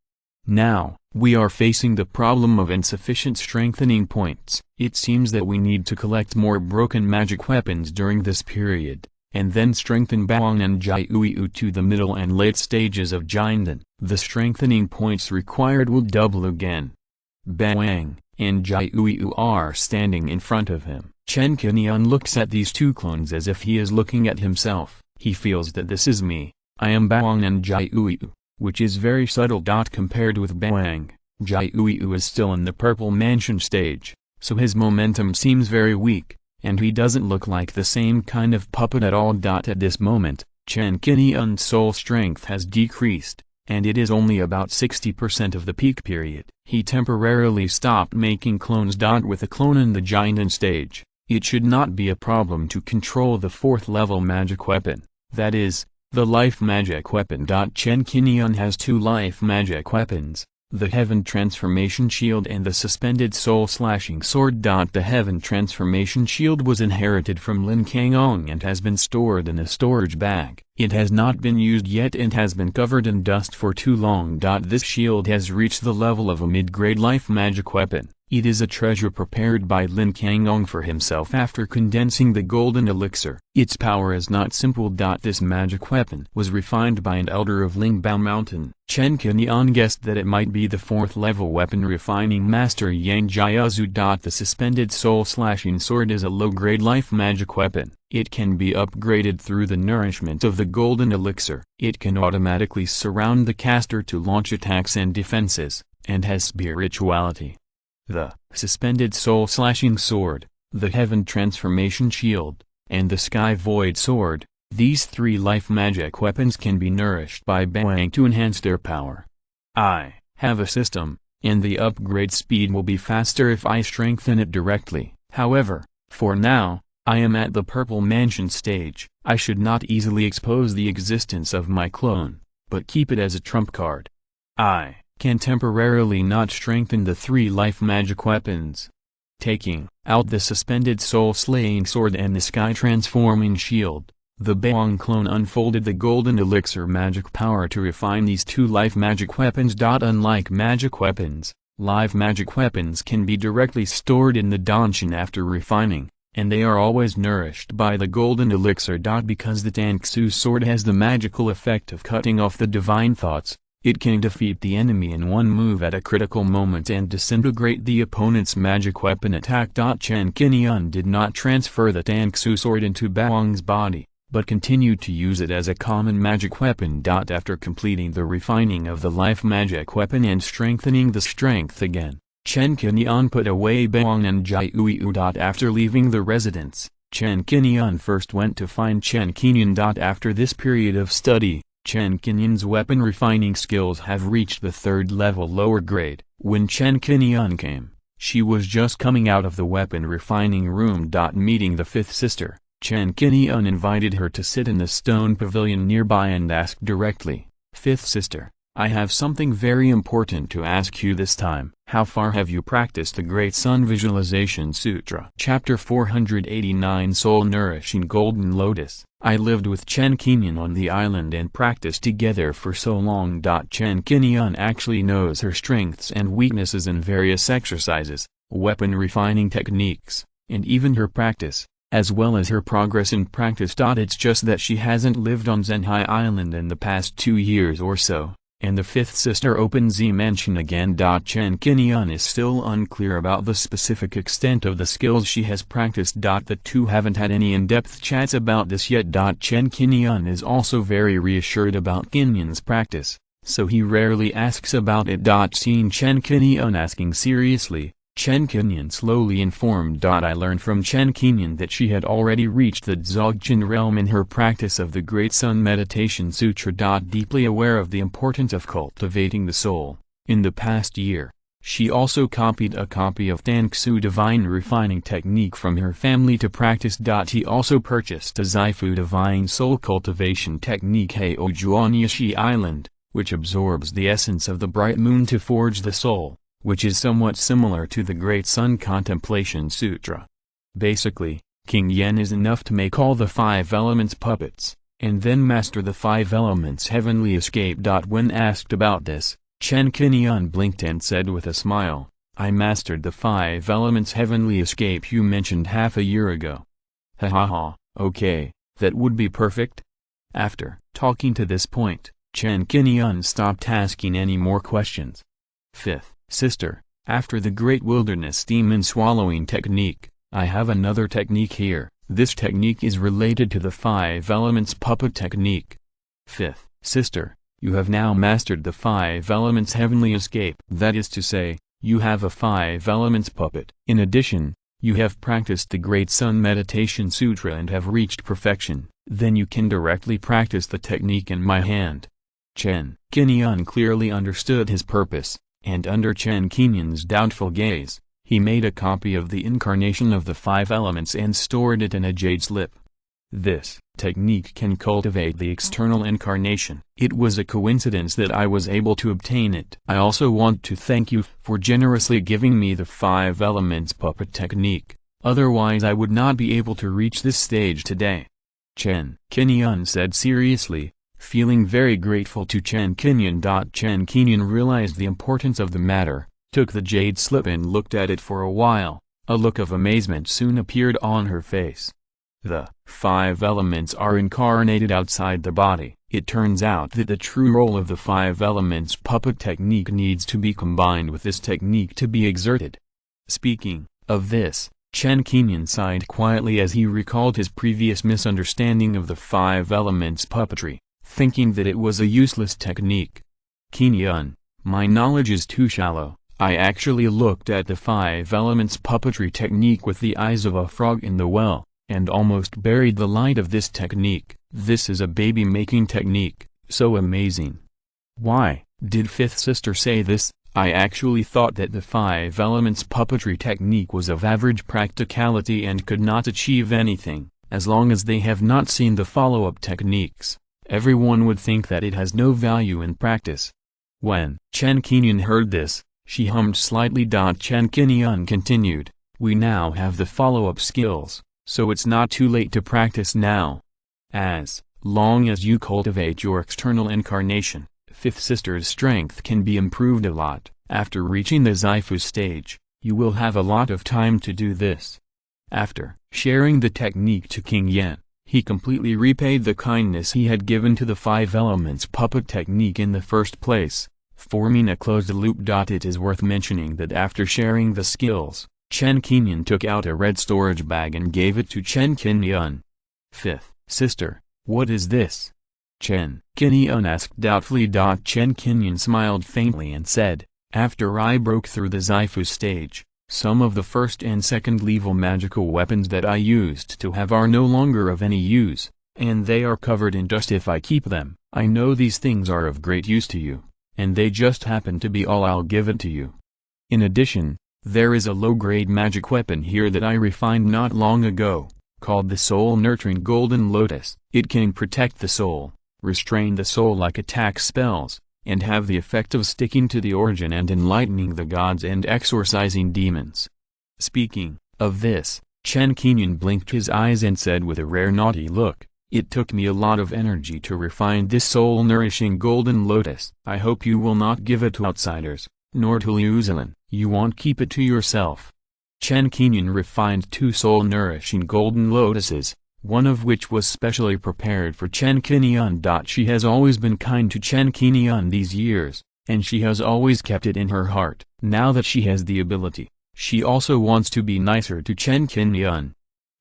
Now, we are facing the problem of insufficient strengthening points. It seems that we need to collect more broken magic weapons during this period, and then strengthen Baoang and Jiuyu to the middle and late stages of Jinden. The strengthening points required will double again. Baoang and Jiuyu are standing in front of him. Chen Qingyun looks at these 2 clones as if he is looking at himself. He feels that this is me, I am Baoang and Jiuyu, which is very subtle. Compared with Baoang, Jiuyu is still in the Purple Mansion stage, so his momentum seems very weak, and he doesn't look like the same kind of puppet at all. At this moment, Chen Qingyun's soul strength has decreased, and it is only about 60% of the peak period. He temporarily stopped making clones. With a clone in the Jinden stage, it should not be a problem to control the 4th level magic weapon, that is, the life magic weapon. Chen Qingyun has 2 life magic weapons, the Heaven Transformation Shield and the Suspended Soul Slashing Sword. The Heaven Transformation Shield was inherited from Lin Qingguang and has been stored in a storage bag. It has not been used yet and has been covered in dust for too long. This shield has reached the level of a mid-grade life magic weapon. It is a treasure prepared by Lin Qingguang for himself after condensing the golden elixir. Its power is not simple. This magic weapon was refined by an elder of Lingbao Mountain. Chen Qingyun guessed that it might be the 4th level weapon refining master Yang Jiazu. The Suspended Soul Slashing Sword is a low-grade life magic weapon. It can be upgraded through the nourishment of the golden elixir. It can automatically surround the caster to launch attacks and defenses, and has spirituality. The Suspended Soul Slashing Sword, the Heaven Transformation Shield, and the Sky Void Sword, these 3 life magic weapons can be nourished by Baoang to enhance their power. I have a system, and the upgrade speed will be faster if I strengthen it directly. However, for now, I am at the Purple Mansion stage. I should not easily expose the existence of my clone. but keep it as a trump card. I can temporarily not strengthen the 3 life magic weapons. Taking out the suspended soul-slaying sword and the sky-transforming shield, the Baoang clone unfolded the golden elixir magic power to refine these 2 life magic weapons. Unlike magic weapons, live magic weapons can be directly stored in the Danshin after refining, and they are always nourished by the golden elixir. Because the Tangsu sword has the magical effect of cutting off the divine thoughts, it can defeat the enemy in one move at a critical moment and disintegrate the opponent's magic weapon attack. Chen Qingyun did not transfer the Tangsu sword into Baoang's body, but continued to use it as a common magic weapon. After completing the refining of the life magic weapon and strengthening the strength again, Chen Qingyun put away Baoang and Jiuyu. After leaving the residence, Chen Qingyun first went to find Chen Qingyun. After this period of study, Chen Qingyun's weapon refining skills have reached the 3rd level lower grade. When Chen Qingyun came, she was just coming out of the weapon refining room. Meeting the 5th sister, Chen Qingyun invited her to sit in the stone pavilion nearby and asked directly, "5th sister, I have something very important to ask you this time. How far have you practiced the Great Sun Visualization Sutra?" Chapter 489 Soul Nourishing Golden Lotus. I lived with Chen Qingyun on the island and practiced together for so long. Chen Qingyun actually knows her strengths and weaknesses in various exercises, weapon refining techniques, and even her practice, as well as her progress in practice. It's just that she hasn't lived on Zhenhai Island in the past 2 years or so. And the 5th sister opens the mention again. Chen Qingyun is still unclear about the specific extent of the skills she has practiced. The two haven't had any in-depth chats about this yet. Chen Qingyun is also very reassured about Qingyun's practice, so he rarely asks about it. Seeing Chen Qingyun asking seriously, Chen Qingyun slowly informed. I learned from Chen Qingyun that she had already reached the Dzogchen realm in her practice of the Great Sun Meditation Sutra. Deeply aware of the importance of cultivating the soul, in the past year, she also copied a copy of Tangsu Divine Refining Technique from her family to practice. He also purchased a Zaifu Divine Soul Cultivation Technique Heojuanyashi Island, which absorbs the essence of the bright moon to forge the soul, which is somewhat similar to the Great Sun Contemplation Sutra. Basically, Qingyan is enough to make all the 5 elements puppets, and then master the 5 elements heavenly escape. When asked about this, Chen Qingyun blinked and said with a smile, "I mastered the 5 elements heavenly escape you mentioned half a year ago." Ha, okay, that would be perfect. After talking to this point, Chen Qingyun stopped asking any more questions. 5th sister, after the Great Wilderness Demon Swallowing Technique, I have another technique here. This technique is related to the 5 elements puppet technique. 5th sister, you have now mastered the 5 elements heavenly escape. That is to say, you have a 5 elements puppet. In addition, you have practiced the Great Sun Meditation Sutra and have reached perfection. Then you can directly practice the technique in my hand. Chen Qingyun clearly understood his purpose, and under Chen Qingyun's doubtful gaze, he made a copy of the incarnation of the 5 elements and stored it in a jade slip. This technique can cultivate the external incarnation. It was a coincidence that I was able to obtain it. I also want to thank you for generously giving me the 5 elements puppet technique, otherwise I would not be able to reach this stage today. Chen Qingyun said seriously, feeling very grateful to Chen Qingyun. Chen Qingyun realized the importance of the matter, took the jade slip and looked at it for a while. A look of amazement soon appeared on her face. The 5 elements are incarnated outside the body. It turns out that the true role of the 5 elements puppet technique needs to be combined with this technique to be exerted. Speaking of this, Chen Qingyun sighed quietly as he recalled his previous misunderstanding of the 5 elements puppetry, thinking that it was a useless technique. Qingyun, my knowledge is too shallow. I actually looked at the 5 elements puppetry technique with the eyes of a frog in the well, and almost buried the light of this technique. This is a baby-making technique, so amazing. Why did 5th sister say this? I actually thought that the 5 elements puppetry technique was of average practicality and could not achieve anything, as long as they have not seen the follow-up techniques. everyone would think that it has no value in practice. When Chen Qingyun heard this, she hummed slightly. Chen Qingyun continued, "We now have the follow-up skills, so it's not too late to practice now. As long as you cultivate your external incarnation, Fifth Sister's strength can be improved a lot. After reaching the Xifu stage, you will have a lot of time to do this." After sharing the technique to King Yan, he completely repaid the kindness he had given to the Five Elements puppet technique in the first place, forming a closed loop. It is worth mentioning that after sharing the skills, Chen Qingyun took out a red storage bag and gave it to Chen Qingyun. "Fifth Sister, what is this?" Chen Qingyun asked doubtfully. Chen Qingyun smiled faintly and said, "After I broke through the Xifu stage, some of the first and second level magical weapons that I used to have are no longer of any use, and they are covered in dust. If I keep them, I know these things are of great use to you, and they just happen to be all I'll give it to you. In addition, there is a low-grade magic weapon here that I refined not long ago, called the soul-nurturing golden lotus. It can protect the soul, restrain the soul like attack spells, and have the effect of sticking to the origin and enlightening the gods and exorcising demons." Speaking of this, Chen Qingyun blinked his eyes and said with a rare naughty look, "It took me a lot of energy to refine this soul-nourishing golden lotus. I hope you will not give it to outsiders, nor to Liu Zilin. You won't keep it to yourself." Chen Qingyun refined 2 soul-nourishing golden lotuses, one of which was specially prepared for Chen Qingyun. She has always been kind to Chen Qingyun these years, and she has always kept it in her heart. Now that she has the ability, she also wants to be nicer to Chen Qingyun.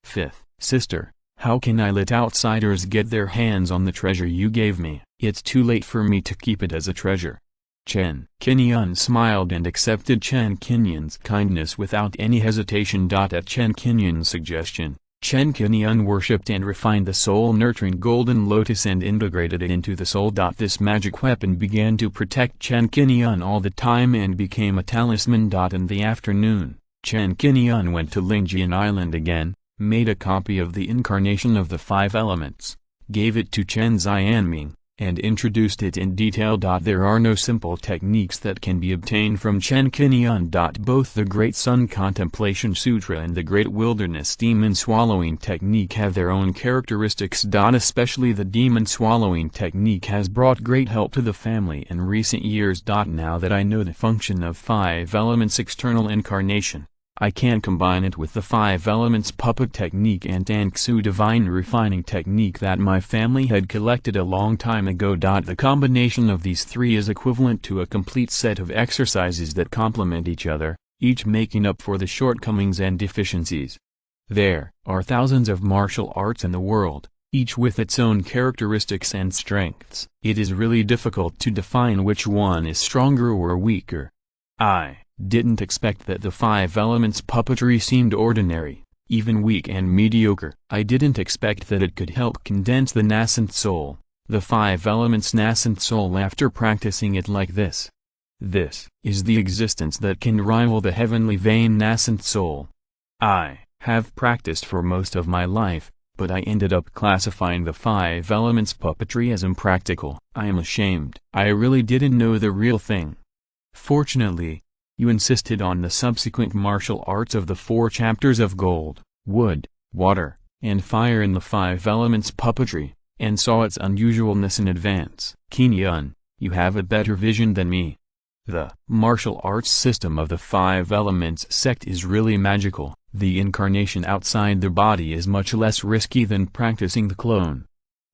"Fifth Sister, how can I let outsiders get their hands on the treasure you gave me? It's too late for me to keep it as a treasure." Chen Qingyun smiled and accepted Chen Qingyun's kindness without any hesitation. At Chen Qingyun's suggestion, Chen Qingyun worshipped and refined the soul-nurturing golden lotus and integrated it into the soul. This magic weapon began to protect Chen Qingyun all the time and became a talisman. In the afternoon, Chen Qingyun went to Lingjian Island again, made a copy of the incarnation of the 5 elements, gave it to Chen Xianming, and introduced it in detail. There are no simple techniques that can be obtained from Chen Qingyun. Both the Great Sun Contemplation Sutra and the Great Wilderness Demon Swallowing Technique have their own characteristics. Especially the Demon Swallowing Technique has brought great help to the family in recent years. Now that I know the function of 5 elements external incarnation, I can combine it with the 5 elements puppet technique and Tangsu divine refining technique that my family had collected a long time ago. The combination of these 3 is equivalent to a complete set of exercises that complement each other, each making up for the shortcomings and deficiencies. There are thousands of martial arts in the world, each with its own characteristics and strengths. It is really difficult to define which one is stronger or weaker. I didn't expect that the 5 elements puppetry seemed ordinary, even weak and mediocre. I didn't expect that it could help condense the nascent soul, the 5 elements nascent soul after practicing it like this. This is the existence that can rival the heavenly vein nascent soul. I have practiced for most of my life, but I ended up classifying the 5 elements puppetry as impractical. I am ashamed. I really didn't know the real thing. Fortunately, you insisted on the subsequent martial arts of the 4 chapters of gold, wood, water, and fire in the 5 elements puppetry, and saw its unusualness in advance. Qingyun, you have a better vision than me. The martial arts system of the 5 elements sect is really magical. The incarnation outside the body is much less risky than practicing the clone.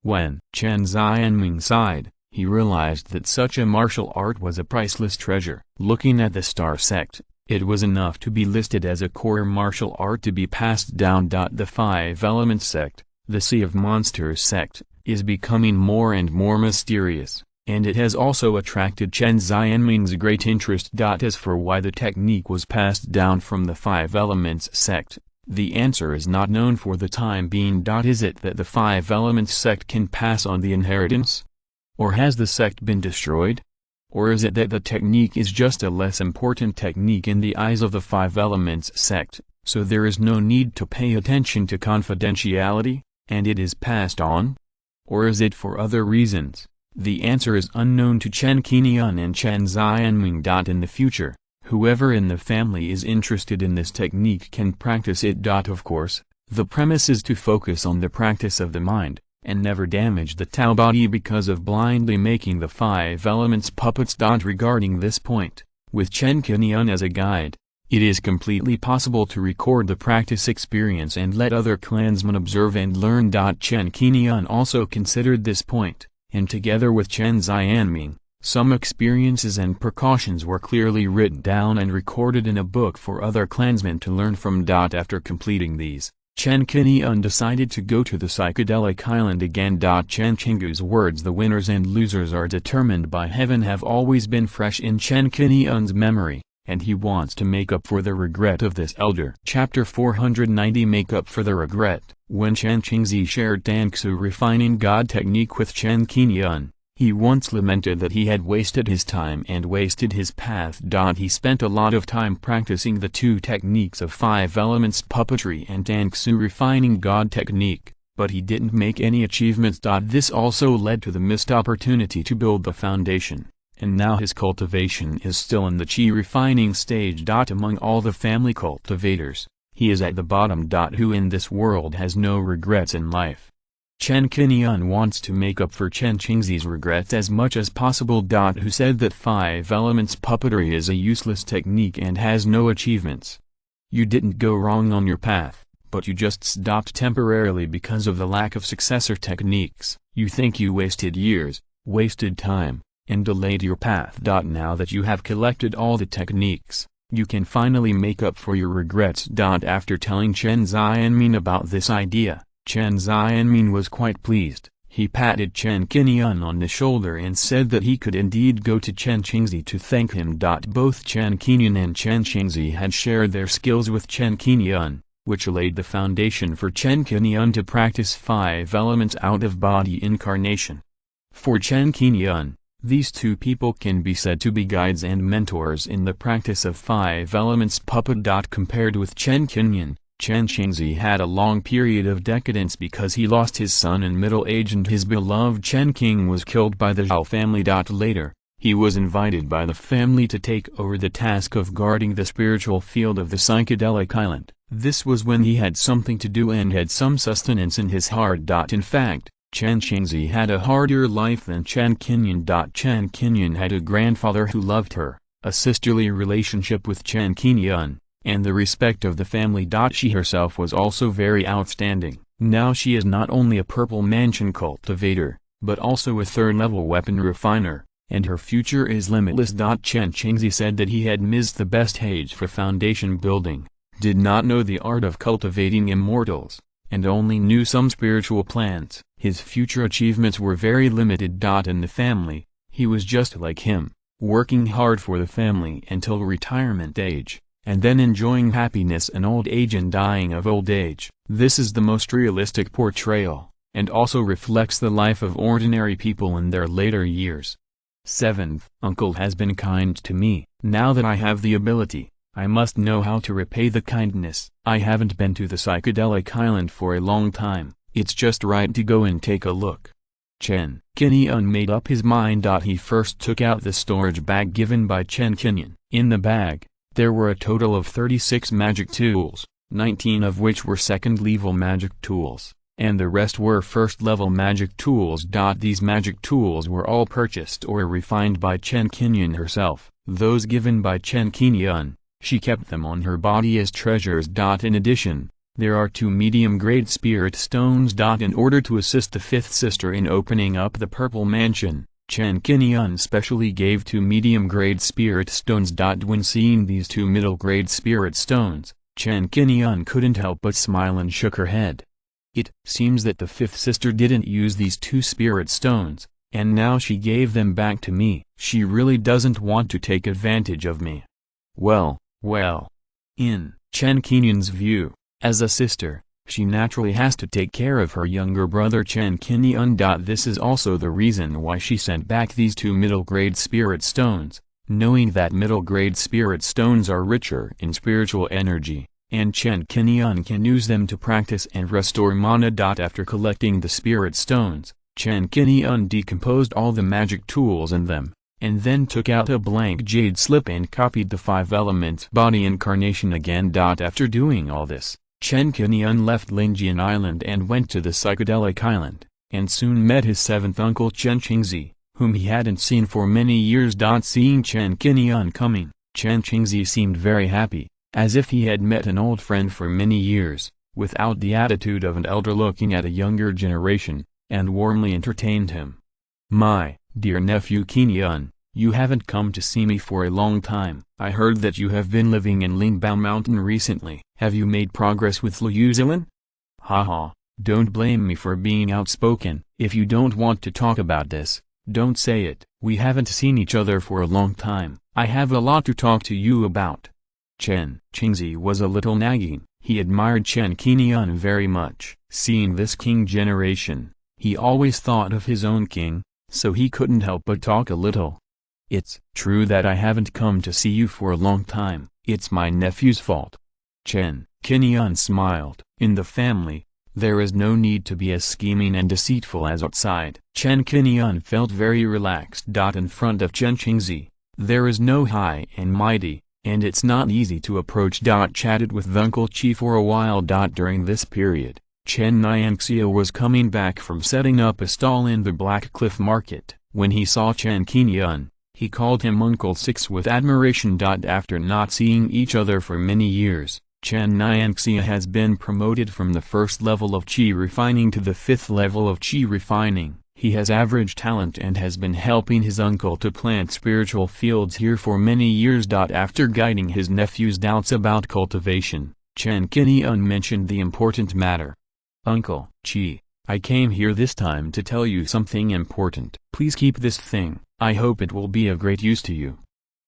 When Chen Xianming sighed, he realized that such a martial art was a priceless treasure. Looking at the Star Sect, it was enough to be listed as a core martial art to be passed down. The 5 Elements sect, the Sea of Monsters sect, is becoming more and more mysterious, and it has also attracted Chen Xianming's great interest. As for why the technique was passed down from the 5 Elements sect, the answer is not known for the time being. Is it that the 5 Elements sect can pass on the inheritance? Or has the sect been destroyed? Or is it that the technique is just a less important technique in the eyes of the 5 Elements sect, so there is no need to pay attention to confidentiality, and it is passed on? Or is it for other reasons? The answer is unknown to Chen Qingyun and Chen Xianming. In the future, whoever in the family is interested in this technique can practice it. Of course, the premise is to focus on the practice of the mind, and never damage the Tao body because of blindly making the 5 elements puppets. Regarding this point, with Chen Qingyun as a guide, it is completely possible to record the practice experience and let other clansmen observe and learn. Chen Qingyun also considered this point, and together with Chen Xianming, some experiences and precautions were clearly written down and recorded in a book for other clansmen to learn from. After completing these, Chen Qingyun decided to go to the psychedelic island again. Chen Qingyun's words, "The winners and losers are determined by heaven," have always been fresh in Chen Qingyun's memory, and he wants to make up for the regret of this elder. Chapter 490 Make up for the regret. When Chen Qingzi shared Tangsu refining God technique with Chen Qingyun, he once lamented that he had wasted his time and wasted his path. He spent a lot of time practicing the 2 techniques of 5 elements puppetry and Tangsu refining God technique, but he didn't make any achievements. This also led to the missed opportunity to build the foundation, and now his cultivation is still in the Qi refining stage. Among all the family cultivators, he is at the bottom. Who in this world has no regrets in life? Chen Qingyun wants to make up for Chen Qingzi's regrets as much as possible. Who said that 5 elements puppetry is a useless technique and has no achievements. You didn't go wrong on your path, but you just stopped temporarily because of the lack of successor techniques. You think you wasted years, wasted time, and delayed your path. Now that you have collected all the techniques, you can finally make up for your regrets. After telling Chen Xianming about this idea, Chen Xianming was quite pleased. He patted Chen Qingyun on the shoulder and said that he could indeed go to Chen Qingzi to thank him. Both Chen Qingyun and Chen Qingzi had shared their skills with Chen Qingyun, which laid the foundation for Chen Qingyun to practice 5 elements out-of-body incarnation. For Chen Qingyun, these 2 people can be said to be guides and mentors in the practice of 5 elements puppet. Compared with Chen Qingyun, Chen Qingzi had a long period of decadence because he lost his son in middle age and his beloved Chen Qing was killed by the Zhao family. Later, he was invited by the family to take over the task of guarding the spiritual field of the psychedelic island. This was when he had something to do and had some sustenance in his heart. In fact, Chen Qingzi had a harder life than Chen Qingyun. Chen Qingyun had a grandfather who loved her, a sisterly relationship with Chen Qingyun, and the respect of the family. She herself was also very outstanding. Now she is not only a purple mansion cultivator, but also a 3rd-level weapon refiner, and her future is limitless. Chen Qingzi said that he had missed the best age for foundation building, did not know the art of cultivating immortals, and only knew some spiritual plants. His future achievements were very limited. In the family, he was just like him, working hard for the family until retirement age, and then enjoying happiness in old age and dying of old age. This is the most realistic portrayal, and also reflects the life of ordinary people in their later years. 7th, Uncle has been kind to me. Now that I have the ability, I must know how to repay the kindness. I haven't been to the psychedelic island for a long time. It's just right to go and take a look. Chen Qingyun made up his mind. He first took out the storage bag given by Chen Qingyun. In the bag, there were a total of 36 magic tools, 19 of which were 2nd-level magic tools, and the rest were 1st-level magic tools. These magic tools were all purchased or refined by Chen Qingyun herself. Those given by Chen Qingyun, she kept them on her body as treasures. In addition, there are 2 medium-grade spirit stones. In order to assist the 5th sister in opening up the purple mansion, Chen Qingyun specially gave 2 medium-grade spirit stones. When seeing these 2 middle-grade spirit stones, Chen Qingyun couldn't help but smile and shook her head. It seems that the 5th sister didn't use these 2 spirit stones, and now she gave them back to me. She really doesn't want to take advantage of me. Well. In Chen Qingyun's view, as a sister, she naturally has to take care of her younger brother Chen Qingyun. This is also the reason why she sent back these 2 middle-grade spirit stones, knowing that middle-grade spirit stones are richer in spiritual energy, and Chen Qingyun can use them to practice and restore mana. After collecting the spirit stones, Chen Qingyun decomposed all the magic tools in them, and then took out a blank jade slip and copied the 5 elements body incarnation again. After doing all this, Chen Qingyun left Lingjian Island and went to the psychedelic island, and soon met his 7th uncle Chen Qingzi, whom he hadn't seen for many years. Seeing Chen Qingyun coming, Chen Qingzi seemed very happy, as if he had met an old friend for many years, without the attitude of an elder looking at a younger generation, and warmly entertained him. "My dear nephew Qingyun, you haven't come to see me for a long time. I heard that you have been living in Lingbao Mountain recently. Have you made progress with Liu Zilin?" "Haha, don't blame me for being outspoken. If you don't want to talk about this, don't say it. We haven't seen each other for a long time. I have a lot to talk to you about." Chen Qingzi was a little nagging. He admired Chen Qingyun very much. Seeing this king generation, he always thought of his own king, so he couldn't help but talk a little. "It's true that I haven't come to see you for a long time. It's my nephew's fault." Chen Qingyun smiled. In the family, there is no need to be as scheming and deceitful as outside. Chen Qingyun felt very relaxed. In front of Chen Qingzi, there is no high and mighty, and it's not easy to approach. Chatted with Uncle Qi for a while. During this period, Chen Nyanxia was coming back from setting up a stall in the Black Cliff Market. When he saw Chen Qingyun, he called him Uncle Six with admiration. After not seeing each other for many years, Chen Nyanxia has been promoted from the 1st level of Qi refining to the 5th level of Qi refining. He has average talent and has been helping his uncle to plant spiritual fields here for many years. After guiding his nephew's doubts about cultivation, Chen Qingyun mentioned the important matter. "Uncle Qi, I came here this time to tell you something important. Please keep this thing. I hope it will be of great use to you."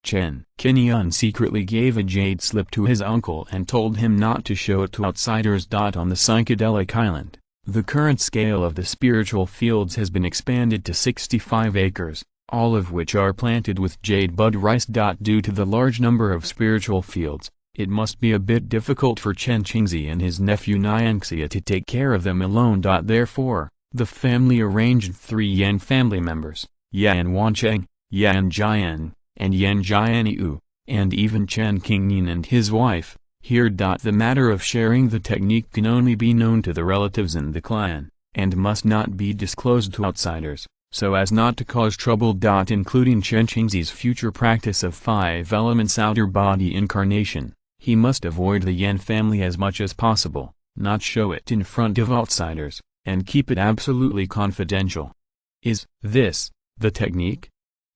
Chen Qingyun secretly gave a jade slip to his uncle and told him not to show it to outsiders. On the psychedelic island, the current scale of the spiritual fields has been expanded to 65 acres, all of which are planted with jade bud rice. Due to the large number of spiritual fields, it must be a bit difficult for Chen Qingzi and his nephew Nyanxia to take care of them alone. Therefore, the family arranged 3 Yan family members, Yan Wancheng, Yan Jian, and Yan Jianyu, and even Chen Qingyun and his wife, here. The matter of sharing the technique can only be known to the relatives in the clan, and must not be disclosed to outsiders, so as not to cause trouble. Including Chen Qingzi's future practice of 5 elements outer body incarnation, he must avoid the Yan family as much as possible, not show it in front of outsiders, and keep it absolutely confidential. Is this the technique?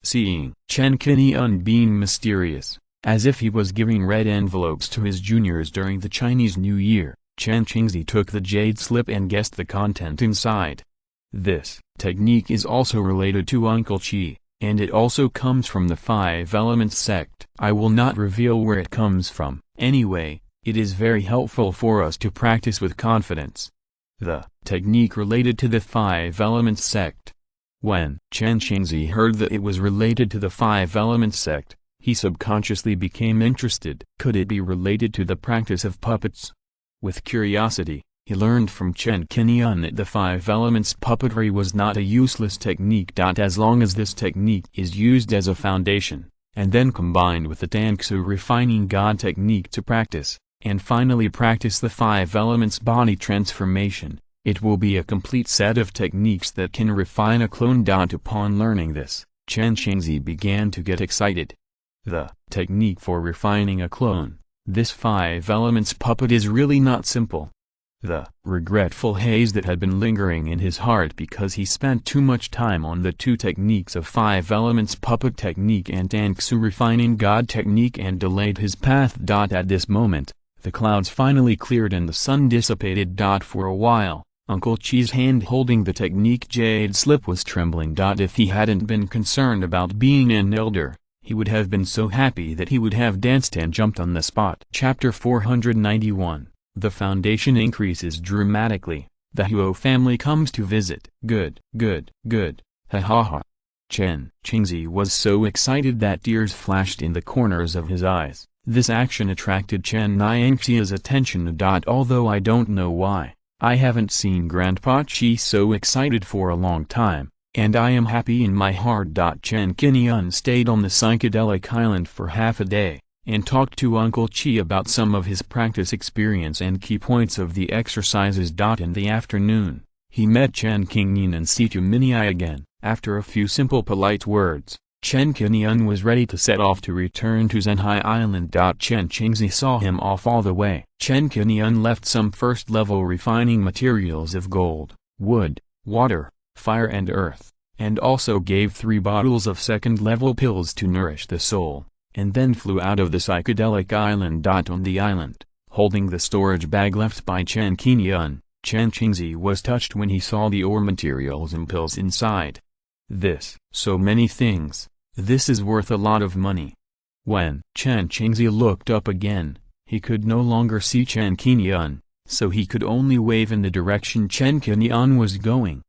Seeing Chen Qingyun being mysterious, as if he was giving red envelopes to his juniors during the Chinese New Year, Chen Qingzi took the jade slip and guessed the content inside. This technique is also related to Uncle Qi, and it also comes from the 5 Elements sect. I will not reveal where it comes from. Anyway, it is very helpful for us to practice with confidence. The technique related to the 5 Elements sect. When Chen Qingzi heard that it was related to the 5 Elements sect, he subconsciously became interested. Could it be related to the practice of puppets? With curiosity, he learned from Chen Qingyun that the 5 Elements puppetry was not a useless technique. As long as this technique is used as a foundation, and then combined with the Tangsu refining God technique to practice, and finally practice the 5 Elements body transformation, it will be a complete set of techniques that can refine a clone. Upon learning this, Chen Qingzi began to get excited. The technique for refining a clone, this 5 Elements puppet, is really not simple. The regretful haze that had been lingering in his heart because he spent too much time on the 2 techniques of 5 Elements puppet technique and Tangsu refining God technique and delayed his path. At this moment, the clouds finally cleared and the sun dissipated. For a while, Uncle Qi's hand holding the technique jade slip was trembling. If he hadn't been concerned about being an elder, he would have been so happy that he would have danced and jumped on the spot. Chapter 491. The foundation increases dramatically. The Huo family comes to visit. Good, good, good, ha ha ha. Chen Qingzi was so excited that tears flashed in the corners of his eyes. This action attracted Chen Nyanxia's attention. Although I don't know why, I haven't seen Grandpa Chi so excited for a long time, and I am happy in my heart. Chen Qingyun stayed on the psychedelic island for half a day, and talked to Uncle Chi about some of his practice experience and key points of the exercises. In the afternoon, he met Chen Qingyun and Situ Minai again. After a few simple polite words, Chen Qingyun was ready to set off to return to Zhenhai Island. Chen Qingzi saw him off all the way. Chen Qingyun left some first-level refining materials of gold, wood, water, fire and earth, and also gave 3 bottles of second-level pills to nourish the soul, and then flew out of the psychedelic island. On the island, holding the storage bag left by Chen Qingyun, Chen Qingzi was touched when he saw the ore materials and pills inside. So many things. This is worth a lot of money. When Chen Qingzi looked up again, he could no longer see Chen Qingyun, so he could only wave in the direction Chen Qingyun was going.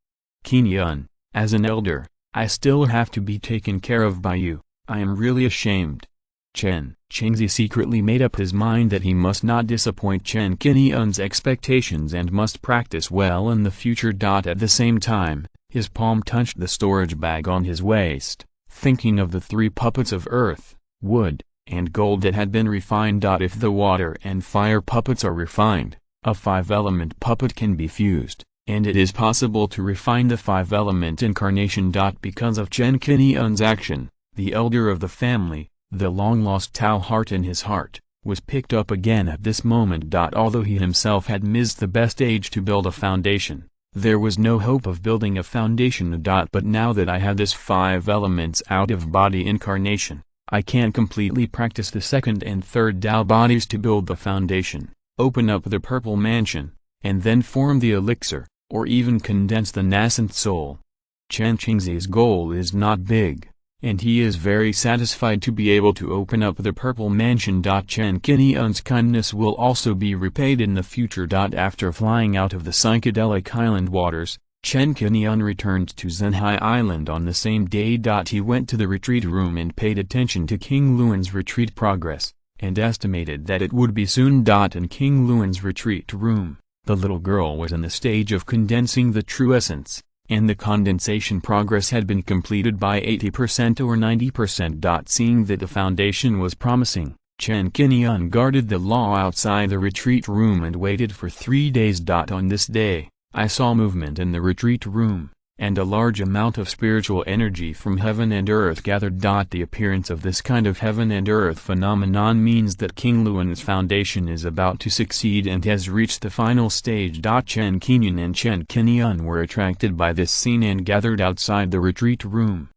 Qingyun, as an elder, I still have to be taken care of by you. I am really ashamed. Chen Qingzi secretly made up his mind that he must not disappoint Chen Qingyun's expectations and must practice well in the future. At the same time, his palm touched the storage bag on his waist, thinking of the 3 puppets of earth, wood, and gold that had been refined. If the water and fire puppets are refined, a 5-element puppet can be fused, and it is possible to refine the 5-element incarnation. Because of Chen Qingyun's action, the elder of the family, the long-lost Tao heart in his heart, was picked up again at this moment. Although he himself had missed the best age to build a foundation, there was no hope of building a foundation. But now that I have this 5 elements out-of-body incarnation, I can completely practice the 2nd and 3rd Tao bodies to build the foundation, open up the purple mansion, and then form the elixir, or even condense the nascent soul. Chen Qingzi's goal is not big, and he is very satisfied to be able to open up the purple mansion. Chen Qingyun's kindness will also be repaid in the future. After flying out of the psychedelic island waters, Chen Qingyun returned to Zhenhai Island on the same day. He went to the retreat room and paid attention to King Luan's retreat progress, and estimated that it would be soon. In King Luan's retreat room, the little girl was in the stage of condensing the true essence, and the condensation progress had been completed by 80% or 90%. Seeing that the foundation was promising, Chen Qingyun guarded the law outside the retreat room and waited for 3 days. On this day, I saw movement in the retreat room, and a large amount of spiritual energy from heaven and earth gathered. The appearance of this kind of heaven and earth phenomenon means that King Luan's foundation is about to succeed and has reached the final stage. Chen Qingyun and Chen Qingyun were attracted by this scene and gathered outside the retreat room.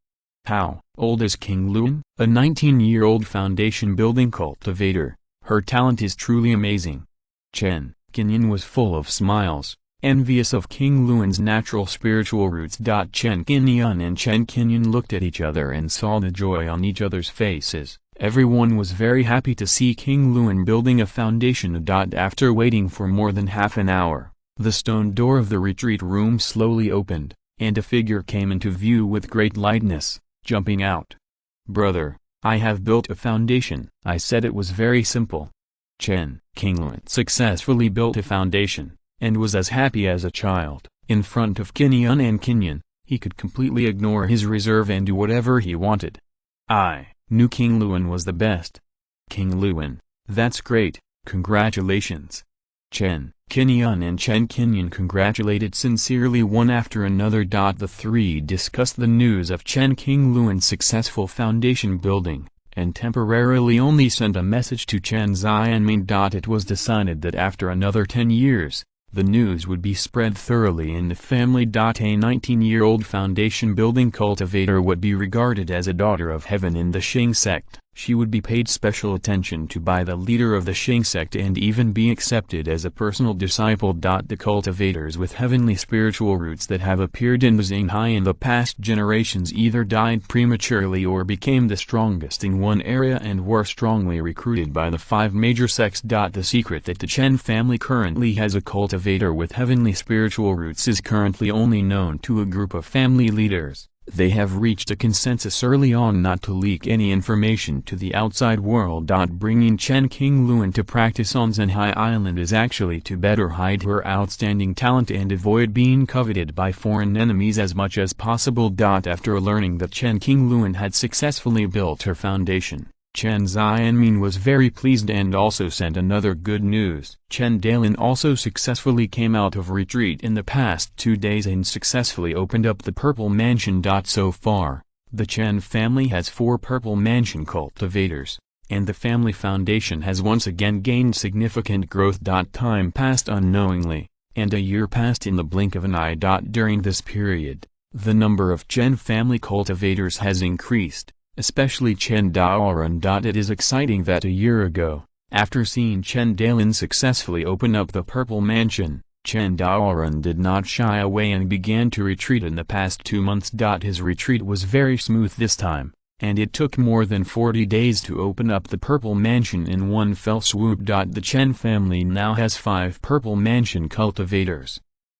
How old is King Luan? A 19-year-old foundation building cultivator. Her talent is truly amazing. Chen Qingyun was full of smiles, envious of King Luan's natural spiritual roots. Chen Qingyun and Chen Qingyun looked at each other and saw the joy on each other's faces. Everyone was very happy to see King Luan building a foundation. After waiting for more than half an hour, the stone door of the retreat room slowly opened, and a figure came into view with great lightness, jumping out. "Brother, I have built a foundation." I said it was very simple. Chen Qingyun successfully built a foundation, and was as happy as a child. In front of Qingyun and Qingyun, he could completely ignore his reserve and do whatever he wanted. I knew King Luan was the best. King Luan, that's great, congratulations. Chen Qingyun and Chen Qingyun congratulated sincerely one after another. The 3 discussed the news of King Luan's successful foundation building, and temporarily only sent a message to Chen Xianming. It was decided that after another 10 years, the news would be spread thoroughly in the family. A 19-year-old foundation-building cultivator would be regarded as a daughter of heaven in the Qing sect. She would be paid special attention to by the leader of the Qing sect and even be accepted as a personal disciple. The cultivators with heavenly spiritual roots that have appeared in Zhenghai in the past generations either died prematurely or became the strongest in one area and were strongly recruited by the 5 major sects. The secret that the Chen family currently has a cultivator with heavenly spiritual roots is currently only known to a group of family leaders, They have reached a consensus early on not to leak any information to the outside world. Bringing Chen Qingyun to practice on Zhenhai Island is actually to better hide her outstanding talent and avoid being coveted by foreign enemies as much as possible. After learning that Chen Qingyun had successfully built her foundation, Chen Xianming was very pleased and also sent another good news. Chen Dalin also successfully came out of retreat in the past 2 days and successfully opened up the Purple Mansion. So far, the Chen family has 4 Purple Mansion cultivators, and the family foundation has once again gained significant growth. Time passed unknowingly, and a year passed in the blink of an eye. During this period, the number of Chen family cultivators has increased, especially Chen Daoran. It is exciting that a year ago, after seeing Chen Dalin successfully open up the Purple Mansion, Chen Daoran did not shy away and began to retreat in the past 2 months. His retreat was very smooth this time, and it took more than 40 days to open up the Purple Mansion in one fell swoop. The Chen family now has 5 Purple Mansion cultivators.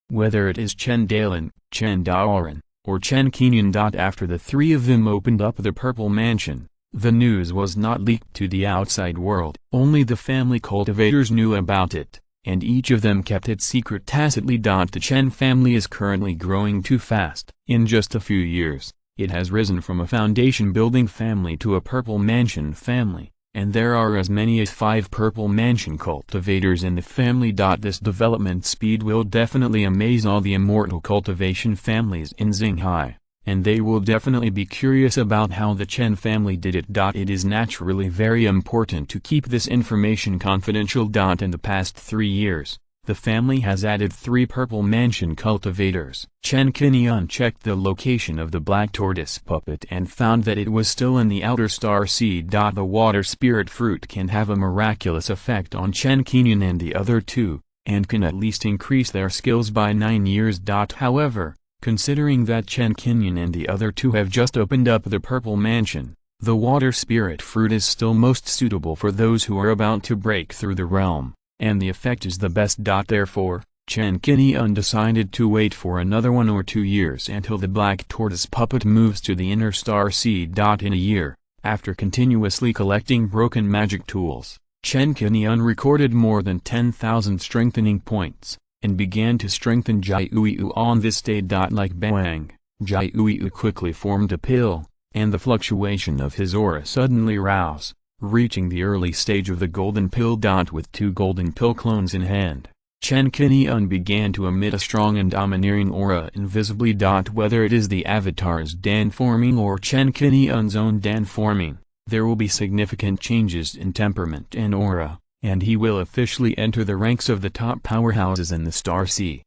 Whether it is Chen Dalin, Chen Daoran, or Chen Qingyun. After the 3 of them opened up the Purple Mansion, the news was not leaked to the outside world. Only the family cultivators knew about it, and each of them kept it secret tacitly. The Chen family is currently growing too fast. In just a few years, it has risen from a foundation-building family to a Purple Mansion family, and there are as many as 5 Purple Mansion cultivators in the family. This development speed will definitely amaze all the immortal cultivation families in Zhenhai, and they will definitely be curious about how the Chen family did it. It is naturally very important to keep this information confidential. In the past 3 years, the family has added 3 Purple Mansion cultivators. Chen Qingyun checked the location of the black tortoise puppet and found that it was still in the outer star sea. The water spirit fruit can have a miraculous effect on Chen Qingyun and the other 2, and can at least increase their skills by 9 years. However, considering that Chen Qingyun and the other 2 have just opened up the Purple Mansion, the water spirit fruit is still most suitable for those who are about to break through the realm, and the effect is the best. Therefore, Chen Qingyun decided to wait for another 1 or 2 years until the black tortoise puppet moves to the inner star sea. In a year, after continuously collecting broken magic tools, Chen Qingyun recorded more than 10,000 strengthening points, and began to strengthen Jiuyu on this day. Like Bang, Jiuyu quickly formed a pill, and the fluctuation of his aura suddenly rose, reaching the early stage of the golden pill. With 2 golden pill clones in hand, Chen Qingyun began to emit a strong and domineering aura invisibly. Whether it is the avatar's Dan forming or Chen Qingyun's own Dan forming, there will be significant changes in temperament and aura, and he will officially enter the ranks of the top powerhouses in the Star Sea.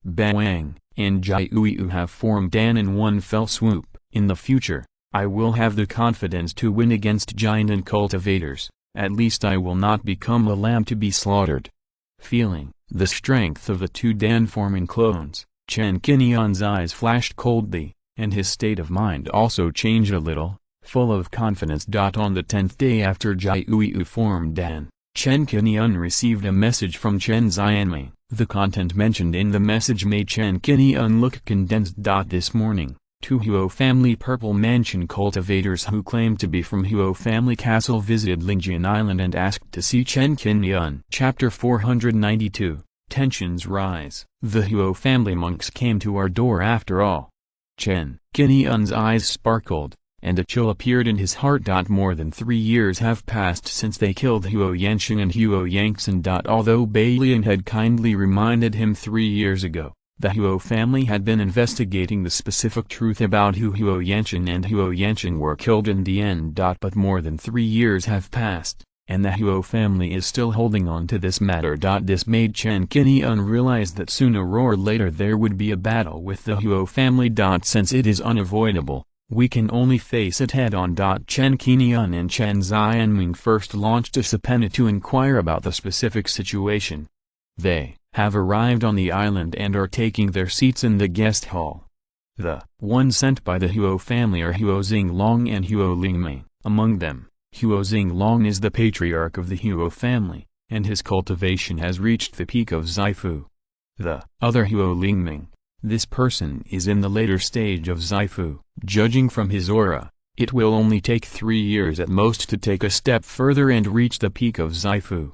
Bang and Jiuyu have formed Dan in one fell swoop. In the future, I will have the confidence to win against giant and cultivators. At least I will not become a lamb to be slaughtered. Feeling the strength of the 2 Dan-forming clones, Chen Qingyun's eyes flashed coldly, and his state of mind also changed a little, full of confidence. On the 10th day after Jiuyu formed Dan, Chen Qingyun received a message from Chen Xianming. The content mentioned in the message made Chen Qingyun look condensed. This morning, 2 Huo family Purple Mansion cultivators who claimed to be from Huo family castle visited Lingjian Island and asked to see Chen Qingyun. Chapter 492, Tensions Rise. The Huo family monks came to our door after all. Chen Qingyun's eyes sparkled, and a chill appeared in his heart. More than 3 years have passed since they killed Huo Yansheng and Huo Yangxin. Although Beilian had kindly reminded him 3 years ago, the Huo family had been investigating the specific truth about who Huo Yansheng and Huo Yansheng were killed in the end. But more than 3 years have passed, and the Huo family is still holding on to this matter. This made Chen Qingyun realize that sooner or later there would be a battle with the Huo family. Since it is unavoidable, we can only face it head-on. Chen Qingyun and Chen Xianming first launched a subpoena to inquire about the specific situation. They have arrived on the island and are taking their seats in the guest hall. The ones sent by the Huo family are Huo Xinglong and Huo Lingming. Among them, Huo Xinglong is the patriarch of the Huo family, and his cultivation has reached the peak of Zaifu. The other Huo Lingming, This person is in the later stage of Zaifu. Judging from his aura, it will only take 3 years at most to take a step further and reach the peak of Zaifu.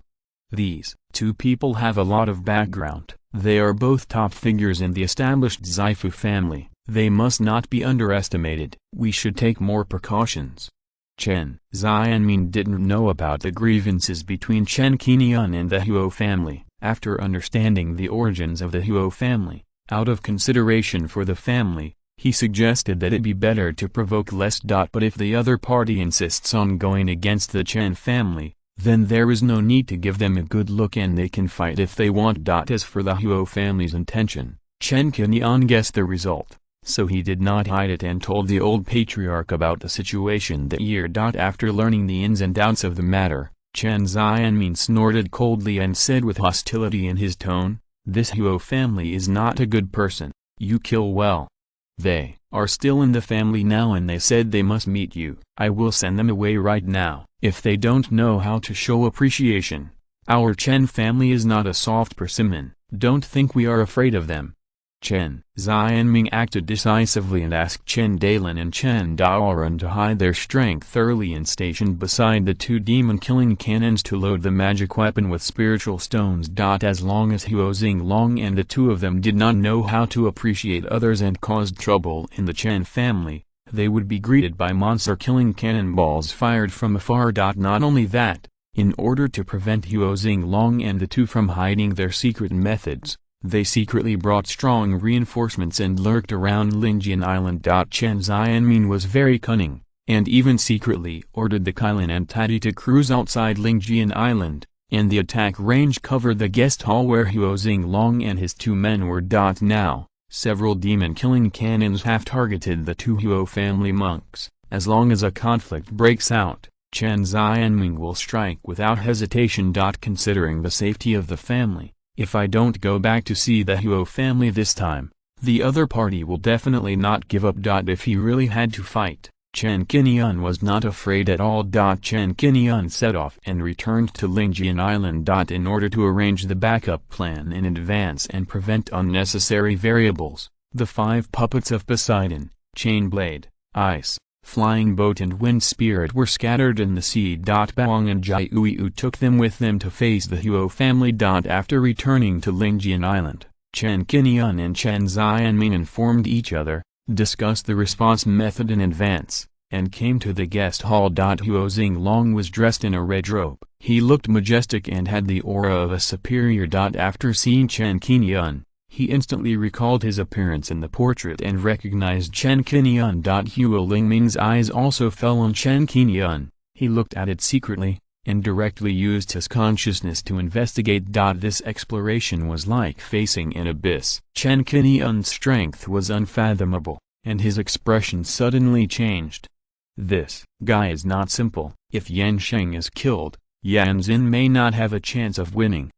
These two people have a lot of background. They are both top figures in the established Zaifu family. They must not be underestimated. We should take more precautions. Chen Xianmin didn't know about the grievances between Chen Qingyun and the Huo family. After understanding the origins of the Huo family, out of consideration for the family, he suggested that it be better to provoke less. But if the other party insists on going against the Chen family, then there is no need to give them a good look and they can fight if they want. As for the Huo family's intention, Chen Qingyun guessed the result, so he did not hide it and told the old patriarch about the situation that year. After learning the ins and outs of the matter, Chen Xianmin snorted coldly and said with hostility in his tone, "This Huo family is not a good person. You kill well. They are still in the family now and they said they must meet you. I will send them away right now. If they don't know how to show appreciation. Our Chen family is not a soft persimmon. Don't think we are afraid of them." Chen Xianming acted decisively and asked Chen Dalin and Chen Daoran to hide their strength early and stationed beside the two demon-killing cannons to load the magic weapon with spiritual stones. As long as Huo Xinglong and the two of them did not know how to appreciate others and caused trouble in the Chen family, they would be greeted by monster-killing cannonballs fired from afar. Not only that, in order to prevent Huo Xinglong and the two from hiding their secret methods, they secretly brought strong reinforcements and lurked around Lingjian Island. Chen Xianmin was very cunning, and even secretly ordered the Kailan and Tati to cruise outside Lingjian Island, and the attack range covered the guest hall where Huo Xinglong and his two men were. Now, several demon-killing cannons have targeted the two Huo family monks. As long as a conflict breaks out, Chen Xianming will strike without hesitation. Considering the safety of the family, if I don't go back to see the Huo family this time, the other party will definitely not give up. If he really had to fight, Chen Qingyun was not afraid at all. Chen Qingyun set off and returned to Lingjian Island. In order to arrange the backup plan in advance and prevent unnecessary variables, the 5 puppets of Poseidon, Chain Blade, Ice, Flying Boat and Wind Spirit were scattered in the sea. Baoang and Jiuyu took them with them to face the Huo family. After returning to Lingjian Island, Chen Qingyun and Chen Xianmin informed each other, discussed the response method in advance, and came to the guest hall. Huo Xinglong was dressed in a red robe. He looked majestic and had the aura of a superior. After seeing Chen Qingyun, he instantly recalled his appearance in the portrait and recognized Chen Qingyun. Huo Lingming's eyes also fell on Chen Qingyun. He looked at it secretly, and directly used his consciousness to investigate. This exploration was like facing an abyss. Chen Qingyun's strength was unfathomable, and his expression suddenly changed. This guy is not simple. If Yan Sheng is killed, Yan Xin may not have a chance of winning.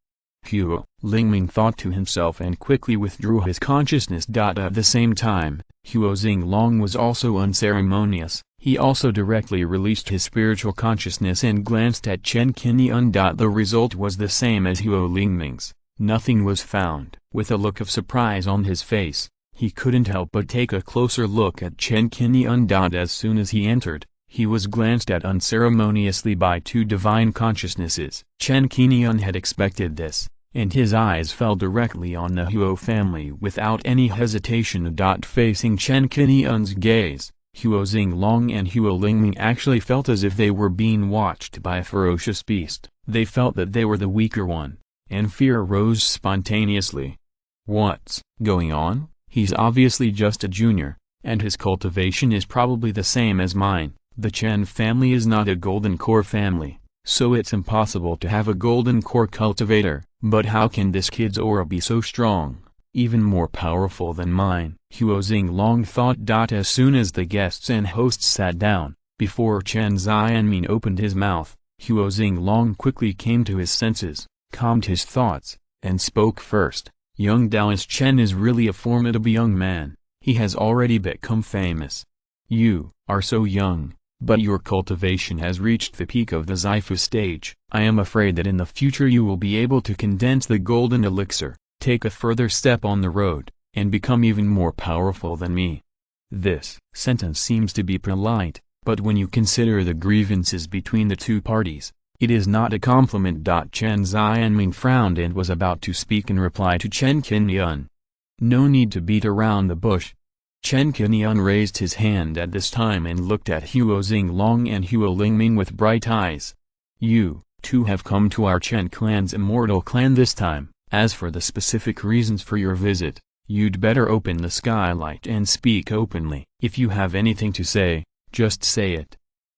Huo Lingming thought to himself and quickly withdrew his consciousness. At the same time, Huo Xinglong was also unceremonious. He also directly released his spiritual consciousness and glanced at Chen Qingyun. The result was the same as Huo Lingming's. Nothing was found. With a look of surprise on his face, he couldn't help but take a closer look at Chen Qingyun. As soon as he entered, he was glanced at unceremoniously by 2 divine consciousnesses. Chen Qingyun had expected this, and his eyes fell directly on the Huo family without any hesitation. Facing Chen Qingyun's gaze, Huo Xinglong and Huo Lingming actually felt as if they were being watched by a ferocious beast. They felt that they were the weaker one, and fear rose spontaneously. What's going on? He's obviously just a junior, and his cultivation is probably the same as mine. The Chen family is not a golden core family, so it's impossible to have a golden core cultivator. But how can this kid's aura be so strong, even more powerful than mine? Huo Xinglong thought. As soon as the guests and hosts sat down, before Chen Xianmin opened his mouth, Huo Xinglong quickly came to his senses, calmed his thoughts, and spoke first. Young Taoist Chen is really a formidable young man. He has already become famous. You are so young, but your cultivation has reached the peak of the Zaifu stage. I am afraid that in the future you will be able to condense the golden elixir, take a further step on the road, and become even more powerful than me. This sentence seems to be polite, but when you consider the grievances between the two parties, it is not a compliment. Chen Xianming frowned and was about to speak in reply to Chen Qingyun. No need to beat around the bush. Chen Qingyun raised his hand at this time and looked at Huo Xinglong and Huo Lingming with bright eyes. You, too, have come to our Chen clan's immortal clan this time. As for the specific reasons for your visit, you'd better open the skylight and speak openly. If you have anything to say, just say it.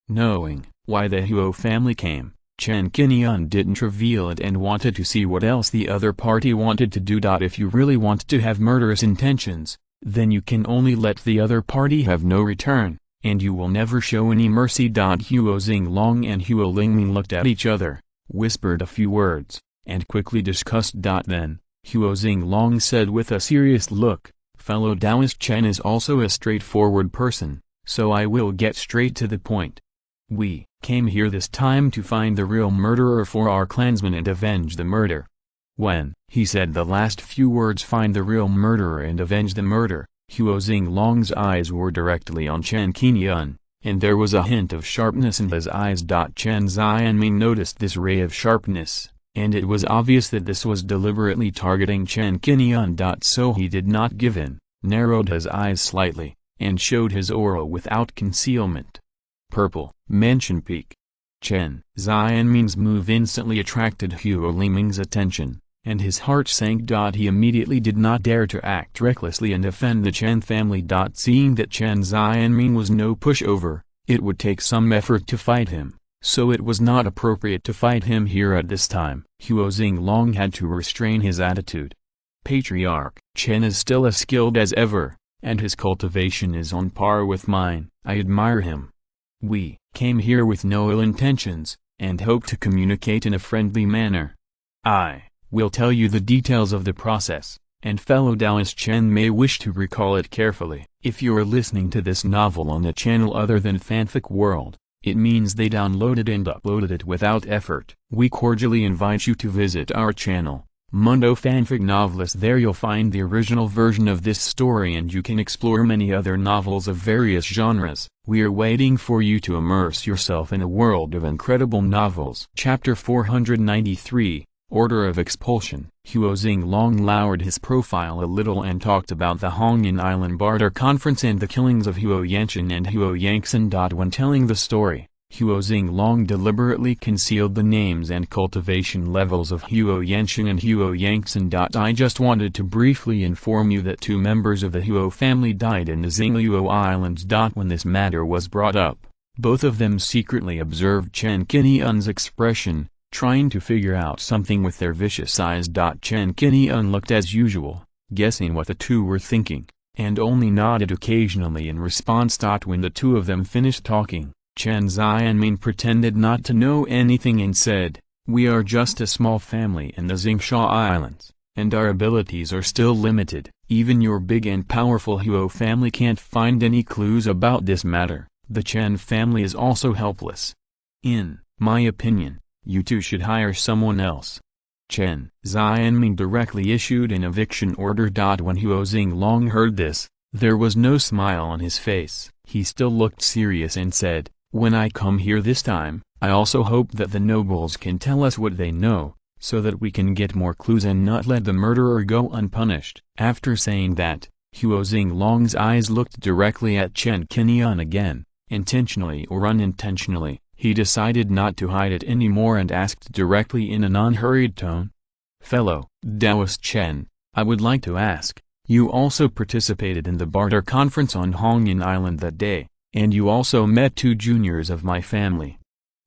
Knowing why the Huo family came, Chen Qingyun didn't reveal it and wanted to see what else the other party wanted to do. If you really want to have murderous intentions, then you can only let the other party have no return, and you will never show any mercy. Huo Xinglong and Huo Lingming looked at each other, whispered a few words, and quickly discussed. Then, Huo Xinglong said with a serious look, "Fellow Taoist Chen is also a straightforward person, so I will get straight to the point. We came here this time to find the real murderer for our clansmen and avenge the murder." When he said the last few words, "find the real murderer and avenge the murder," Huo Xinglong's eyes were directly on Chen Qingyun, and there was a hint of sharpness in his eyes. Chen Xianming noticed this ray of sharpness, and it was obvious that this was deliberately targeting Chen Qingyun. So he did not give in, narrowed his eyes slightly, and showed his aura without concealment. Purple, mention peak. Chen Xianming's move instantly attracted Huo Lingming's attention, and his heart sank. He immediately did not dare to act recklessly and offend the Chen family. Seeing that Chen Xianming was no pushover, it would take some effort to fight him, so it was not appropriate to fight him here at this time. Huo Xinglong had to restrain his attitude. Patriarch Chen is still as skilled as ever, and his cultivation is on par with mine. I admire him. We came here with no ill intentions, and hope to communicate in a friendly manner. I will tell you the details of the process, and fellow Taoist Chen may wish to recall it carefully. If you are listening to this novel on a channel other than Fanfic World, it means they downloaded and uploaded it without effort. We cordially invite you to visit our channel, Mundo Fanfic Novelist. There you'll find the original version of this story, and you can explore many other novels of various genres. We are waiting for you to immerse yourself in a world of incredible novels. Chapter 493, Order of Expulsion. Huo Xinglong lowered his profile a little and talked about the Hunyuan Island Barter Conference and the killings of Huo Yanchen and Huo Yangxin. When telling the story, Huo Xinglong deliberately concealed the names and cultivation levels of Huo Yanchen and Huo Yangxin. I just wanted to briefly inform you that 2 members of the Huo family died in the Xingluo Islands. When this matter was brought up, both of them secretly observed Chen Qingyun's expression, trying to figure out something with their vicious eyes. Chen Qingyun looked as usual, guessing what the two were thinking, and only nodded occasionally in response. When the two of them finished talking, Chen Xianming pretended not to know anything and said, "We are just a small family in the Xingsha Islands, and our abilities are still limited. Even your big and powerful Huo family can't find any clues about this matter. The Chen family is also helpless. In my opinion, you two should hire someone else." Chen Xianming directly issued an eviction order. When Huo Xinglong heard this, there was no smile on his face. He still looked serious and said, "When I come here this time, I also hope that the nobles can tell us what they know, so that we can get more clues and not let the murderer go unpunished." After saying that, Huo Xinglong's eyes looked directly at Chen Qingyun again. Intentionally or unintentionally, he decided not to hide it anymore and asked directly in an unhurried tone, "Fellow Taoist Chen, I would like to ask, you also participated in the barter conference on Hunyuan Island that day, and you also met 2 juniors of my family.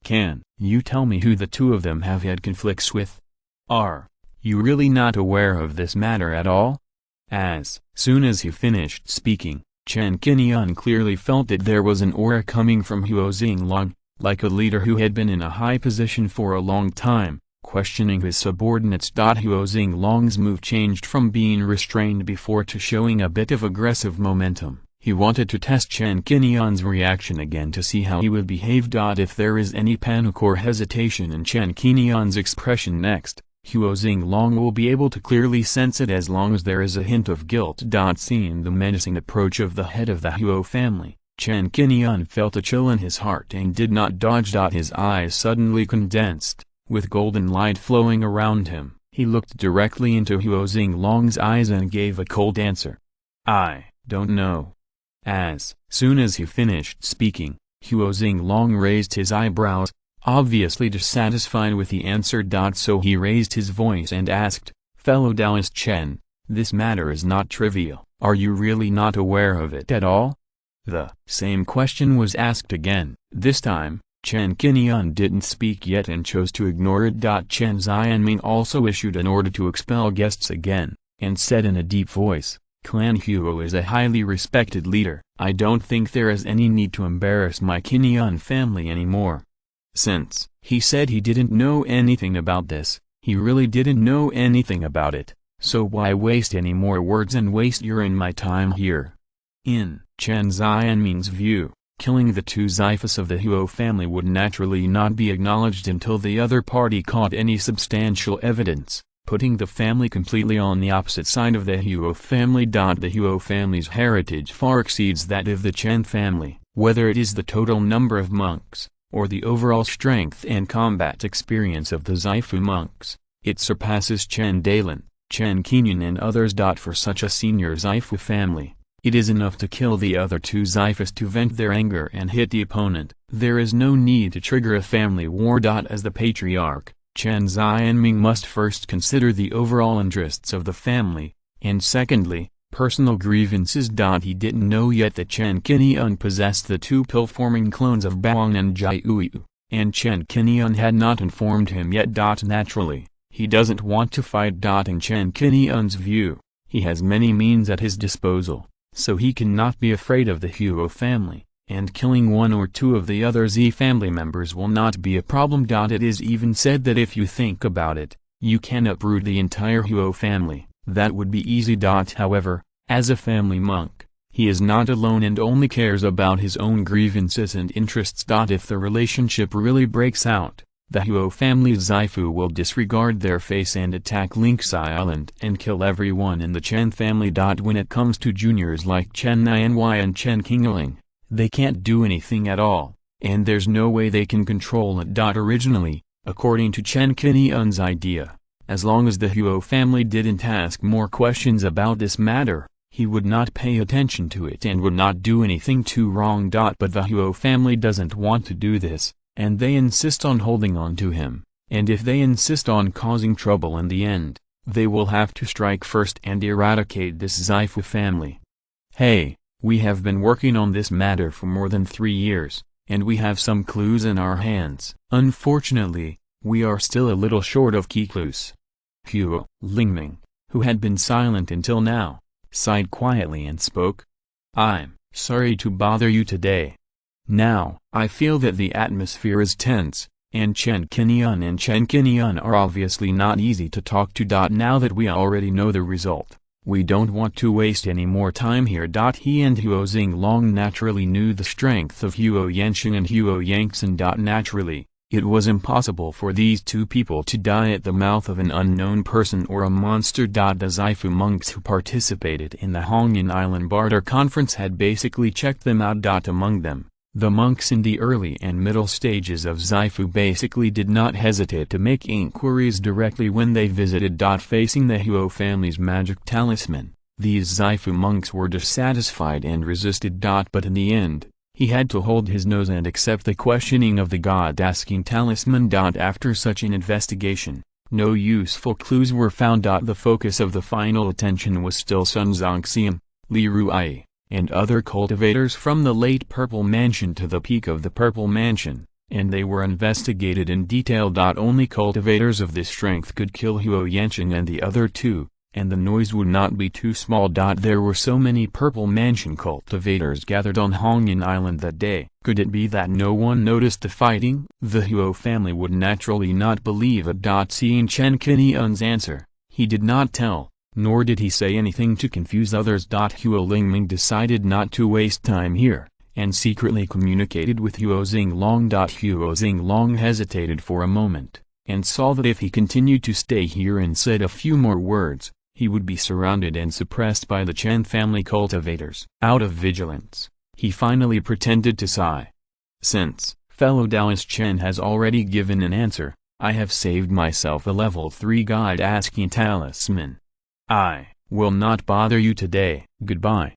Can you tell me who the 2 of them have had conflicts with? Are you really not aware of this matter at all?" As soon as he finished speaking, Chen Qingyun clearly felt that there was an aura coming from Huo Xinglong, like a leader who had been in a high position for a long time, questioning his subordinates. Huo Xinglong's move changed from being restrained before to showing a bit of aggressive momentum. He wanted to test Chen Qingyun's reaction again to see how he would behave. If there is any panic or hesitation in Chen Qingyun's expression next, Huo Xinglong will be able to clearly sense it as long as there is a hint of guilt. Seeing the menacing approach of the head of the Huo family, Chen Qingyun felt a chill in his heart and did not dodge. His eyes suddenly condensed, with golden light flowing around him. He looked directly into Huo Xinglong's eyes and gave a cold answer. "I don't know." As soon as he finished speaking, Huo Xinglong raised his eyebrows, obviously dissatisfied with the answer. So he raised his voice and asked, "Fellow Taoist Chen, this matter is not trivial. Are you really not aware of it at all?" The same question was asked again. This time, Chen Qingyun didn't speak yet and chose to ignore it. Chen Xianming also issued an order to expel guests again, and said in a deep voice, "Clan Huo is a highly respected leader. I don't think there is any need to embarrass my Qingyun family anymore." Since he said he didn't know anything about this, he really didn't know anything about it, so why waste any more words and waste your and my time here? In Chen Xianming's view, killing the two Xiphus of the Huo family would naturally not be acknowledged until the other party caught any substantial evidence, putting the family completely on the opposite side of the Huo family. The Huo family's heritage far exceeds that of the Chen family, whether it is the total number of monks, or the overall strength and combat experience of the Xifu monks. It surpasses Chen Dailin, Chen Qingyun and others. For such a senior Xifu family, it is enough to kill the other two Xiphus to vent their anger and hit the opponent. There is no need to trigger a family war. As the patriarch, Chen Xianming must first consider the overall interests of the family, and secondly, personal grievances. He didn't know yet that Chen Qingyun possessed the two pill-forming clones of Baoang and Jiuyu, and Chen Qingyun had not informed him yet. Naturally, he doesn't want to fight. In Chen Qingyun's view, he has many means at his disposal, so he cannot be afraid of the Huo family, and killing one or two of the other Z family members will not be a problem. It is even said that if you think about it, you can uproot the entire Huo family. That would be easy. However, as a family monk, he is not alone and only cares about his own grievances and interests. If the relationship really breaks out, the Huo family's Xifu will disregard their face and attack Lingxi Island and kill everyone in the Chen family. When it comes to juniors like Chen Nianhui and Chen Qingling, they can't do anything at all, and there's no way they can control it. Originally, according to Chen Qingyun's idea, as long as the Huo family didn't ask more questions about this matter, he would not pay attention to it and would not do anything too wrong. But the Huo family doesn't want to do this, and they insist on holding on to him, and if they insist on causing trouble in the end, they will have to strike first and eradicate this Xifu family. Hey, we have been working on this matter for more than 3 years, and we have some clues in our hands. Unfortunately, we are still a little short of key clues. Huo Lingming, who had been silent until now, sighed quietly and spoke. "I'm sorry to bother you today. Now, I feel that the atmosphere is tense, and Chen Qingyun are obviously not easy to talk to. Now that we already know the result, we don't want to waste any more time here. He and Huo Xinglong naturally knew the strength of Huo Yanxing and Huo Yangxin. Naturally, it was impossible for these two people to die at the mouth of an unknown person or a monster. The Xifu monks who participated in the Hunyuan Island Barter Conference had basically checked them out. Among them, the monks in the early and middle stages of Xifu basically did not hesitate to make inquiries directly when they visited. Facing the Huo family's magic talisman, these Xifu monks were dissatisfied and resisted. But in the end, he had to hold his nose and accept the questioning of the god-asking talisman. After such an investigation, no useful clues were found. The focus of the final attention was still Sun Zongxian, Li Ruai, and other cultivators from the late Purple Mansion to the peak of the Purple Mansion, and they were investigated in detail. Only cultivators of this strength could kill Huo Yanxing and the other two, and the noise would not be too small. There were so many Purple Mansion cultivators gathered on Hunyuan Island that day. Could it be that no one noticed the fighting? The Huo family would naturally not believe it. Seeing Chen Qingyun's answer, he did not tell, nor did he say anything to confuse others. Huo Lingming decided not to waste time here, and secretly communicated with Huo Xinglong. Huo Xinglong hesitated for a moment, and saw that if he continued to stay here and said a few more words, he would be surrounded and suppressed by the Chen family cultivators. Out of vigilance, he finally pretended to sigh. Since fellow Taoist Chen has already given an answer, I have saved myself a level 3 guide asking talisman. I will not bother you today. Goodbye.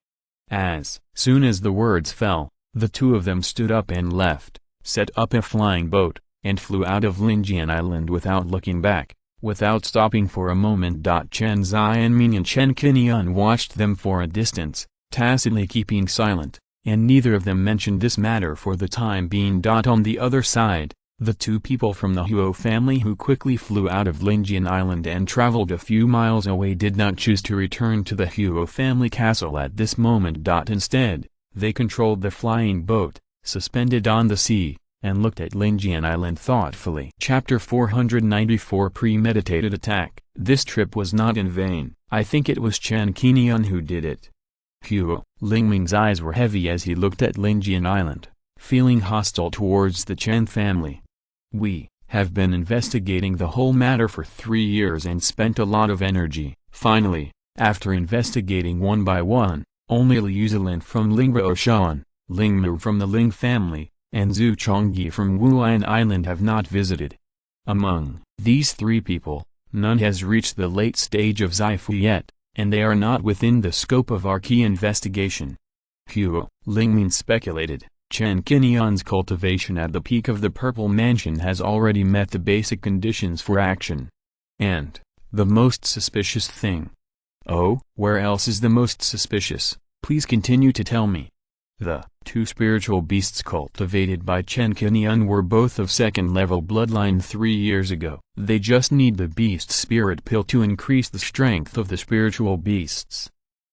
As soon as the words fell, the two of them stood up and left, set up a flying boat, and flew out of Linjian Island without looking back, without stopping for a moment. Chen Xianming and Chen Qingyun watched them for a distance, tacitly keeping silent, and neither of them mentioned this matter for the time being. On the other side, the two people from the Huo family who quickly flew out of Linjian Island and traveled a few miles away did not choose to return to the Huo family castle at this moment. Instead, they controlled the flying boat, suspended on the sea, and looked at Linjian Island thoughtfully. Chapter 494 Premeditated Attack. This trip was not in vain. I think it was Chen Qingyun who did it. Huo Lingming's eyes were heavy as he looked at Linjian Island, feeling hostile towards the Chen family. We have been investigating the whole matter for 3 years and spent a lot of energy. Finally, after investigating one by one, only Liu Zilin from Lingbao Shan, Ling Mu from the Ling family, and Zhu Chongyi from Wuan Island have not visited. Among these 3 people, none has reached the late stage of Zaifu yet, and they are not within the scope of our key investigation. Huo Lingmin speculated, Chen Qingyun's cultivation at the peak of the Purple Mansion has already met the basic conditions for action. And the most suspicious thing. Oh, where else is the most suspicious? Please continue to tell me. The 2 spiritual beasts cultivated by Chen Qingyun were both of 2nd level bloodline 3 years ago. They just need the beast spirit pill to increase the strength of the spiritual beasts.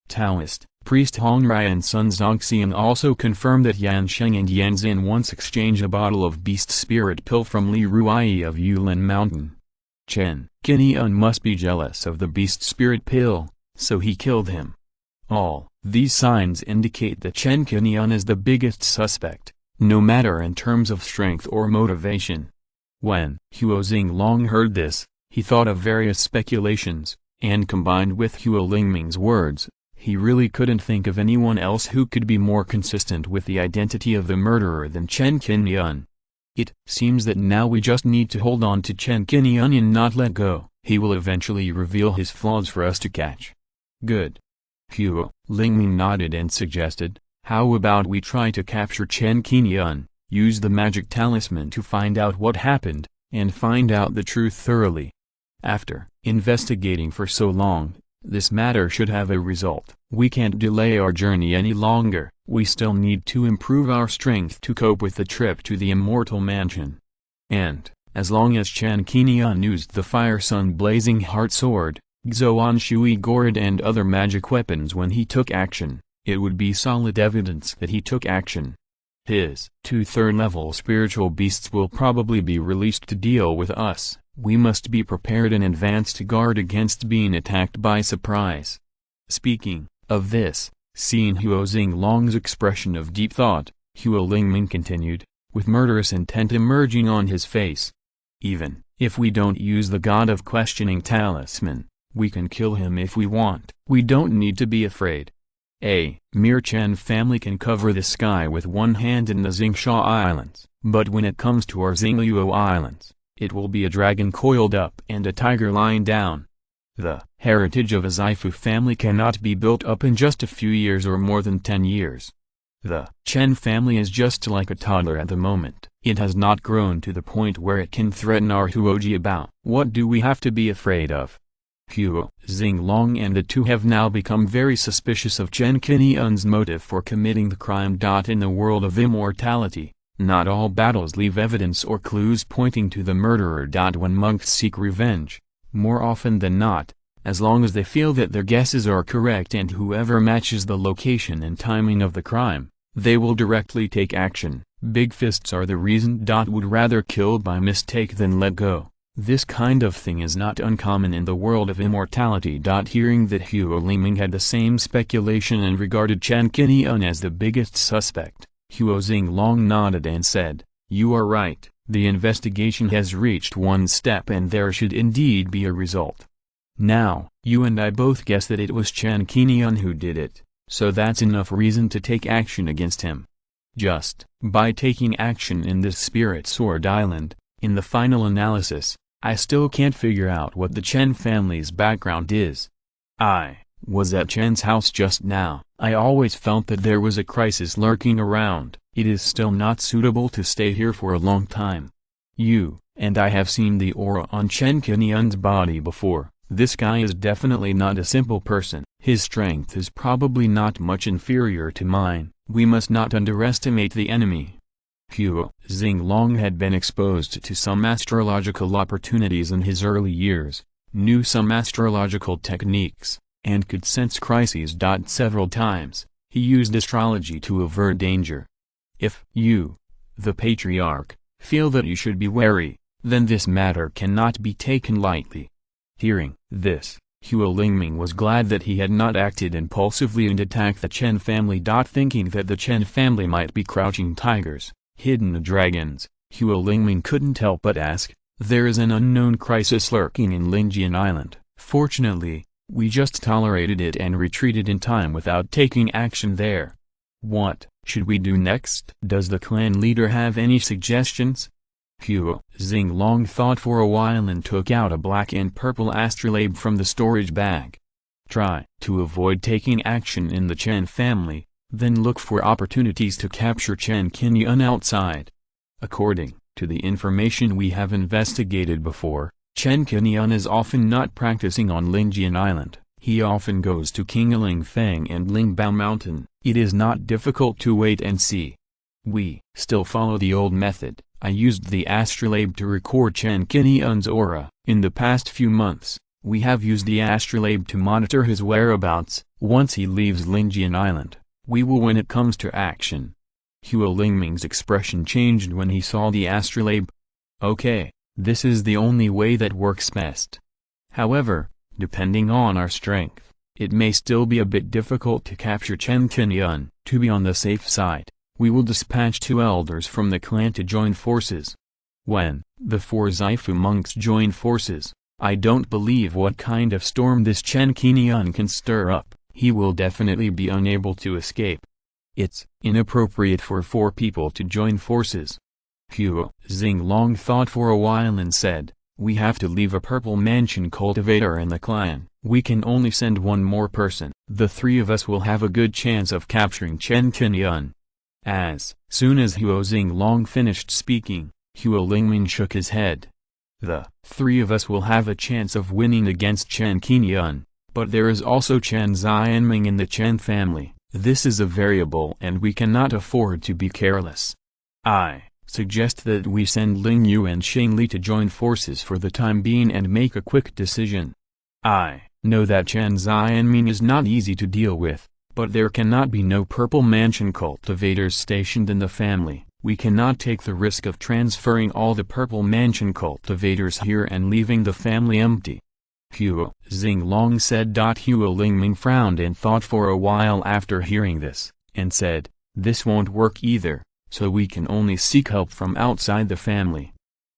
Taoist, priest Hongrai and son Zhuxian also confirmed that Yan Sheng and Yan Xin once exchanged a bottle of beast spirit pill from Li Ruai of Yulin Mountain. Chen Qingyun must be jealous of the beast spirit pill, so he killed him. All these signs indicate that Chen Qingyun is the biggest suspect, no matter in terms of strength or motivation. When Huo Xinglong heard this, he thought of various speculations, and combined with Huo Lingming's words, he really couldn't think of anyone else who could be more consistent with the identity of the murderer than Chen Qingyun. It seems that now we just need to hold on to Chen Qingyun and not let go. He will eventually reveal his flaws for us to catch. Good. Huo Lingming nodded and suggested, how about we try to capture Chen Qingyun, use the magic talisman to find out what happened, and find out the truth thoroughly. After investigating for so long, this matter should have a result. We can't delay our journey any longer. We still need to improve our strength to cope with the trip to the Immortal Mansion. And, as long as Chen Qingyun used the Fire Sun Blazing Heart Sword, Xuan Shui Gourd and other magic weapons when he took action, it would be solid evidence that he took action. His 2 third-level spiritual beasts will probably be released to deal with us. We must be prepared in advance to guard against being attacked by surprise. Speaking of this, seeing Huo Xinglong's expression of deep thought, Huo Lingming continued, with murderous intent emerging on his face. Even if we don't use the God of Questioning talisman, we can kill him if we want. We don't need to be afraid. A mere Chen family can cover the sky with one hand in the Xingsha Islands, but when it comes to our Xingluo Islands, it will be a dragon coiled up and a tiger lying down. The heritage of a Zaifu family cannot be built up in just a few years or more than 10 years. The Chen family is just like a toddler at the moment. It has not grown to the point where it can threaten our Huoji about. What do we have to be afraid of? Huo Xinglong and the 2 have now become very suspicious of Chen Qingyun's motive for committing the crime. In the world of immortality, not all battles leave evidence or clues pointing to the murderer. When monks seek revenge, more often than not, as long as they feel that their guesses are correct and whoever matches the location and timing of the crime, they will directly take action. Big fists are the reason. Would rather kill by mistake than let go. This kind of thing is not uncommon in the world of immortality. Hearing that Huo Lingming had the same speculation and regarded Chen Qingyun as the biggest suspect, Huo Xinglong nodded and said, you are right, The investigation has reached one step and there should indeed be a result. Now, you and I both guess that it was Chen Qingyun who did it, so that's enough reason to take action against him. Just by taking action in this Spirit Sword Island, in the final analysis, I still can't figure out what the Chen family's background is. I was at Chen's house just now. I always felt that there was a crisis lurking around. It is still not suitable to stay here for a long time. You and I have seen the aura on Chen Qingyun's body before. This guy is definitely not a simple person. His strength is probably not much inferior to mine. We must not underestimate the enemy. Huo Xinglong had been exposed to some astrological opportunities in his early years, knew some astrological techniques, and could sense crises. Several times, he used astrology to avert danger. If you, the Patriarch, feel that you should be wary, then this matter cannot be taken lightly. Hearing this, Huo Lingming was glad that he had not acted impulsively and attacked the Chen family. Thinking that the Chen family might be crouching tigers, hidden dragons, Huo Lingming couldn't help but ask, there is an unknown crisis lurking in Linjian Island. Fortunately, we just tolerated it and retreated in time without taking action there. What should we do next? Does the clan leader have any suggestions? Huo Xinglong thought for a while and took out a black and purple astrolabe from the storage bag. Try to avoid taking action in the Chen family, then look for opportunities to capture Chen Qingyun outside. According to the information we have investigated before, Chen Qingyun is often not practicing on Linjian Island. He often goes to Qingling Feng and Lingbao Mountain. It is not difficult to wait and see. We still follow the old method. I used the astrolabe to record Chen Qingyun's aura. In the past few months, we have used the astrolabe to monitor his whereabouts. Once he leaves Linjian Island, we will when it comes to action. Huo Lingming's expression changed when he saw the astrolabe. Okay, this is the only way that works best. However, depending on our strength, it may still be a bit difficult to capture Chen Qingyun. To be on the safe side, we will dispatch 2 elders from the clan to join forces. When the 4 Zaifu monks join forces, I don't believe what kind of storm this Chen Qingyun can stir up. He will definitely be unable to escape. It's inappropriate for 4 people to join forces. Huo Xinglong thought for a while and said, we have to leave a purple mansion cultivator in the clan. We can only send 1 more person. The 3 of us will have a good chance of capturing Chen Qingyun. As soon as Huo Xinglong finished speaking, Huo Lingming shook his head. The 3 of us will have a chance of winning against Chen Qingyun, but there is also Chen Xianming in the Chen family. This is a variable and we cannot afford to be careless. I suggest that we send Ling Yu and Shang Li to join forces for the time being and make a quick decision. I know that Chen Xianming is not easy to deal with, but there cannot be no purple mansion cultivators stationed in the family. We cannot take the risk of transferring all the purple mansion cultivators here and leaving the family empty. Huo Xinglong said. Huo Lingming frowned and thought for a while after hearing this, and said, this won't work either, so we can only seek help from outside the family.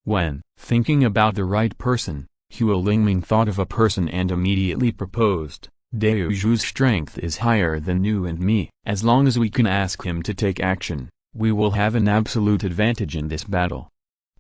When thinking about the right person, Huo Lingming thought of a person and immediately proposed. Dao Zhu's strength is higher than you and me. As long as we can ask him to take action, we will have an absolute advantage in this battle.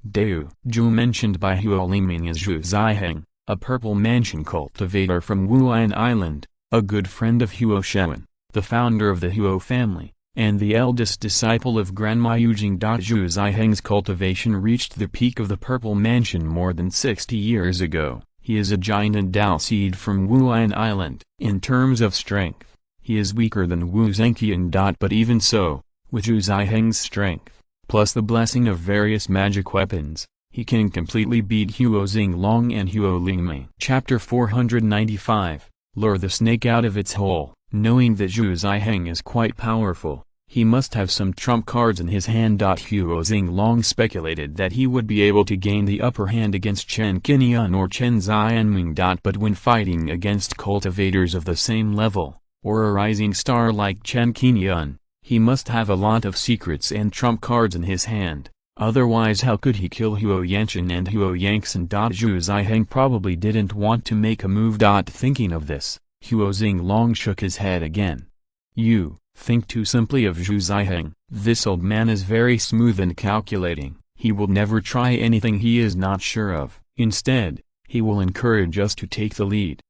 Dao Zhu mentioned by Huo Lingming is Zhu Ziheng, a purple mansion cultivator from Hunyuan Island, a good friend of Huo Shen, the founder of the Huo family, and the eldest disciple of Grandma Yujing. Zhu Ziheng's cultivation reached the peak of the purple mansion more than 60 years ago. He is a giant endowed seed from Hunyuan Island. In terms of strength, he is weaker than Wu Zhenqian. But even so, with Zhu Ziheng's strength, plus the blessing of various magic weapons, he can completely beat Huo Xinglong and Huo Lingming. Chapter 495, Lure the Snake Out of Its Hole. Knowing that Zhu Ziheng is quite powerful, he must have some trump cards in his hand. Huo Xinglong speculated that he would be able to gain the upper hand against Chen Qingyun or Chen Xianming. But when fighting against cultivators of the same level, or a rising star like Chen Qingyun, he must have a lot of secrets and trump cards in his hand. Otherwise how could he kill Huo Yanchen and Huo Yangxin? Zhu Ziheng probably didn't want to make a move. Thinking of this, Huo Xinglong shook his head again. You think too simply of Zhu Ziheng. This old man is very smooth and calculating. He will never try anything he is not sure of. Instead, he will encourage us to take the lead.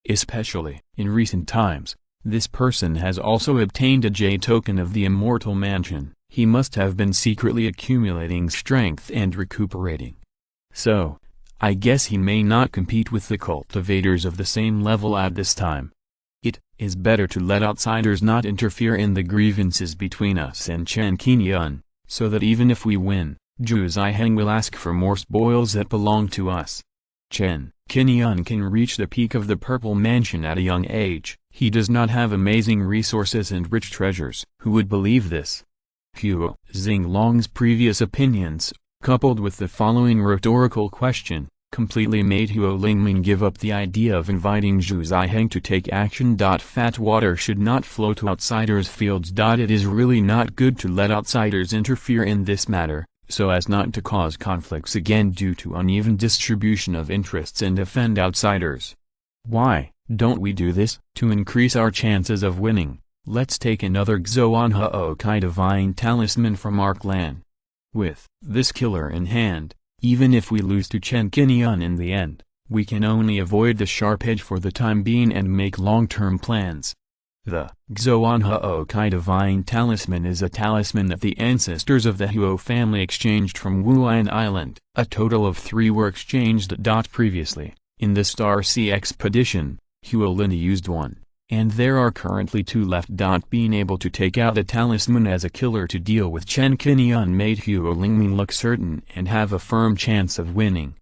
Especially in recent times, this person has also obtained a J token of the Immortal Mansion. He must have been secretly accumulating strength and recuperating. So, I guess he may not compete with the cultivators of the same level at this time. It is better to let outsiders not interfere in the grievances between us and Chen Qingyun, so that even if we win, Zhu Ziheng will ask for more spoils that belong to us. Chen Qingyun can reach the peak of the Purple Mansion at a young age. He does not have amazing resources and rich treasures. Who would believe this? Huo Xinglong's previous opinions, coupled with the following rhetorical question, completely made Huo Lingming give up the idea of inviting Zhu Ziheng to take action. Fat water should not flow to outsiders' fields. It is really not good to let outsiders interfere in this matter, so as not to cause conflicts again due to uneven distribution of interests and offend outsiders. Why don't we do this? To increase our chances of winning, let's take another Xuanhao Kai Divine Talisman from our clan. With this killer in hand, even if we lose to Chen Qingyun in the end, we can only avoid the sharp edge for the time being and make long-term plans. The Xuanhao Kai Divine Talisman is a talisman that the ancestors of the Huo family exchanged from Wuan Island. A total of 3 were exchanged. Previously, in the Star Sea expedition, Huo Lin used 1, and there are currently 2 left. Being able to take out a talisman as a killer to deal with Chen Qingyun made Huo Lingming look certain and have a firm chance of winning.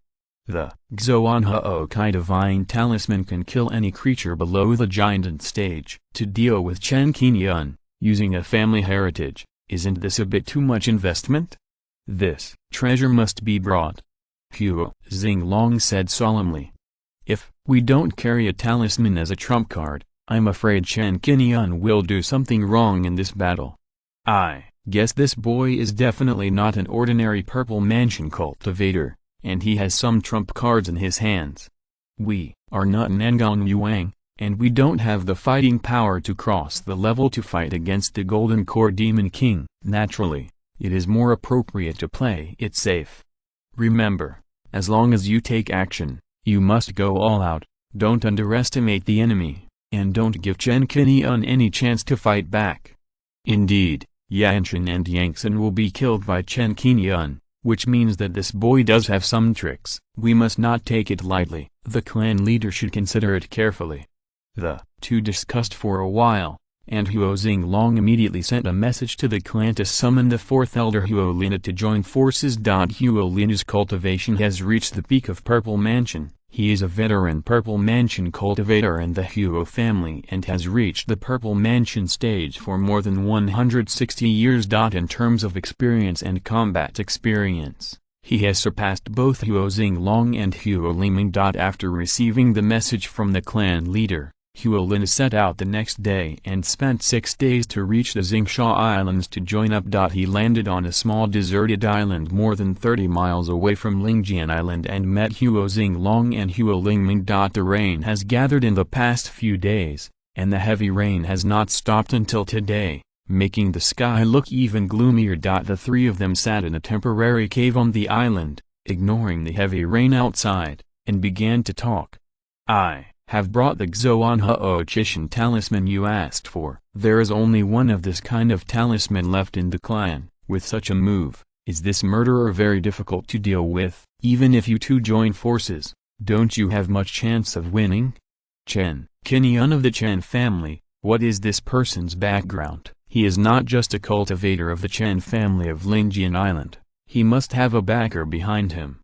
The Xuanhao Kai Divine Talisman can kill any creature below the giant stage. To deal with Chen Qingyun, using a family heritage, isn't this a bit too much investment? This treasure must be brought. Huo Xinglong said solemnly. If we don't carry a talisman as a trump card, I'm afraid Chen Qingyun will do something wrong in this battle. I guess this boy is definitely not an ordinary Purple Mansion cultivator, and he has some trump cards in his hands. We are not Nangong Yuang, and we don't have the fighting power to cross the level to fight against the Golden Core Demon King. Naturally, it is more appropriate to play it safe. Remember, as long as you take action, you must go all out. Don't underestimate the enemy, and don't give Chen Qingyun any chance to fight back. Indeed, Yanchen and Yangxin will be killed by Chen Qingyun, which means that this boy does have some tricks. We must not take it lightly. The clan leader should consider it carefully. The 2 discussed for a while, and Huo Xinglong immediately sent a message to the clan to summon the 4th elder Huo Lin to join forces. Huo Lin's cultivation has reached the peak of Purple Mansion. He is a veteran Purple Mansion cultivator in the Huo family and has reached the Purple Mansion stage for more than 160 years. In terms of experience and combat experience, he has surpassed both Huo Xinglong and Huo Lingming. After receiving the message from the clan leader, Huo Lin set out the next day and spent 6 days to reach the Xingsha Islands to join up. He landed on a small deserted island more than 30 miles away from Lingjian Island and met Huo Xinglong and Huo Lingming. The rain has gathered in the past few days, and the heavy rain has not stopped until today, making the sky look even gloomier. The 3 of them sat in a temporary cave on the island, ignoring the heavy rain outside, and began to talk. I have brought the Xuanhao Chishan talisman you asked for. There is only one of this kind of talisman left in the clan. With such a move, is this murderer very difficult to deal with? Even if you 2 join forces, don't you have much chance of winning? Chen Qingyun of the Chen family, what is this person's background? He is not just a cultivator of the Chen family of Lingjian Island. He must have a backer behind him.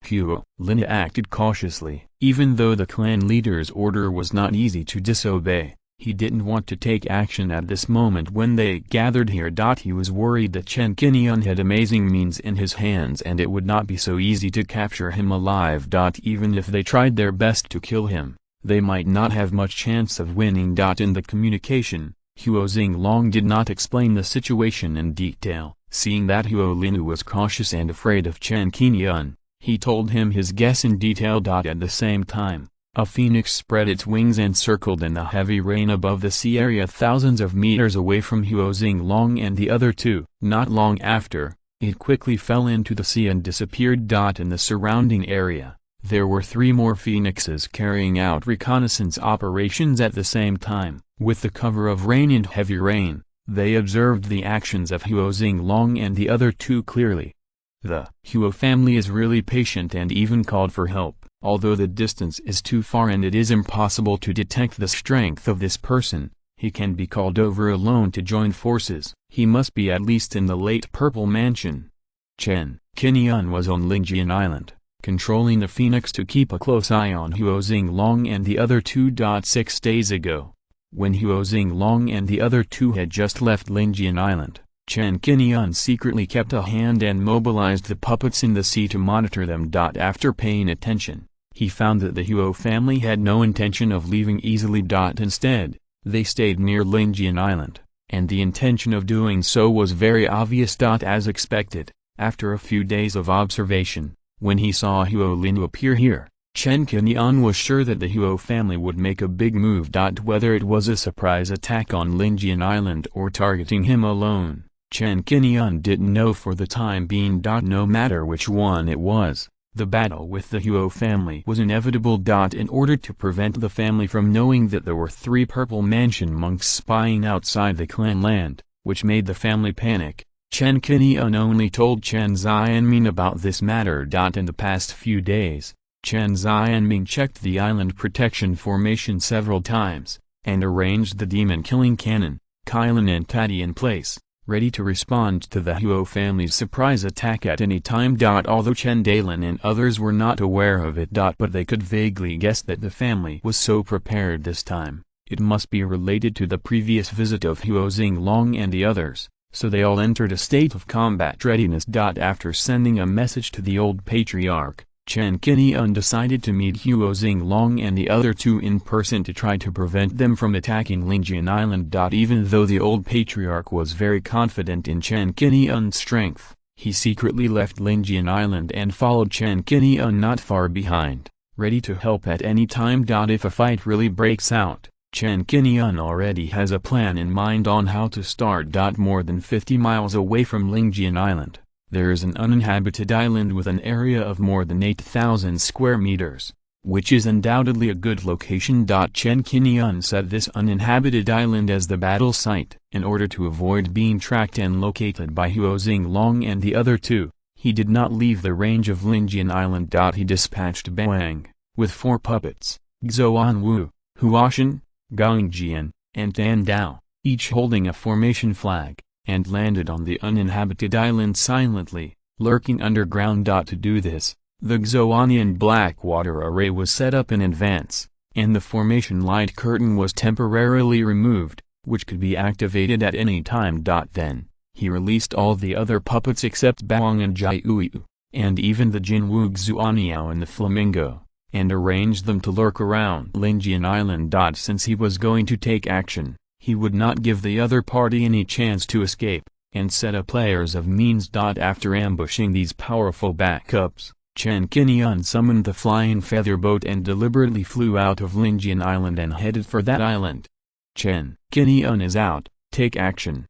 Huo Lin acted cautiously. Even though the clan leader's order was not easy to disobey, he didn't want to take action at this moment when they gathered here. He was worried that Chen Qingyun had amazing means in his hands and it would not be so easy to capture him alive. Even if they tried their best to kill him, they might not have much chance of winning. In the communication, Huo Xinglong did not explain the situation in detail, Seeing that Huolinu was cautious and afraid of Chen Qingyun, he told him his guess in detail. At the same time, a phoenix spread its wings and circled in the heavy rain above the sea area thousands of meters away from Huolinu and the other two. Not long after, it quickly fell into the sea and disappeared. In the surrounding area, there were 3 more phoenixes carrying out reconnaissance operations at the same time. With the cover of rain and heavy rain, they observed the actions of Huolinu and the other two clearly. The Huo family is really patient and even called for help. Although the distance is too far and it is impossible to detect the strength of this person, he can be called over alone to join forces. He must be at least in the late Purple Mansion. Chen Qingyun was on Lingjian Island, controlling the phoenix to keep a close eye on Huolinu and the other two. 6 days ago, when Huolinu and the other two had just left Lingjian Island, Chen Qingyun secretly kept a hand and mobilized the puppets in the sea to monitor them. After paying attention, he found that the Huo family had no intention of leaving easily. Instead, they stayed near Lingjian Island, and the intention of doing so was very obvious. As expected, after a few days of observation, when he saw Huolinu appear here, Chen Qingyun was sure that the Huo family would make a big move. Whether it was a surprise attack on Lingjian Island or targeting him alone, Chen Qingyun didn't know for the time being. No matter which one it was, the battle with the Huo family was inevitable. In order to prevent the family from knowing that there were 3 Purple Mansion monks spying outside the clan land, which made the family panic, Chen Qingyun only told Chen Xianming about this matter. In the past few days, Chen Xianming checked the island protection formation several times, and arranged the demon-killing cannon, Kylin and Tati in place, ready to respond to the Huo family's surprise attack at any time. Although Chen Dalin and others were not aware of it, but they could vaguely guess that the family was so prepared this time, it must be related to the previous visit of Huolinu and the others, so they all entered a state of combat readiness. After sending a message to the old patriarch, Chen Qingyun decided to meet Huolinu and the other two in person to try to prevent them from attacking Lingjian Island. Even though the old patriarch was very confident in Chen Qingyun's strength, he secretly left Lingjian Island and followed Chen Qingyun not far behind, ready to help at any time. If a fight really breaks out, Chen Qingyun already has a plan in mind on how to start. More than 50 miles away from Lingjian Island, there is an uninhabited island with an area of more than 8,000 square meters, which is undoubtedly a good location. Chen Qingyun set this uninhabited island as the battle site. In order to avoid being tracked and located by Huolinu and the other two, he did not leave the range of Lingjian Island. He dispatched Bang, with 4 puppets, Xuanwu, Huashan, Gongjian, and Tan Dao, each holding a formation flag, and landed on the uninhabited island silently, lurking underground. To do this, the Xuanian Blackwater array was set up in advance, and the formation light curtain was temporarily removed, which could be activated at any time. Then, he released all the other puppets except Baoang and Jiuyu, and even the Jinwu Xuaniao and the Flamingo, and arranged them to lurk around Lingjian Island. Since he was going to take action, he would not give the other party any chance to escape, and set up layers of means. After ambushing these powerful backups, Chen Qingyun summoned the flying feather boat and deliberately flew out of Lingjian Island and headed for that island. Chen Qingyun is out, take action.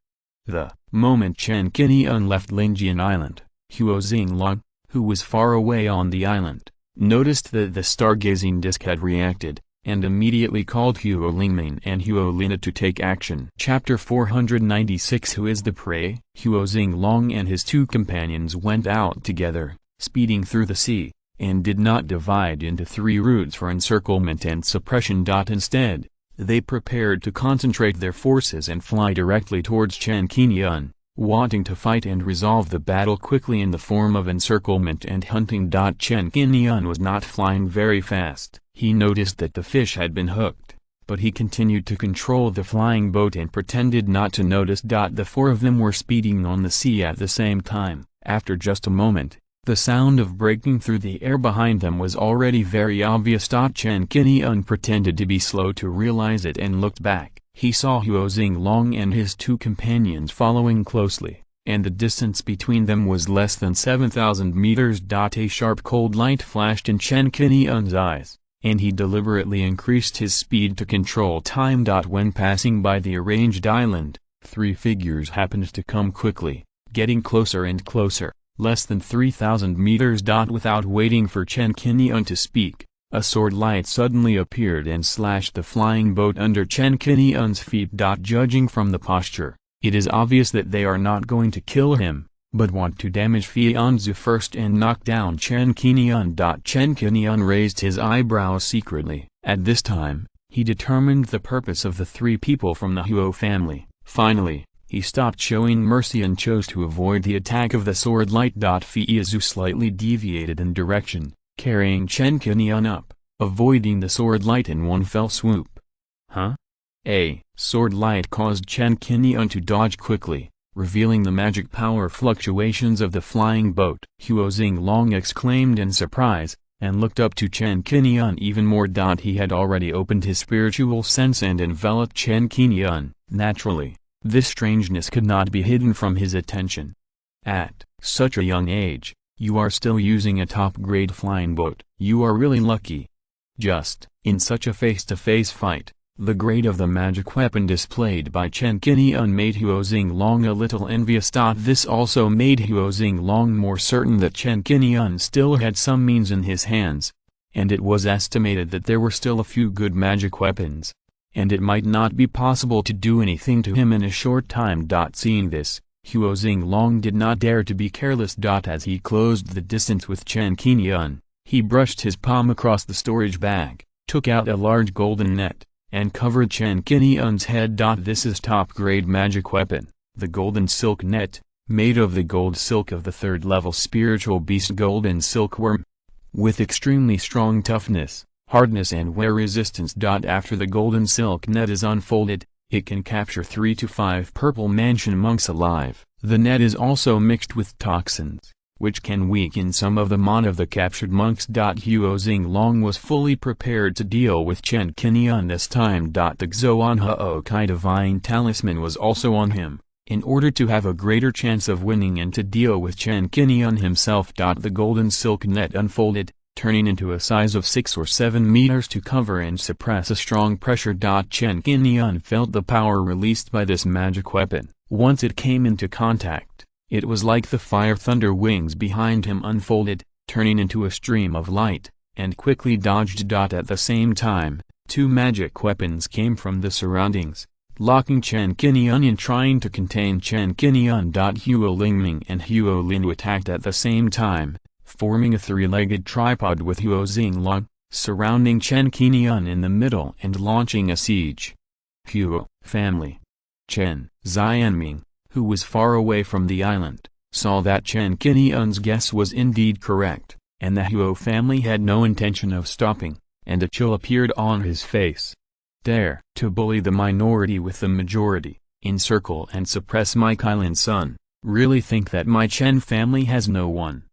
The moment Chen Qingyun left Lingjian Island, Huolinu, who was far away on the island, noticed that the stargazing disc had reacted, and immediately called Huolinu and Huolinu to take action. Chapter 496 Who is the prey? Huolinu and his 2 companions went out together, speeding through the sea, and did not divide into 3 routes for encirclement and suppression. Instead, they prepared to concentrate their forces and fly directly towards Chen Qingyun, wanting to fight and resolve the battle quickly in the form of encirclement and hunting. Chen Qingyun was not flying very fast. He noticed that the fish had been hooked, but he continued to control the flying boat and pretended not to notice. The 4 of them were speeding on the sea at the same time. After just a moment, the sound of breaking through the air behind them was already very obvious. Chen Qingyun pretended to be slow to realize it and looked back. He saw Huolinu and his 2 companions following closely, and the distance between them was less than 7,000 meters. A sharp cold light flashed in Chen Qingyun's eyes, and he deliberately increased his speed to control time. When passing by the arranged island, three figures happened to come quickly, getting closer and closer, less than 3,000 meters. Without waiting for Chen Qingyun to speak, a sword light suddenly appeared and slashed the flying boat under Chen Qingyun's feet. Judging from the posture, it is obvious that they are not going to kill him, but want to damage Huanzu first and knock down Chen Qingyun. Chen Qingyun raised his eyebrows secretly. At this time, he determined the purpose of the three people from the Huo family. Finally, he stopped showing mercy and chose to avoid the attack of the sword light. Huanzu slightly deviated in direction, carrying Chen Qingyun up, avoiding the sword light in one fell swoop. A sword light caused Chen Qingyun to dodge quickly, revealing the magic power fluctuations of the flying boat. Huo Xinglong exclaimed in surprise, and looked up to Chen Qingyun even more. He had already opened his spiritual sense and enveloped Chen Qingyun. Naturally, this strangeness could not be hidden from his attention. At such a young age, you are still using a top-grade flying boat. You are really lucky. Just, in such a face-to-face fight, the grade of the magic weapon displayed by Chen Qingyun made Huo Xinglong a little envious. This also made Huo Xinglong more certain that Chen Qingyun still had some means in his hands, and it was estimated that there were still a few good magic weapons, and it might not be possible to do anything to him in a short time. Seeing this, Huo Xinglong did not dare to be careless. As he closed the distance with Chen Qingyun, he brushed his palm across the storage bag, took out a large golden net, and covered Chen Qingyun's head. This is top-grade magic weapon, the golden silk net, made of the gold silk of the third-level spiritual beast golden silkworm, with extremely strong toughness, hardness and wear resistance. After the golden silk net is unfolded, it can capture 3 to 5 purple mansion monks alive. The net is also mixed with toxins, which can weaken some of the mana of the captured monks. Huo Xinglong was fully prepared to deal with Chen Qingyun this time. The Xuan Kai divine talisman was also on him, in order to have a greater chance of winning and to deal with Chen Qingyun himself. The golden silk net unfolded, turning into a size of 6 or 7 meters to cover and suppress a strong pressure. Chen Qingyun felt the power released by this magic weapon. Once it came into contact, it was like the fire thunder wings behind him unfolded, turning into a stream of light, and quickly dodged. At the same time, two magic weapons came from the surroundings, locking Chen Qingyun in, trying to contain Chen Qingyun. Huo Lingming and Huo Lindu attacked at the same time, forming a three-legged tripod with Huo Xinglong, surrounding Chen Qingyun in the middle and launching a siege. Huo family. Chen Xianming, who was far away from the island, saw that Chen Qingyun's guess was indeed correct, and the Huo family had no intention of stopping, and a chill appeared on his face. Dare to bully the minority with the majority, encircle and suppress my Kylin son, really think that my Chen family has no one.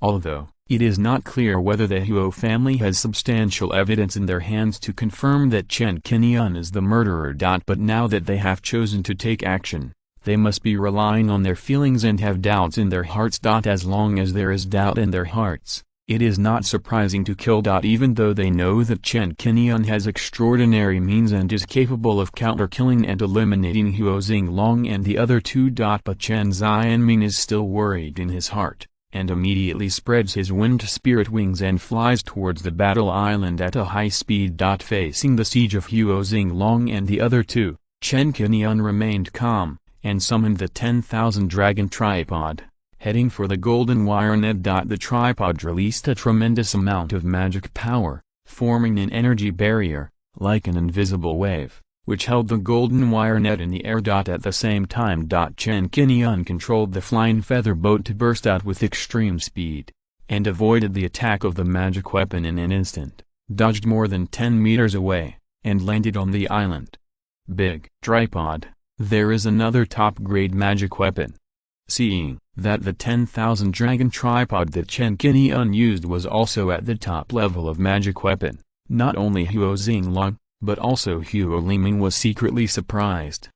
Although, it is not clear whether the Huo family has substantial evidence in their hands to confirm that Chen Qingyun is the murderer. But now that they have chosen to take action, they must be relying on their feelings and have doubts in their hearts. As long as there is doubt in their hearts, it is not surprising to kill. Even though they know that Chen Qingyun has extraordinary means and is capable of counter-killing and eliminating Huo Xinglong and the other two. But Chen Xianming is still worried in his heart, and immediately spreads his wind spirit wings and flies towards the battle island at a high speed. Facing the siege of Huo Xinglong and the other two, Chen Qingyun remained calm, and summoned the 10,000 dragon tripod, heading for the golden wire net. The tripod released a tremendous amount of magic power, forming an energy barrier, like an invisible wave, which held the golden wire net in the air. At the same time, Chen Qingyun controlled the flying feather boat to burst out with extreme speed, and avoided the attack of the magic weapon in an instant, dodged more than 10 meters away, and landed on the island. Big tripod. There is another top-grade magic weapon. Seeing that the 10,000 dragon tripod that Chen Qingyun used was also at the top level of magic weapon, not only Huo Xinglong, but also Huo Lingming was secretly surprised.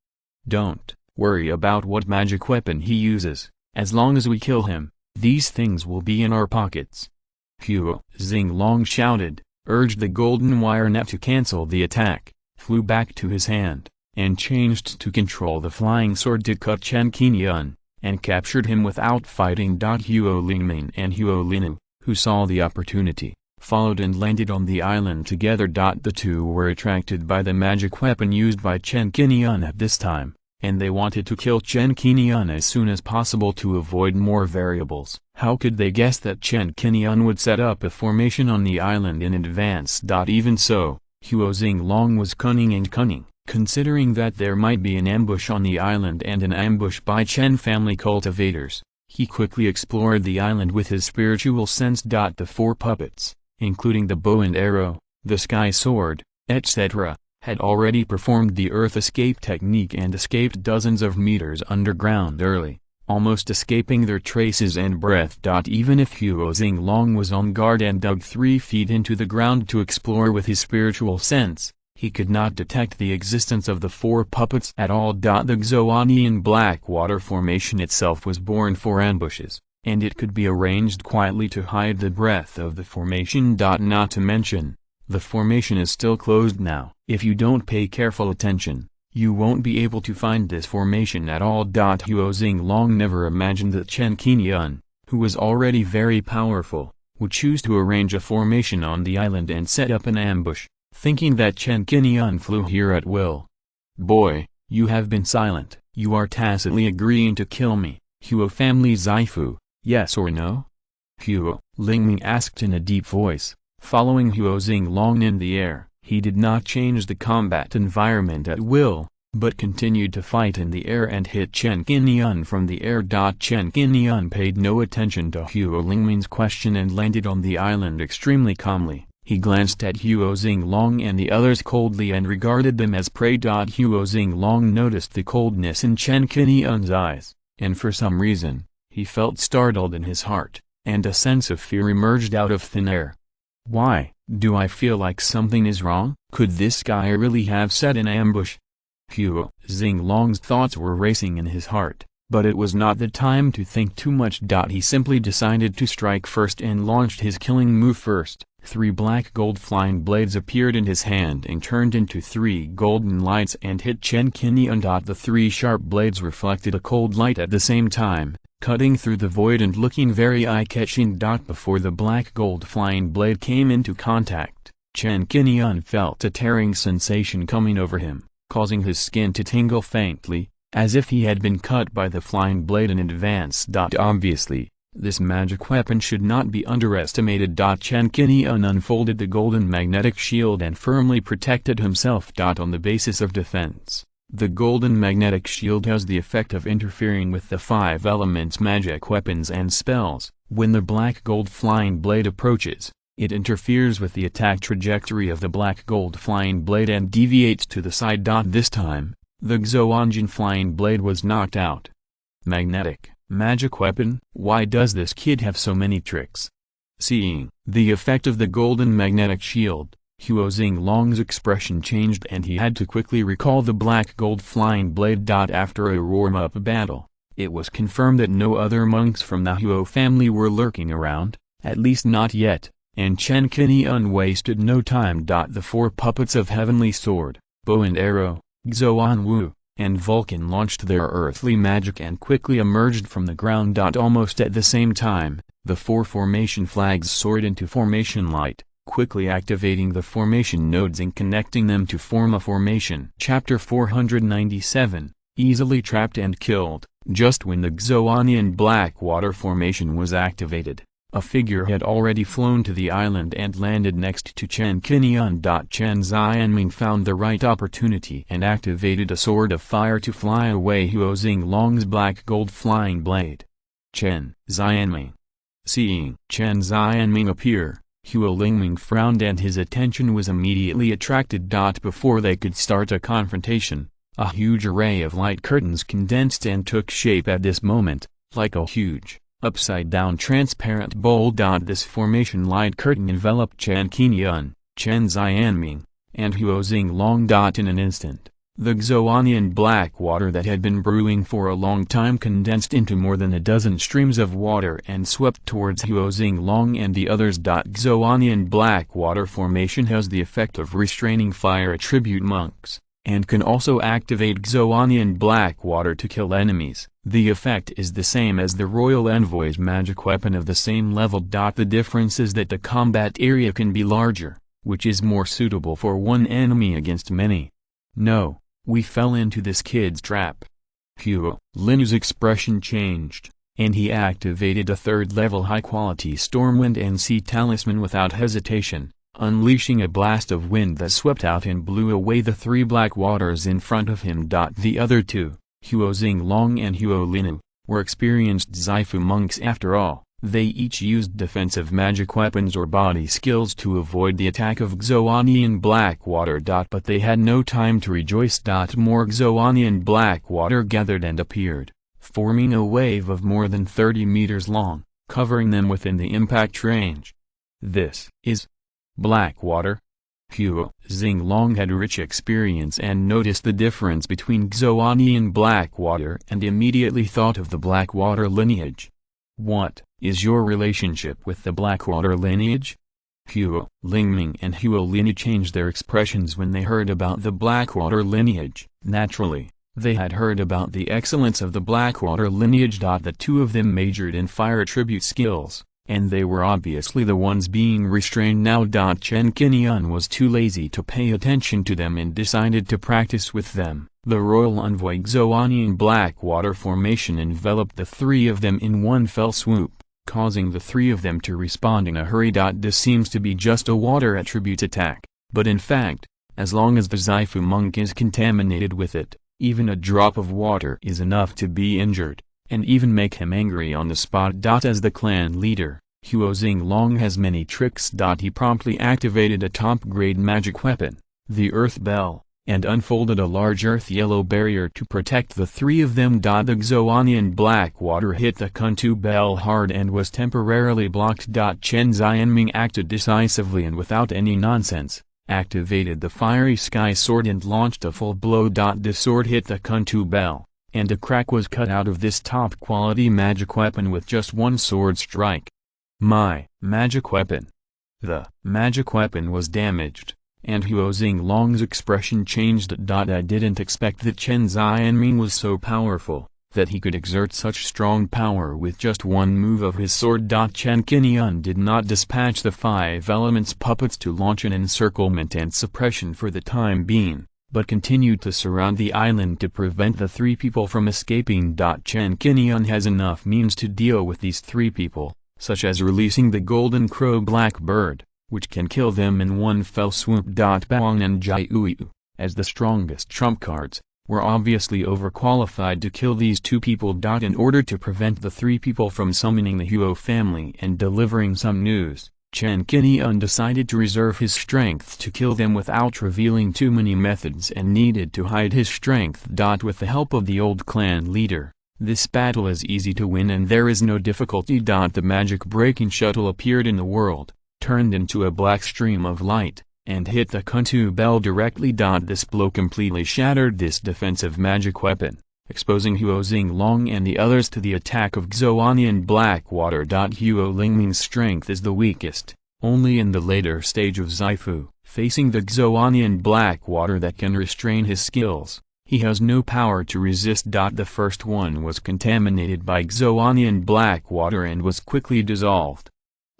Don't worry about what magic weapon he uses. As long as we kill him, these things will be in our pockets." Huo Xinglong shouted, urged the golden wire net to cancel the attack, flew back to his hand, and changed to control the flying sword to cut Chen Qingyun, and captured him without fighting. Huo Lingming and Huo Linu, who saw the opportunity, followed and landed on the island together. The two were attracted by the magic weapon used by Chen Qingyun at this time, and they wanted to kill Chen Qingyun as soon as possible to avoid more variables. How could they guess that Chen Qingyun would set up a formation on the island in advance? Even so, Huo Xinglong was cunning, considering that there might be an ambush on the island and an ambush by Chen family cultivators. He quickly explored the island with his spiritual sense. The four puppets, including the bow and arrow, the sky sword, etc., had already performed the earth escape technique and escaped dozens of meters underground early, almost escaping their traces and breath. Even if Huo Xinglong was on guard and dug 3 feet into the ground to explore with his spiritual sense, he could not detect the existence of the 4 puppets at all. The Xuanian black water formation itself was born for ambushes, and it could be arranged quietly to hide the breadth of the formation. Not to mention, the formation is still closed now. If you don't pay careful attention, you won't be able to find this formation at all. Huo Xinglong never imagined that Chen Qingyun, who was already very powerful, would choose to arrange a formation on the island and set up an ambush, thinking that Chen Qingyun flew here at will. "Boy, you have been silent. You are tacitly agreeing to kill me, Huo family Zaifu, yes or no?" Huo Lingming asked in a deep voice, following Huo Xinglong in the air. He did not change the combat environment at will, but continued to fight in the air and hit Chen Qingyun from the air. Chen Qingyun paid no attention to Huo Lingming's question and landed on the island extremely calmly. He glanced at Huo Xinglong and the others coldly and regarded them as prey. Huo Xinglong noticed the coldness in Chen Qingyun's eyes, and for some reason, he felt startled in his heart, and a sense of fear emerged out of thin air. "Why, do I feel like something is wrong? Could this guy really have set an ambush?" Huo Xinglong's thoughts were racing in his heart, but it was not the time to think too much. He simply decided to strike first and launched his killing move first. 3 black gold flying blades appeared in his hand and turned into 3 golden lights and hit Chen Qingyun. The 3 sharp blades reflected a cold light at the same time, cutting through the void and looking very eye-catching. Before the black gold flying blade came into contact, Chen Qingyun felt a tearing sensation coming over him, causing his skin to tingle faintly, as if he had been cut by the flying blade in advance. Obviously, this magic weapon should not be underestimated. Chen Qingyun unfolded the golden magnetic shield and firmly protected himself. On the basis of defense, the golden magnetic shield has the effect of interfering with the 5 elements magic weapons and spells. When the black gold flying blade approaches, it interferes with the attack trajectory of the black gold flying blade and deviates to the side. This time, the Xuanian flying blade was knocked out. Magnetic magic weapon? Why does this kid have so many tricks? Seeing the effect of the golden magnetic shield, Huo Xinglong's expression changed and he had to quickly recall the black gold flying blade. After a warm-up battle, it was confirmed that no other monks from the Huo family were lurking around, at least not yet, and Chen Qingyun wasted no time. The 4 puppets of Heavenly Sword, Bow and Arrow, Xuanwu, and Vulcan launched their earthly magic and quickly emerged from the ground. Almost at the same time, the 4 formation flags soared into formation light, quickly activating the formation nodes and connecting them to form a formation. Chapter 497, Easily Trapped and Killed. Just when the Xuanian black water formation was activated, a figure had already flown to the island and landed next to Chen Qingyun. Chen Xianming found the right opportunity and activated a sword of fire to fly away Huo Xinglong's black gold flying blade. Chen Xianming. Seeing Chen Xianming appear, Huo Lingming frowned and his attention was immediately attracted. Before they could start a confrontation, a huge array of light curtains condensed and took shape at this moment, like a huge, upside-down transparent bowl. This formation light curtain enveloped Chen Qingyun, Chen Xianming, and Huo Xinglong. In an instant, The Xuanian black water that had been brewing for a long time condensed into more than a dozen streams of water and swept towards Huo Xinglong and the others. Xuanian black water formation has the effect of restraining fire attribute monks, and can also activate Xuanian black water to kill enemies. The effect is the same as the Royal Envoy's magic weapon of the same level. The difference is that the combat area can be larger, which is more suitable for one enemy against many. No, we fell into this kid's trap. Huo Linu's expression changed, and he activated a third-level high-quality Stormwind and Sea Talisman without hesitation, unleashing a blast of wind that swept out and blew away the three black waters in front of him. The other two, Huo Xinglong and Huo Linu, were experienced Zaifu monks after all. They each used defensive magic weapons or body skills to avoid the attack of Xuanian black water. But they had no time to rejoice. More Xuanian black water gathered and appeared, forming a wave of more than 30 meters long, covering them within the impact range. This is black water. Huo Xinglong had rich experience and noticed the difference between Xuanian black water and immediately thought of the black water lineage. What is your relationship with the Blackwater lineage? Huo Lingming and Huo Linu changed their expressions when they heard about the Blackwater lineage. Naturally, they had heard about the excellence of the Blackwater lineage. The two of them majored in fire attribute skills, and they were obviously the ones being restrained now. Chen Qingyun was too lazy to pay attention to them and decided to practice with them. The royal envoy Xuanian black water formation enveloped the three of them in one fell swoop, causing the three of them to respond in a hurry. This seems to be just a water attribute attack, but in fact, as long as the Zaifu monk is contaminated with it, even a drop of water is enough to be injured, and even make him angry on the spot. As the clan leader, Huo Xinglong has many tricks. He promptly activated a top-grade magic weapon, the Earth Bell, and unfolded a large earth yellow barrier to protect the three of them. The Xuanian black water hit the Kuntu Bell hard and was temporarily blocked. Chen Xianming acted decisively and without any nonsense, activated the fiery sky sword and launched a full blow. The sword hit the Kuntu Bell, and a crack was cut out of this top-quality magic weapon with just one sword strike. My magic weapon. The magic weapon was damaged, and Huo Xinglong's expression changed. I didn't expect that Chen Xianming was so powerful, that he could exert such strong power with just one move of his sword. Chen Qingyun did not dispatch the five elements puppets to launch an encirclement and suppression for the time being, but continued to surround the island to prevent the three people from escaping. Chen Qingyun has enough means to deal with these three people, such as releasing the golden crow blackbird, which can kill them in one fell swoop. Baoang and Jiuyu, as the strongest trump cards, were obviously overqualified to kill these two people. In order to prevent the three people from summoning the Huo family and delivering some news, Chen Qingyun decided to reserve his strength to kill them without revealing too many methods and needed to hide his strength. With the help of the old clan leader, this battle is easy to win and there is no difficulty. The magic breaking shuttle appeared in the world, turned into a black stream of light, and hit the Kuntu Bell directly. This blow completely shattered this defensive magic weapon, exposing Huo Xinglong and the others to the attack of Xuanian black water. Huo Lingming's strength is the weakest, only in the later stage of Zaifu, facing the Xuanian black water that can restrain his skills. He has no power to resist. The first one was contaminated by Xuanian black water and was quickly dissolved.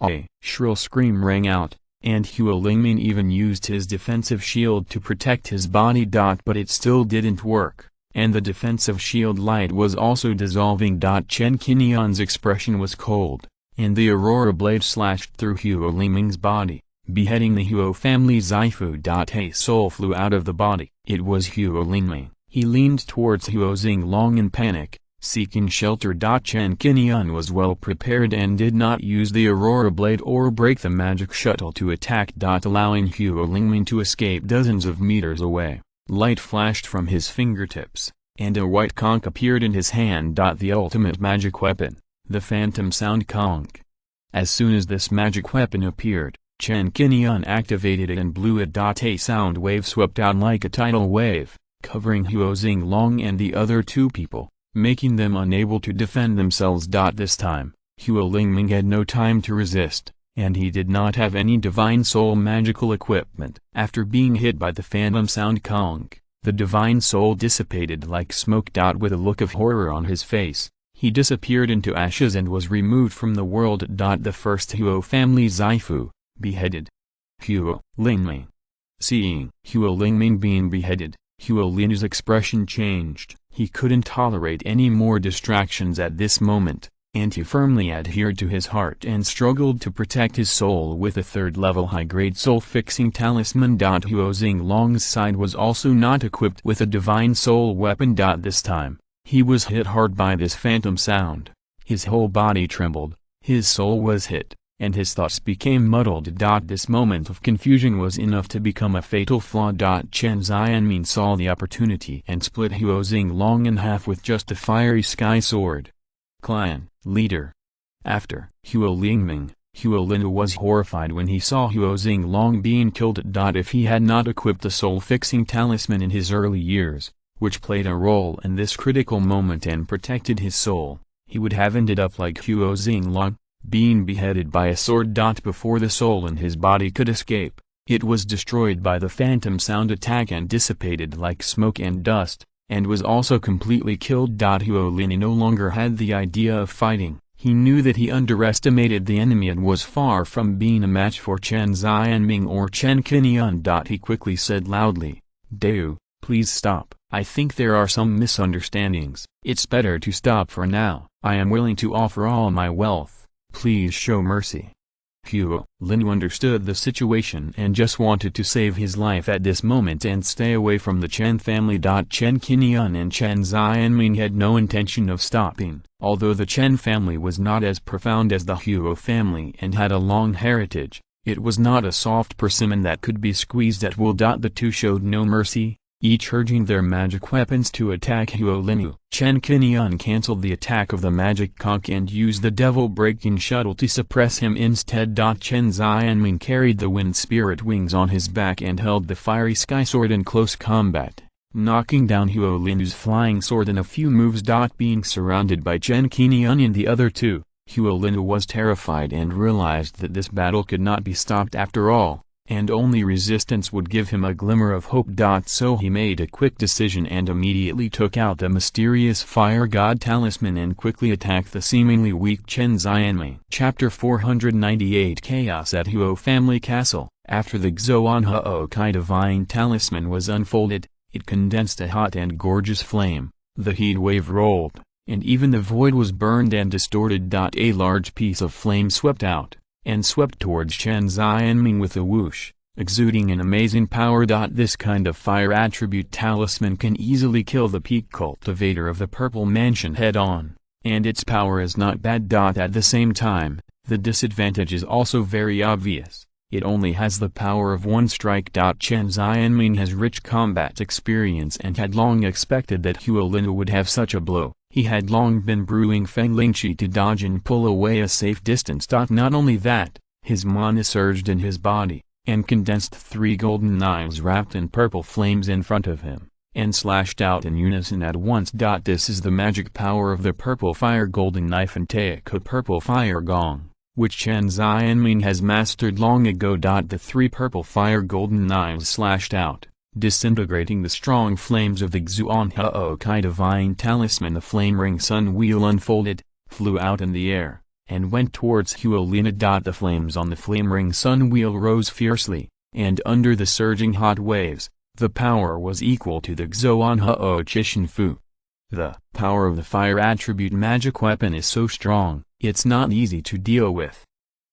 A shrill scream rang out, and Huo Lingming even used his defensive shield to protect his body. But it still didn't work, and the defensive shield light was also dissolving. Chen Qingyun's expression was cold, and the aurora blade slashed through Huo Lingming's body, beheading the Huo family Zaifu. A soul flew out of the body. It was Huo Lingming. He leaned towards Huo Xinglong in panic, seeking shelter. Chen Qingyun was well prepared and did not use the aurora blade or break the magic shuttle to attack. Allowing Huo Lingming to escape dozens of meters away. Light flashed from his fingertips, and a white conch appeared in his hand. The ultimate magic weapon, the phantom sound conch. As soon as this magic weapon appeared, Chen Qingyun activated it and blew it. A sound wave swept out like a tidal wave, covering Huo Xinglong and the other two people, making them unable to defend themselves. This time, Huo Lingming had no time to resist, and he did not have any Divine Soul magical equipment. After being hit by the Phantom Sound Kong, the Divine Soul dissipated like smoke. With a look of horror on his face, he disappeared into ashes and was removed from the world. The first Huo family Zaifu, beheaded. Huo Lingming. Seeing Huo Lingming being beheaded, Huo Lin's expression changed. He couldn't tolerate any more distractions at this moment, and he firmly adhered to his heart and struggled to protect his soul with a third-level high-grade soul-fixing talisman. Huo Xinglong's side was also not equipped with a divine soul weapon. This time, he was hit hard by this phantom sound. His whole body trembled, his soul was hit, and his thoughts became muddled. This moment of confusion was enough to become a fatal flaw. Chen Xianmin saw the opportunity and split Huo Xinglong in half with just a fiery sky sword. Clan leader. After Huo Lingming, Huo Lin was horrified when he saw Huo Xinglong being killed. If he had not equipped the soul-fixing talisman in his early years, which played a role in this critical moment and protected his soul, he would have ended up like Huo Xinglong, being beheaded by a sword. Before the soul in his body could escape, it was destroyed by the phantom sound attack and dissipated like smoke and dust, and was also completely killed. Huo Lin no longer had the idea of fighting. He knew that he underestimated the enemy and was far from being a match for Chen Xianming or Chen Qingyun. He quickly said loudly, "Deu, please stop. I think there are some misunderstandings. It's better to stop for now. I am willing to offer all my wealth. Please show mercy." Huo Lin understood the situation and just wanted to save his life at this moment and stay away from the Chen family. Chen Qingyun and Chen Xianming had no intention of stopping. Although the Chen family was not as profound as the Huo family and had a long heritage, it was not a soft persimmon that could be squeezed at will. The two showed no mercy, each urging their magic weapons to attack Huo Lin. Chen Qingyun cancelled the attack of the magic conch and used the devil-breaking shuttle to suppress him instead. Chen Xianming carried the wind spirit wings on his back and held the fiery sky sword in close combat, knocking down Huo Lin's flying sword in a few moves. Being surrounded by Chen Qingyun and the other two, Huo Lin was terrified and realized that this battle could not be stopped after all, and only resistance would give him a glimmer of hope. So he made a quick decision and immediately took out the mysterious fire god talisman and quickly attacked the seemingly weak Chen Xianming. Chapter 498 Chaos at Huo Family Castle. After the Xuanhuo divine talisman was unfolded, it condensed a hot and gorgeous flame, the heat wave rolled, and even the void was burned and distorted. A large piece of flame swept out, and swept towards Chen Xianming with a whoosh, exuding an amazing power. This kind of fire attribute talisman can easily kill the peak cultivator of the Purple Mansion head-on, and its power is not bad. At the same time, the disadvantage is also very obvious. It only has the power of one strike. Chen Xianming has rich combat experience and had long expected that Huo Lin would have such a blow. He had long been brewing Feng Lingqi to dodge and pull away a safe distance. Not only that, his mana surged in his body, and condensed 3 golden knives wrapped in purple flames in front of him, and slashed out in unison at once. This is the magic power of the purple fire golden knife and Teiko purple fire gong, which Chen Xianming has mastered long ago. The 3 purple fire golden knives slashed out, disintegrating the strong flames of the Xuanhuo divine talisman. The flame ring sun wheel unfolded, flew out in the air, and went towards Huo Lin. The flames on the flame ring sun wheel rose fiercely, and under the surging hot waves, the power was equal to the Xuanhuo Chishanfu. The power of the fire attribute magic weapon is so strong, it's not easy to deal with.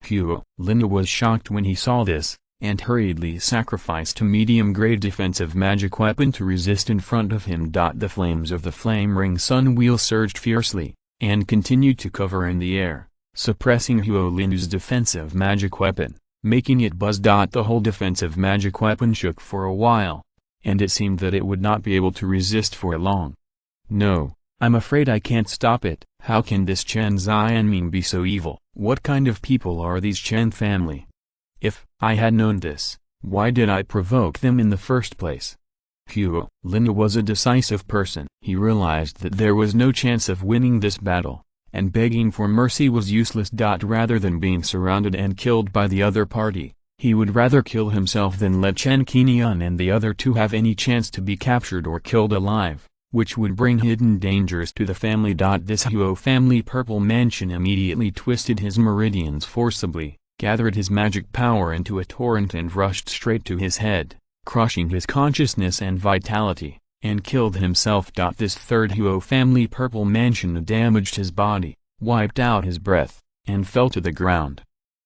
Huo Lin was shocked when he saw this, and hurriedly sacrificed a medium-grade defensive magic weapon to resist in front of him. The flames of the flame ring sun wheel surged fiercely, and continued to cover in the air, suppressing Huo Lin's defensive magic weapon, making it buzz. The whole defensive magic weapon shook for a while, and it seemed that it would not be able to resist for long. "No, I'm afraid I can't stop it." How can this Chen Xianming be so evil? What kind of people are these Chen family? If I had known this, why did I provoke them in the first place? Hunyuan was a decisive person. He realized that there was no chance of winning this battle, and begging for mercy was useless. Rather than being surrounded and killed by the other party, he would rather kill himself than let Chen Qingyun and the other two have any chance to be captured or killed alive, which would bring hidden dangers to the family. This Huo family purple mansion immediately twisted his meridians forcibly, gathered his magic power into a torrent and rushed straight to his head, crushing his consciousness and vitality, and killed himself. This third Huo family purple mansion damaged his body, wiped out his breath, and fell to the ground.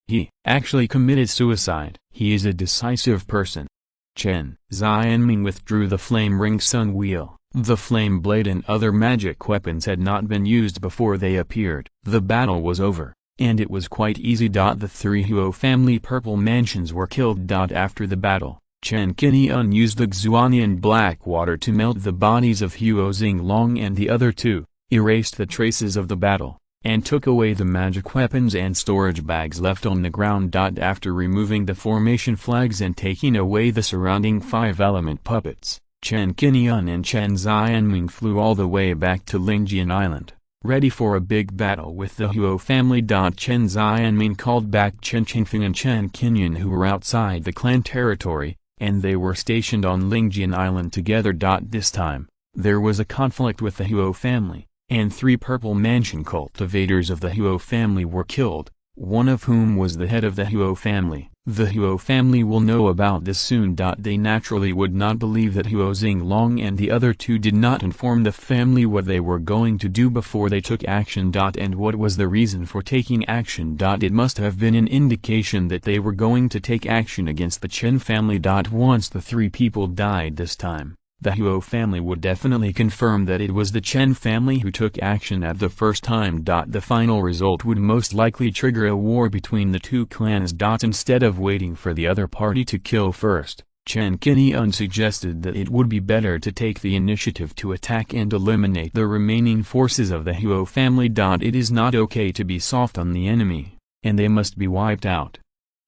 He actually committed suicide. He is a decisive person. Chen Xianming withdrew the flame ring sun wheel. The flame blade and other magic weapons had not been used before they appeared. The battle was over, and it was quite easy. The three Huo family purple mansions were killed. After the battle, Chen Qingyun used the Xuanian black water to melt the bodies of Huo Xinglong and the other two, erased the traces of the battle, and took away the magic weapons and storage bags left on the ground. After removing the formation flags and taking away the surrounding 5-element puppets, Chen Qingyun and Chen Xianming flew all the way back to Lingjian Island, ready for a big battle with the Huo family. Chen Xianming called back Chen Qingyun and Chen Qingyun, who were outside the clan territory, and they were stationed on Lingjian Island together. This time, there was a conflict with the Huo family, and 3 purple mansion cultivators of the Huo family were killed, one of whom was the head of the Huo family. The Huo family will know about this soon. They naturally would not believe that Huo Xinglong and the other two did not inform the family what they were going to do before they took action. And what was the reason for taking action? It must have been an indication that they were going to take action against the Chen family. Once the 3 people died this time, the Huo family would definitely confirm that it was the Chen family who took action at the first time. The final result would most likely trigger a war between the 2 clans. Instead of waiting for the other party to kill first, Chen Qingyun suggested that it would be better to take the initiative to attack and eliminate the remaining forces of the Huo family. It is not okay to be soft on the enemy, and they must be wiped out.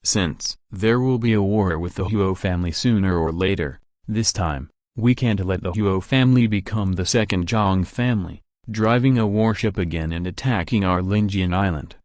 Since there will be a war with the Huo family sooner or later, this time, we can't let the Huo family become the second Zhang family, driving a warship again and attacking our Lingjian Island.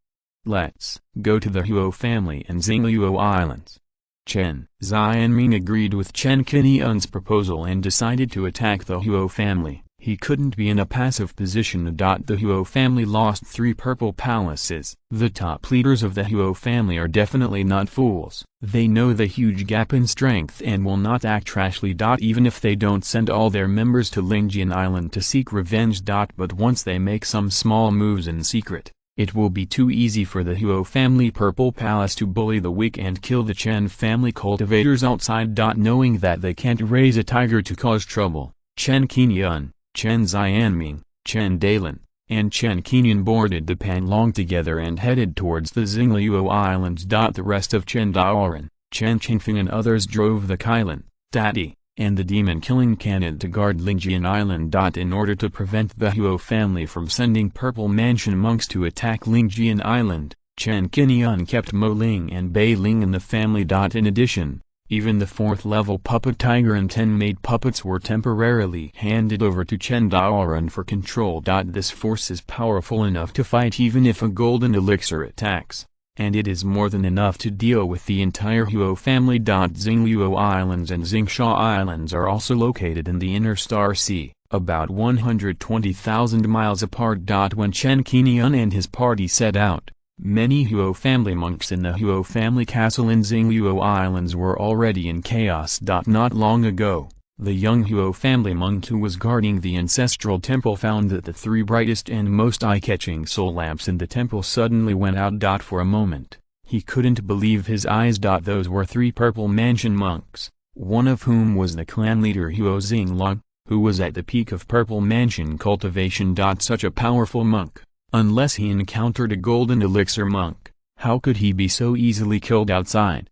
Let's go to the Huo family and Xingluo Islands. Chen Xianming agreed with Chen Qingyun's proposal and decided to attack the Huo family. He couldn't be in a passive position. The Huo family lost 3 purple palaces. The top leaders of the Huo family are definitely not fools. They know the huge gap in strength and will not act rashly. Even if they don't send all their members to Lingjian Island to seek revenge. But once they make some small moves in secret, it will be too easy for the Huo family purple palace to bully the weak and kill the Chen family cultivators outside. Knowing that they can't raise a tiger to cause trouble, Chen Qingyun, Chen Xianming, Chen Dailin, and Chen Qingyun boarded the Panlong together and headed towards the Xingluo Islands. The rest of Chen Daoran, Chen Qingfeng and others drove the Kailan, Dati, and the demon-killing cannon to guard Lingjian Island. In order to prevent the Huo family from sending purple mansion monks to attack Lingjian Island, Chen Qingyun kept Mo Ling and Bei Ling in the family. In addition, even the 4th-level puppet tiger and 10 maid puppets were temporarily handed over to Chen Daoran for control. This force is powerful enough to fight even if a golden elixir attacks, and it is more than enough to deal with the entire Huo family. Xingluo Islands and Xingsha Islands are also located in the Inner Star Sea, about 120,000 miles apart. When Chen Qingyun and his party set out, many Huo family monks in the Huo family castle in Xingluo Islands were already in chaos. Not long ago, the young Huo family monk who was guarding the ancestral temple found that the 3 brightest and most eye-catching soul lamps in the temple suddenly went out. For a moment, he couldn't believe his eyes. Those were 3 purple mansion monks, one of whom was the clan leader Huo Xinglong, who was at the peak of purple mansion cultivation. Such a powerful monk, unless he encountered a golden elixir monk, how could he be so easily killed outside?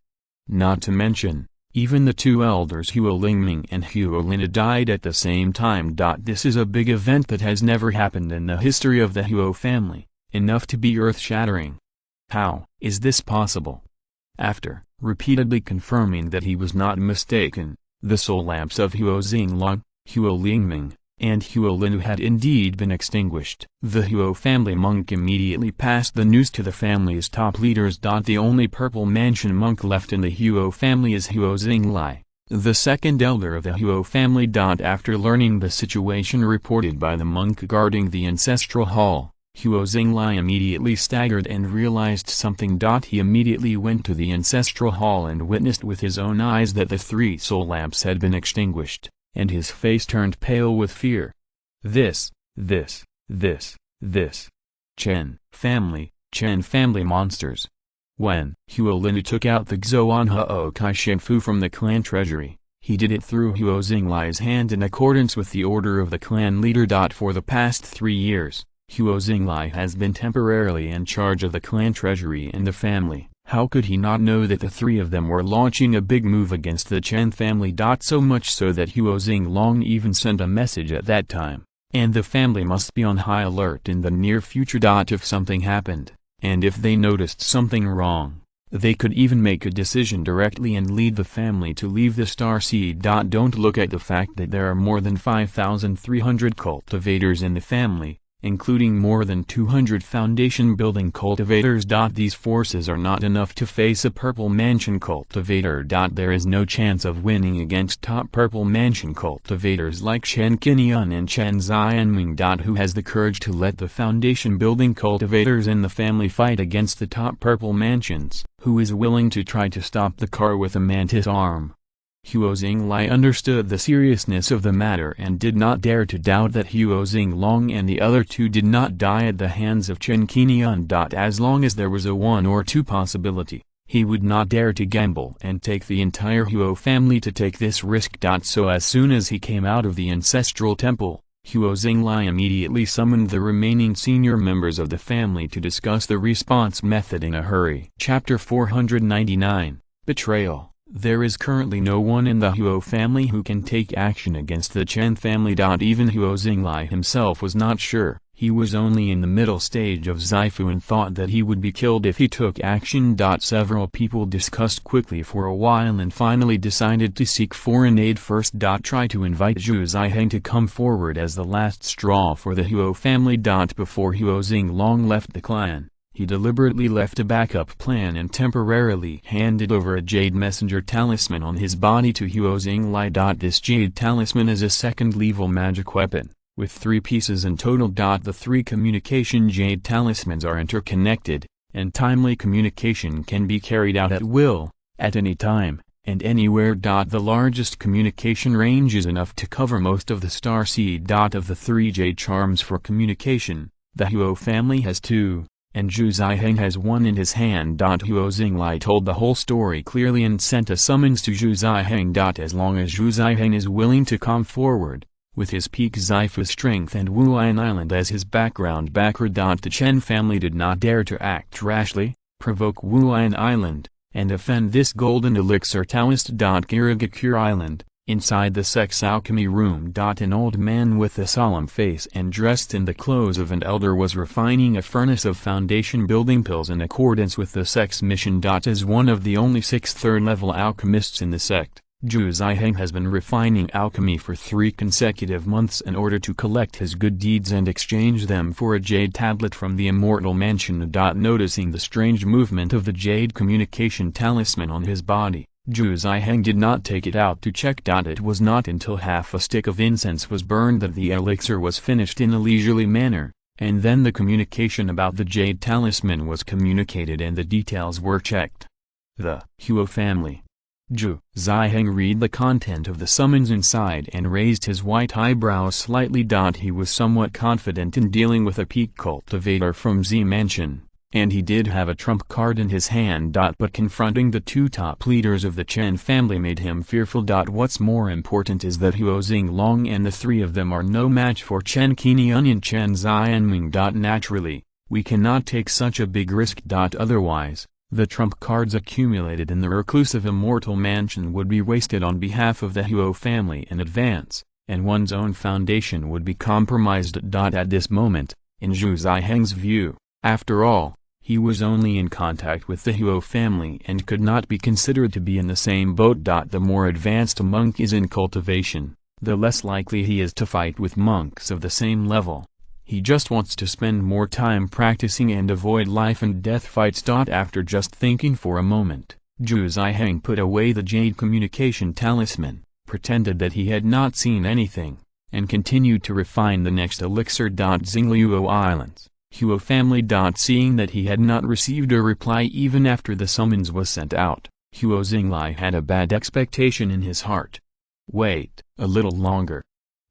Not to mention, even the 2 elders Huo Lingming and Huo Lina died at the same time. This is a big event that has never happened in the history of the Huo family, enough to be earth-shattering. How is this possible? After repeatedly confirming that he was not mistaken, The soul lamps of Huo Xinglong, Huo Lingming, and Huo Linu had indeed been extinguished. The Huo family monk immediately passed the news to the family's top leaders. The only purple mansion monk left in the Huo family is Huo Xinglai, the second elder of the Huo family. After learning the situation reported by the monk guarding the ancestral hall, Huo Xinglai immediately staggered and realized something. He immediately went to the ancestral hall and witnessed with his own eyes that the 3 soul lamps had been extinguished, and his face turned pale with fear. This. Chen family monsters. When Huo Linu took out the Xuanhao Kai Shenfu from the clan treasury, he did it through Huo Xinglai's hand in accordance with the order of the clan leader. For the past 3 years, Huo Xinglai has been temporarily in charge of the clan treasury and the family. How could he not know that the 3 of them were launching a big move against the Chen family? So much so that Huo Xinglong even sent a message at that time, and the family must be on high alert in the near future. If something happened, and if they noticed something wrong, they could even make a decision directly and lead the family to leave the Star Seed. Don't look at the fact that there are more than 5,300 cultivators in the family, including more than 200 foundation-building cultivators. These forces are not enough to face a Purple Mansion cultivator. There is no chance of winning against top Purple Mansion cultivators like Chen Qingyun and Chen Xianming. Who has the courage to let the foundation-building cultivators in the family fight against the top Purple Mansions? Who is willing to try to stop the car with a mantis arm? Huo Xinglai understood the seriousness of the matter and did not dare to doubt that Huo Xinglong and the other 2 did not die at the hands of Chen Qingyun. As long as there was a 1 or 2 possibility, he would not dare to gamble and take the entire Huo family to take this risk. So as soon as he came out of the ancestral temple, Huo Xinglai immediately summoned the remaining senior members of the family to discuss the response method in a hurry. Chapter 499, Betrayal. There is currently no one in the Huo family who can take action against the Chen family. Even Huo Xinglai himself was not sure. He was only in the middle stage of Zaifu and thought that he would be killed if he took action. Several people discussed quickly for a while and finally decided to seek foreign aid first. Try to invite Zhu Ziheng to come forward as the last straw for the Huo family. Before Huo Xinglong left the clan, he deliberately left a backup plan and temporarily handed over a jade messenger talisman on his body to Huo Xinglai. This jade talisman is a second-level magic weapon, with 3 pieces in total. The 3 communication jade talismans are interconnected, and timely communication can be carried out at will, at any time, and anywhere. The largest communication range is enough to cover most of the star seed. Of the 3 jade charms for communication, the Huo family has 2. And Zhu Ziheng has 1 in his hand. Huo Xinglai told the whole story clearly and sent a summons to Zhu Ziheng. As long as Zhu Ziheng is willing to come forward, with his peak Zaifu strength and Wuan Island as his background backer. The Chen family did not dare to act rashly, provoke Wuan Island, and offend this golden elixir Taoist. Kirigakure Island. Inside the sex alchemy room. An old man with a solemn face and dressed in the clothes of an elder was refining a furnace of foundation building pills in accordance with the sex mission. As one of the only 6 third-level alchemists in the sect, Zhu Ziheng has been refining alchemy for 3 consecutive months in order to collect his good deeds and exchange them for a jade tablet from the Immortal Mansion. Noticing the strange movement of the jade communication talisman on his body, Zhu Ziheng did not take it out to check. It was not until half a stick of incense was burned that the elixir was finished in a leisurely manner, and then the communication about the jade talisman was communicated and the details were checked. The Huo family. Zhu Ziheng read the content of the summons inside and raised his white eyebrows slightly. He was somewhat confident in dealing with a peak cultivator from Z Mansion, and he did have a trump card in his hand. But confronting the 2 top leaders of the Chen family made him fearful. What's more important is that Huo Xinglong and the 3 of them are no match for Chen Qingyun and Chen Xianming. Naturally, we cannot take such a big risk. Otherwise, the trump cards accumulated in the reclusive Immortal Mansion would be wasted on behalf of the Huo family in advance, and one's own foundation would be compromised. At this moment, in Zhu Ziheng's view, after all, He was only in contact with the Huo family and could not be considered to be in the same boat. The more advanced a monk is in cultivation, the less likely he is to fight with monks of the same level. He just wants to spend more time practicing and avoid life and death fights. After just thinking for a moment, Zhu Ziheng put away the jade communication talisman, pretended that he had not seen anything, and continued to refine the next elixir. Xingliuo Islands, Huo family. Seeing that he had not received a reply even after the summons was sent out, Huo Xinglai had a bad expectation in his heart. Wait a little longer.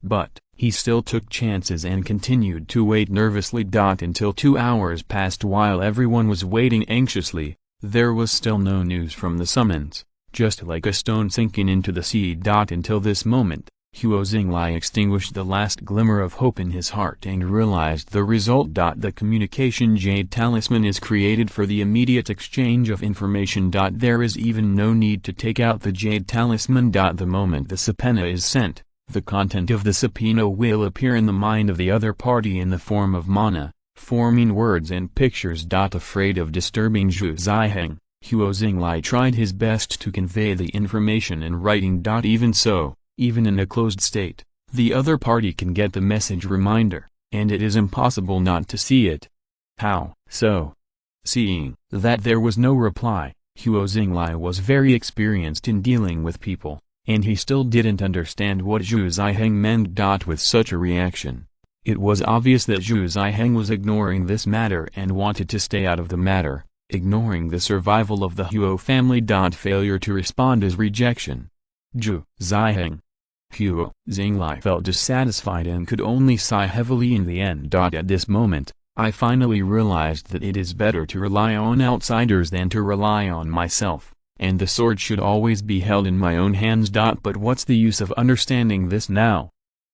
But he still took chances and continued to wait nervously. Until 2 hours passed while everyone was waiting anxiously. There was still no news from the summons, just like a stone sinking into the sea. Until this moment, Huo Xinglai extinguished the last glimmer of hope in his heart and realized the result. The communication jade talisman is created for the immediate exchange of information. There is even no need to take out the jade talisman. The moment the subpoena is sent, the content of the subpoena will appear in the mind of the other party in the form of mana, forming words and pictures. Afraid of disturbing Zhu Ziheng, Huo Xinglai tried his best to convey the information in writing. Even so, even in a closed state, the other party can get the message reminder, and it is impossible not to see it. How so? Seeing that there was no reply, Huo Xinglai was very experienced in dealing with people, and he still didn't understand what Zhu Ziheng meant. With such a reaction, it was obvious that Zhu Ziheng was ignoring this matter and wanted to stay out of the matter, ignoring the survival of the Huo family. Failure to respond is rejection. Zhu Ziheng. Huo Xinglai felt dissatisfied and could only sigh heavily in the end. At this moment, I finally realized that it is better to rely on outsiders than to rely on myself, and the sword should always be held in my own hands. But what's the use of understanding this now?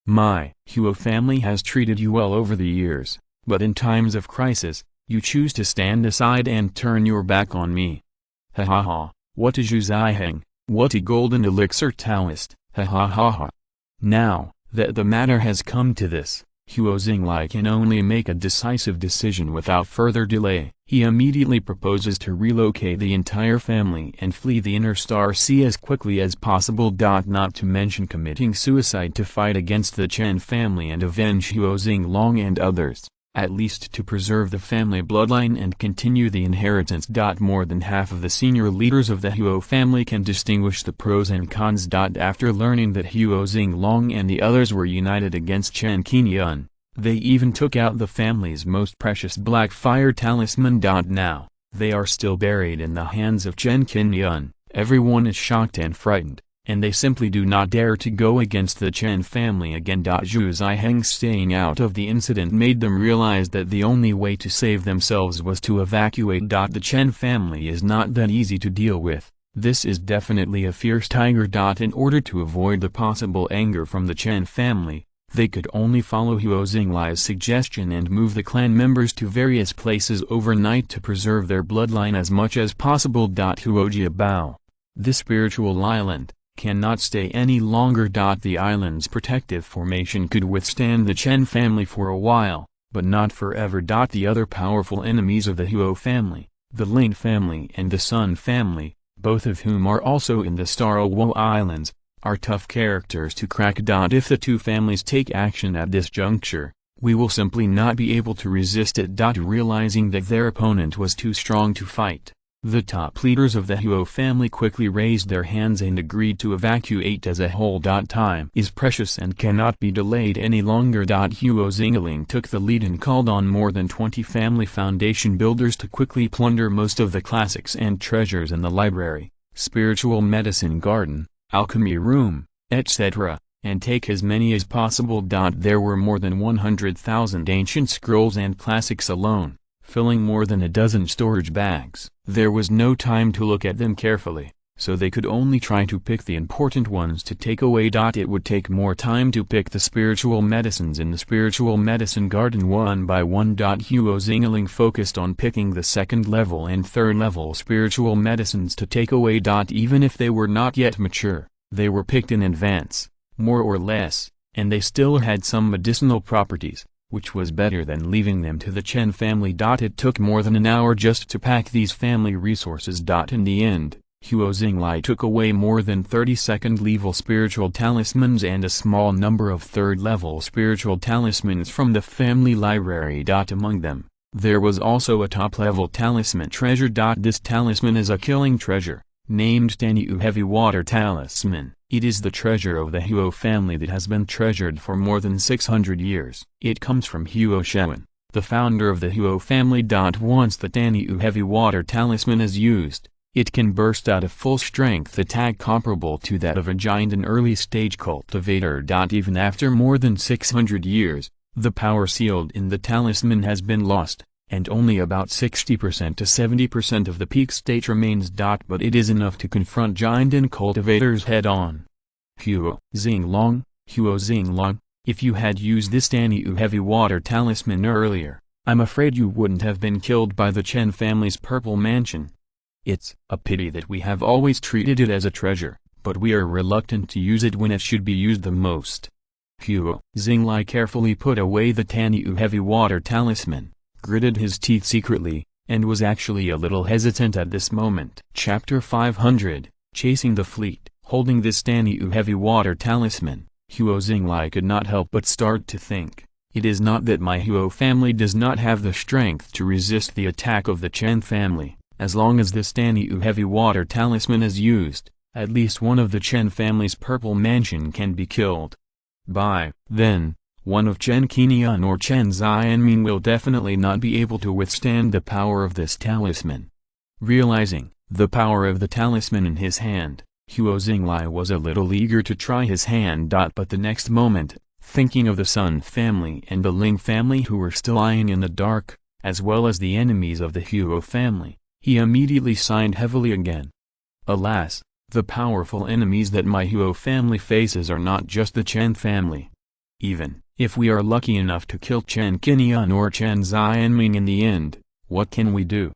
My Huo family has treated you well over the years, but in times of crisis, you choose to stand aside and turn your back on me. Ha ha ha, what a Zhu Ziheng, what a golden elixir Taoist, ha ha ha ha. Now, that the matter has come to this, Huo Xinglai can only make a decisive decision without further delay. He immediately proposes to relocate the entire family and flee the Inner Star Sea as quickly as possible. Not to mention committing suicide to fight against the Chen family and avenge Huo Xinglong and others, at least to preserve the family bloodline and continue the inheritance. More than half of the senior leaders of the Huo family can distinguish the pros and cons. After learning that Huo Xinglong and the others were united against Chen Qingyun, they even took out the family's most precious black fire talisman. Now, they are still buried in the hands of Chen Qingyun. Everyone is shocked and frightened, and they simply do not dare to go against the Chen family again. Zhu Ziheng staying out of the incident made them realize that the only way to save themselves was to evacuate. The Chen family is not that easy to deal with. This is definitely a fierce tiger. In order to avoid the possible anger from the Chen family, they could only follow Huo Xinglai's suggestion and move the clan members to various places overnight to preserve their bloodline as much as possible. Huojia Bao, this spiritual island, cannot stay any longer. The island's protective formation could withstand the Chen family for a while, but not forever. The other powerful enemies of the Huo family, the Lin family and the Sun family, both of whom are also in the Starowal Islands, are tough characters to crack. If the two families take action at this juncture, we will simply not be able to resist it. Realizing that their opponent was too strong to fight, the top leaders of the Huo family quickly raised their hands and agreed to evacuate as a whole. Time is precious and cannot be delayed any longer. Huo Xingling took the lead and called on more than 20 family foundation builders to quickly plunder most of the classics and treasures in the library, spiritual medicine garden, alchemy room, etc., and take as many as possible. There were more than 100,000 ancient scrolls and classics alone, filling more than a dozen storage bags. There was no time to look at them carefully, so they could only try to pick the important ones to take away. It would take more time to pick the spiritual medicines in the spiritual medicine garden one by one. Huo Xingling focused on picking the second level and third level spiritual medicines to take away. Even if they were not yet mature, they were picked in advance, more or less, and they still had some medicinal properties. which was better than leaving them to the Chen family. It took more than an hour just to pack these family resources. In the end, Huo Xinglai took away more than 30 second-level spiritual talismans and a small number of third-level spiritual talismans from the family library. Among them, there was also a top-level talisman treasure. This talisman is a killing treasure, named Tanyu Heavy Water Talisman. It is the treasure of the Huo family that has been treasured for more than 600 years. It comes from Huo Shen, the founder of the Huo family. Once the Tanyu Heavy Water Talisman is used, it can burst out a full-strength attack comparable to that of a giant and early-stage cultivator. Even after more than 600 years, the power sealed in the talisman has been lost, and only about 60% to 70% of the peak state remains. But it is enough to confront giant and cultivators head-on. Huo Xinglong, if you had used this Tanyu Heavy Water Talisman earlier, I'm afraid you wouldn't have been killed by the Chen family's purple mansion. It's a pity that we have always treated it as a treasure, but we are reluctant to use it when it should be used the most. Huo Xinglai carefully put away the Tanyu Heavy Water Talisman, gritted his teeth secretly, and was actually a little hesitant at this moment. Chapter 500, Chasing the Fleet. Holding this Tanyu Heavy Water Talisman, Huo Xinglai could not help but start to think, it is not that my Huo family does not have the strength to resist the attack of the Chen family. As long as this Tanyu Heavy Water Talisman is used, at least one of the Chen family's purple mansion can be killed. By then, one of Chen Qingyun or Chen Xianming will definitely not be able to withstand the power of this talisman. Realizing the power of the talisman in his hand, Huo Xinglai was a little eager to try his hand. But the next moment, thinking of the Sun family and the Ling family who were still lying in the dark, as well as the enemies of the Huo family, he immediately sighed heavily again. Alas, the powerful enemies that my Huo family faces are not just the Chen family. Even if we are lucky enough to kill Chen Qingyun or Chen Xianming in the end, what can we do?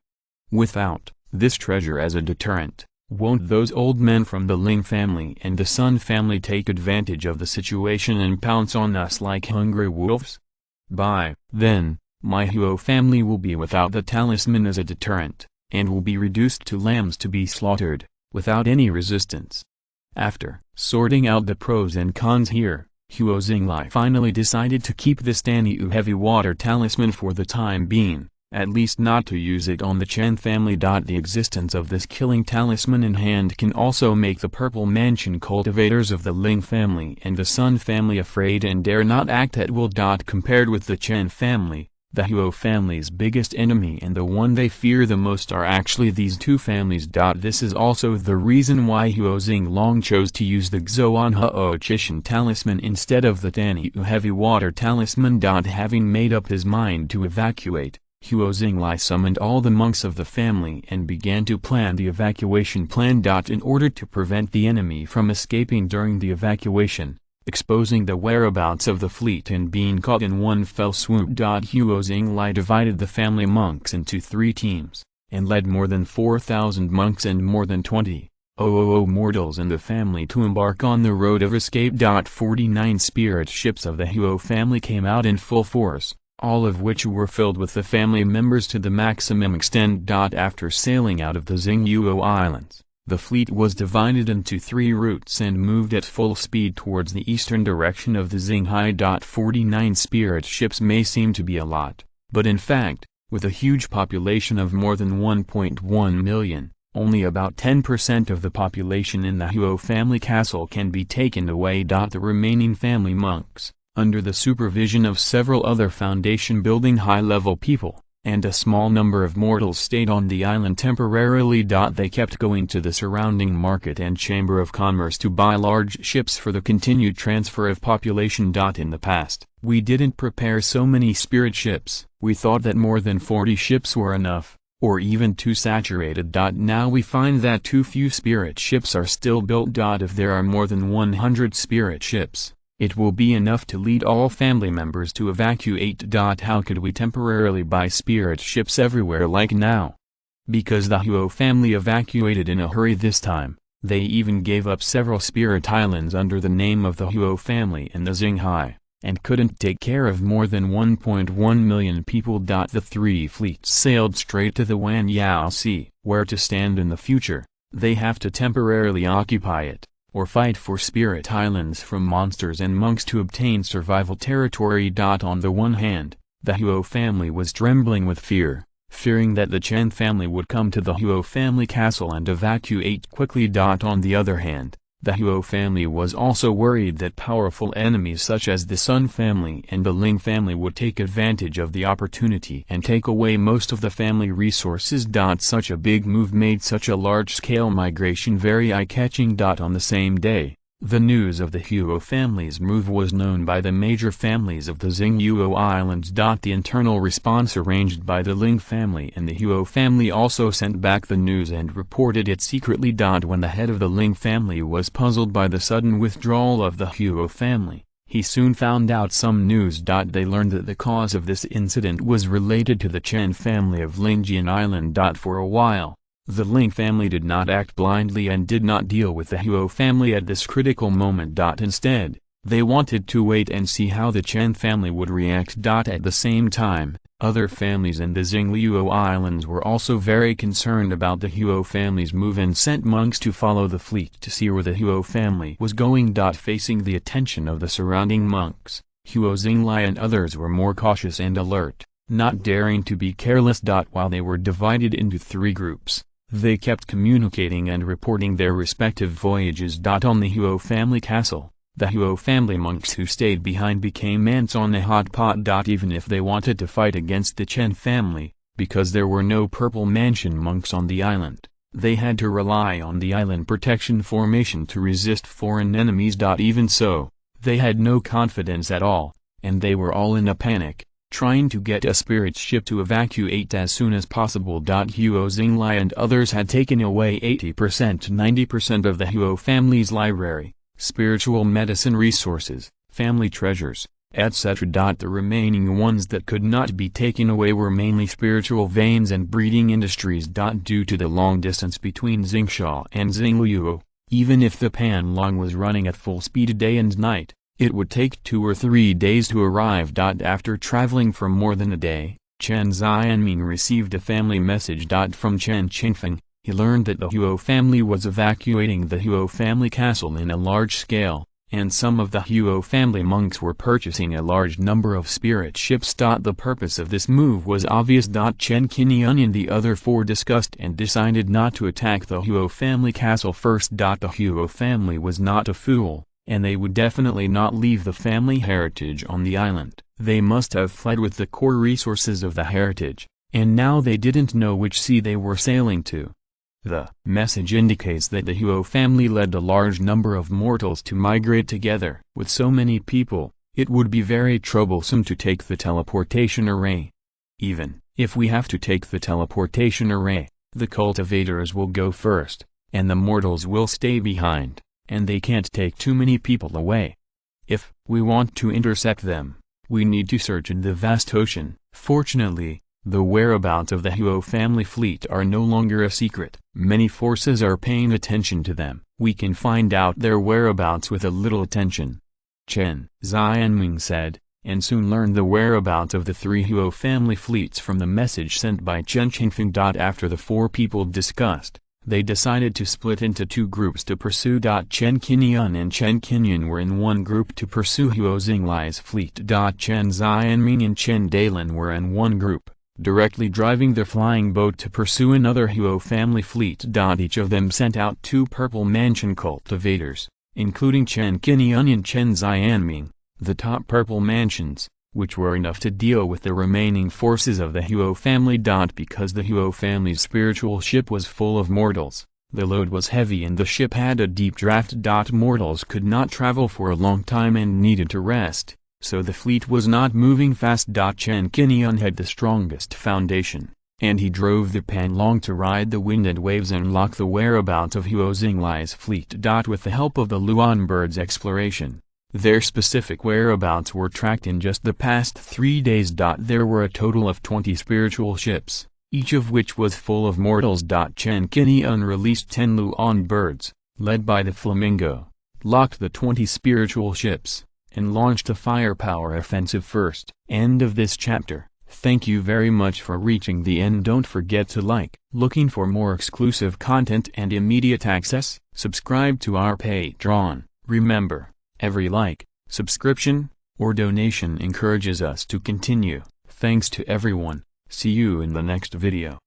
Without this treasure as a deterrent, won't those old men from the Ling family and the Sun family take advantage of the situation and pounce on us like hungry wolves? By then, my Huo family will be without the talisman as a deterrent, and will be reduced to lambs to be slaughtered, without any resistance. After sorting out the pros and cons here, Huo Xinglai finally decided to keep this Tanyu Heavy Water Talisman for the time being, at least not to use it on the Chen family. The existence of this killing talisman in hand can also make the Purple Mansion cultivators of the Ling family and the Sun family afraid and dare not act at will. Compared with the Chen family, the Huo family's biggest enemy and the one they fear the most are actually these two families. This is also the reason why Huo Xinglong chose to use the Xuan Huo Chishan talisman instead of the Tanyu Heavy Water Talisman. Having made up his mind to evacuate, Huo Xinglai summoned all the monks of the family and began to plan the evacuation plan. In order to prevent the enemy from escaping during the evacuation, exposing the whereabouts of the fleet and being caught in one fell swoop. Huo Xinglai divided the family monks into 3 teams, and led more than 4,000 monks and more than 20,000 mortals in the family to embark on the road of escape. 49 spirit ships of the Huo family came out in full force, all of which were filled with the family members to the maximum extent. After sailing out of the Xingyuo Islands, the fleet was divided into 3 routes and moved at full speed towards the eastern direction of the Xinghai. 49 spirit ships may seem to be a lot, but in fact, with a huge population of more than 1.1 million, only about 10% of the population in the Huo family castle can be taken away. The remaining family monks, under the supervision of several other foundation-building high-level people, and a small number of mortals stayed on the island temporarily. They kept going to the surrounding market and chamber of commerce to buy large ships for the continued transfer of population. In the past, we didn't prepare so many spirit ships. We thought that more than 40 ships were enough, or even too saturated. Now we find that too few spirit ships are still built. If there are more than 100 spirit ships, it will be enough to lead all family members to evacuate. How could we temporarily buy spirit ships everywhere like now? Because the Huo family evacuated in a hurry this time, they even gave up several spirit islands under the name of the Huo family in the Xinghai, and couldn't take care of more than 1.1 million people. The three fleets sailed straight to the Wanjiantu Sea. Where to stand in the future, they have to temporarily occupy it, or fight for spirit islands from monsters and monks to obtain survival territory. On the one hand, the Huo family was trembling with fear, fearing that the Chen family would come to the Huo family castle and evacuate quickly. On the other hand, the Huo family was also worried that powerful enemies such as the Sun family and the Ling family would take advantage of the opportunity and take away most of the family resources. Such a big move made such a large-scale migration very eye-catching. On the same day, the news of the Huo family's move was known by the major families of the Xinghuo Islands. The internal response arranged by the Ling family and the Huo family also sent back the news and reported it secretly. When the head of the Ling family was puzzled by the sudden withdrawal of the Huo family, he soon found out some news. They learned that the cause of this incident was related to the Chen family of Lingjian Island. For a while, the Ling family did not act blindly and did not deal with the Huo family at this critical moment. Instead, they wanted to wait and see how the Chen family would react. At the same time, other families in the Xinghuo Islands were also very concerned about the Huo family's move and sent monks to follow the fleet to see where the Huo family was going. Facing the attention of the surrounding monks, Huo Xinglai and others were more cautious and alert, not daring to be careless. While they were divided into three groups, they kept communicating and reporting their respective voyages. On the Huo family castle, the Huo family monks who stayed behind became ants on a hot pot. Even if they wanted to fight against the Chen family, because there were no Purple Mansion monks on the island, they had to rely on the island protection formation to resist foreign enemies. Even so, they had no confidence at all, and they were all in a panic, trying to get a spirit ship to evacuate as soon as possible. Huo Xinglai and others had taken away 80–90% of the Huo family's library, spiritual medicine resources, family treasures, etc. The remaining ones that could not be taken away were mainly spiritual veins and breeding industries. Due to the long distance between Xingsha and Xingluo, even if the Panlong was running at full speed day and night, it would take 2 or 3 days to arrive. After traveling for more than a day, Chen Xianming received a family message. From Chen Qingyun, he learned that the Huo family was evacuating the Huo family castle in a large scale, and some of the Huo family monks were purchasing a large number of spirit ships. The purpose of this move was obvious. Chen Qingyun and the other four discussed and decided not to attack the Huo family castle first. The Huo family was not a fool, and they would definitely not leave the family heritage on the island. They must have fled with the core resources of the heritage, and now they didn't know which sea they were sailing to. The message indicates that the Huo family led a large number of mortals to migrate together. With so many people, it would be very troublesome to take the teleportation array. Even if we have to take the teleportation array, the cultivators will go first, and the mortals will stay behind, and they can't take too many people away. If we want to intercept them, we need to search in the vast ocean. Fortunately, the whereabouts of the Huo family fleet are no longer a secret. Many forces are paying attention to them. We can find out their whereabouts with a little attention. Chen Xianming said, and soon learned the whereabouts of the 3 Huo family fleets from the message sent by Chen Qingyun. After the 4 people discussed, they decided to split into 2 groups to pursue. Chen Qingyun and Chen Qingyun were in one group to pursue Huo Xinglai's fleet. Chen Xianming and Chen Dalin were in one group, directly driving the flying boat to pursue another Huo family fleet. Each of them sent out 2 Purple Mansion cultivators, including Chen Qingyun and Chen Xianming, the top Purple Mansions, which were enough to deal with the remaining forces of the Huo family. Because the Huo family's spiritual ship was full of mortals, the load was heavy and the ship had a deep draft. Mortals could not travel for a long time and needed to rest, so the fleet was not moving fast. Chen Qingyun had the strongest foundation, and he drove the Panlong to ride the wind and waves and lock the whereabouts of Huo Xinglai's fleet. With the help of the Luan birds' exploration, their specific whereabouts were tracked in just the past 3 days. There were a total of 20 spiritual ships, each of which was full of mortals. Chen Qingyun released 10 Luan birds, led by the flamingo, locked the 20 spiritual ships, and launched a firepower offensive first. End of this chapter. Thank you very much for reaching the end. Don't forget to like. Looking for more exclusive content and immediate access? Subscribe to our Patreon. Remember, every like, subscription, or donation encourages us to continue. Thanks to everyone. See you in the next video.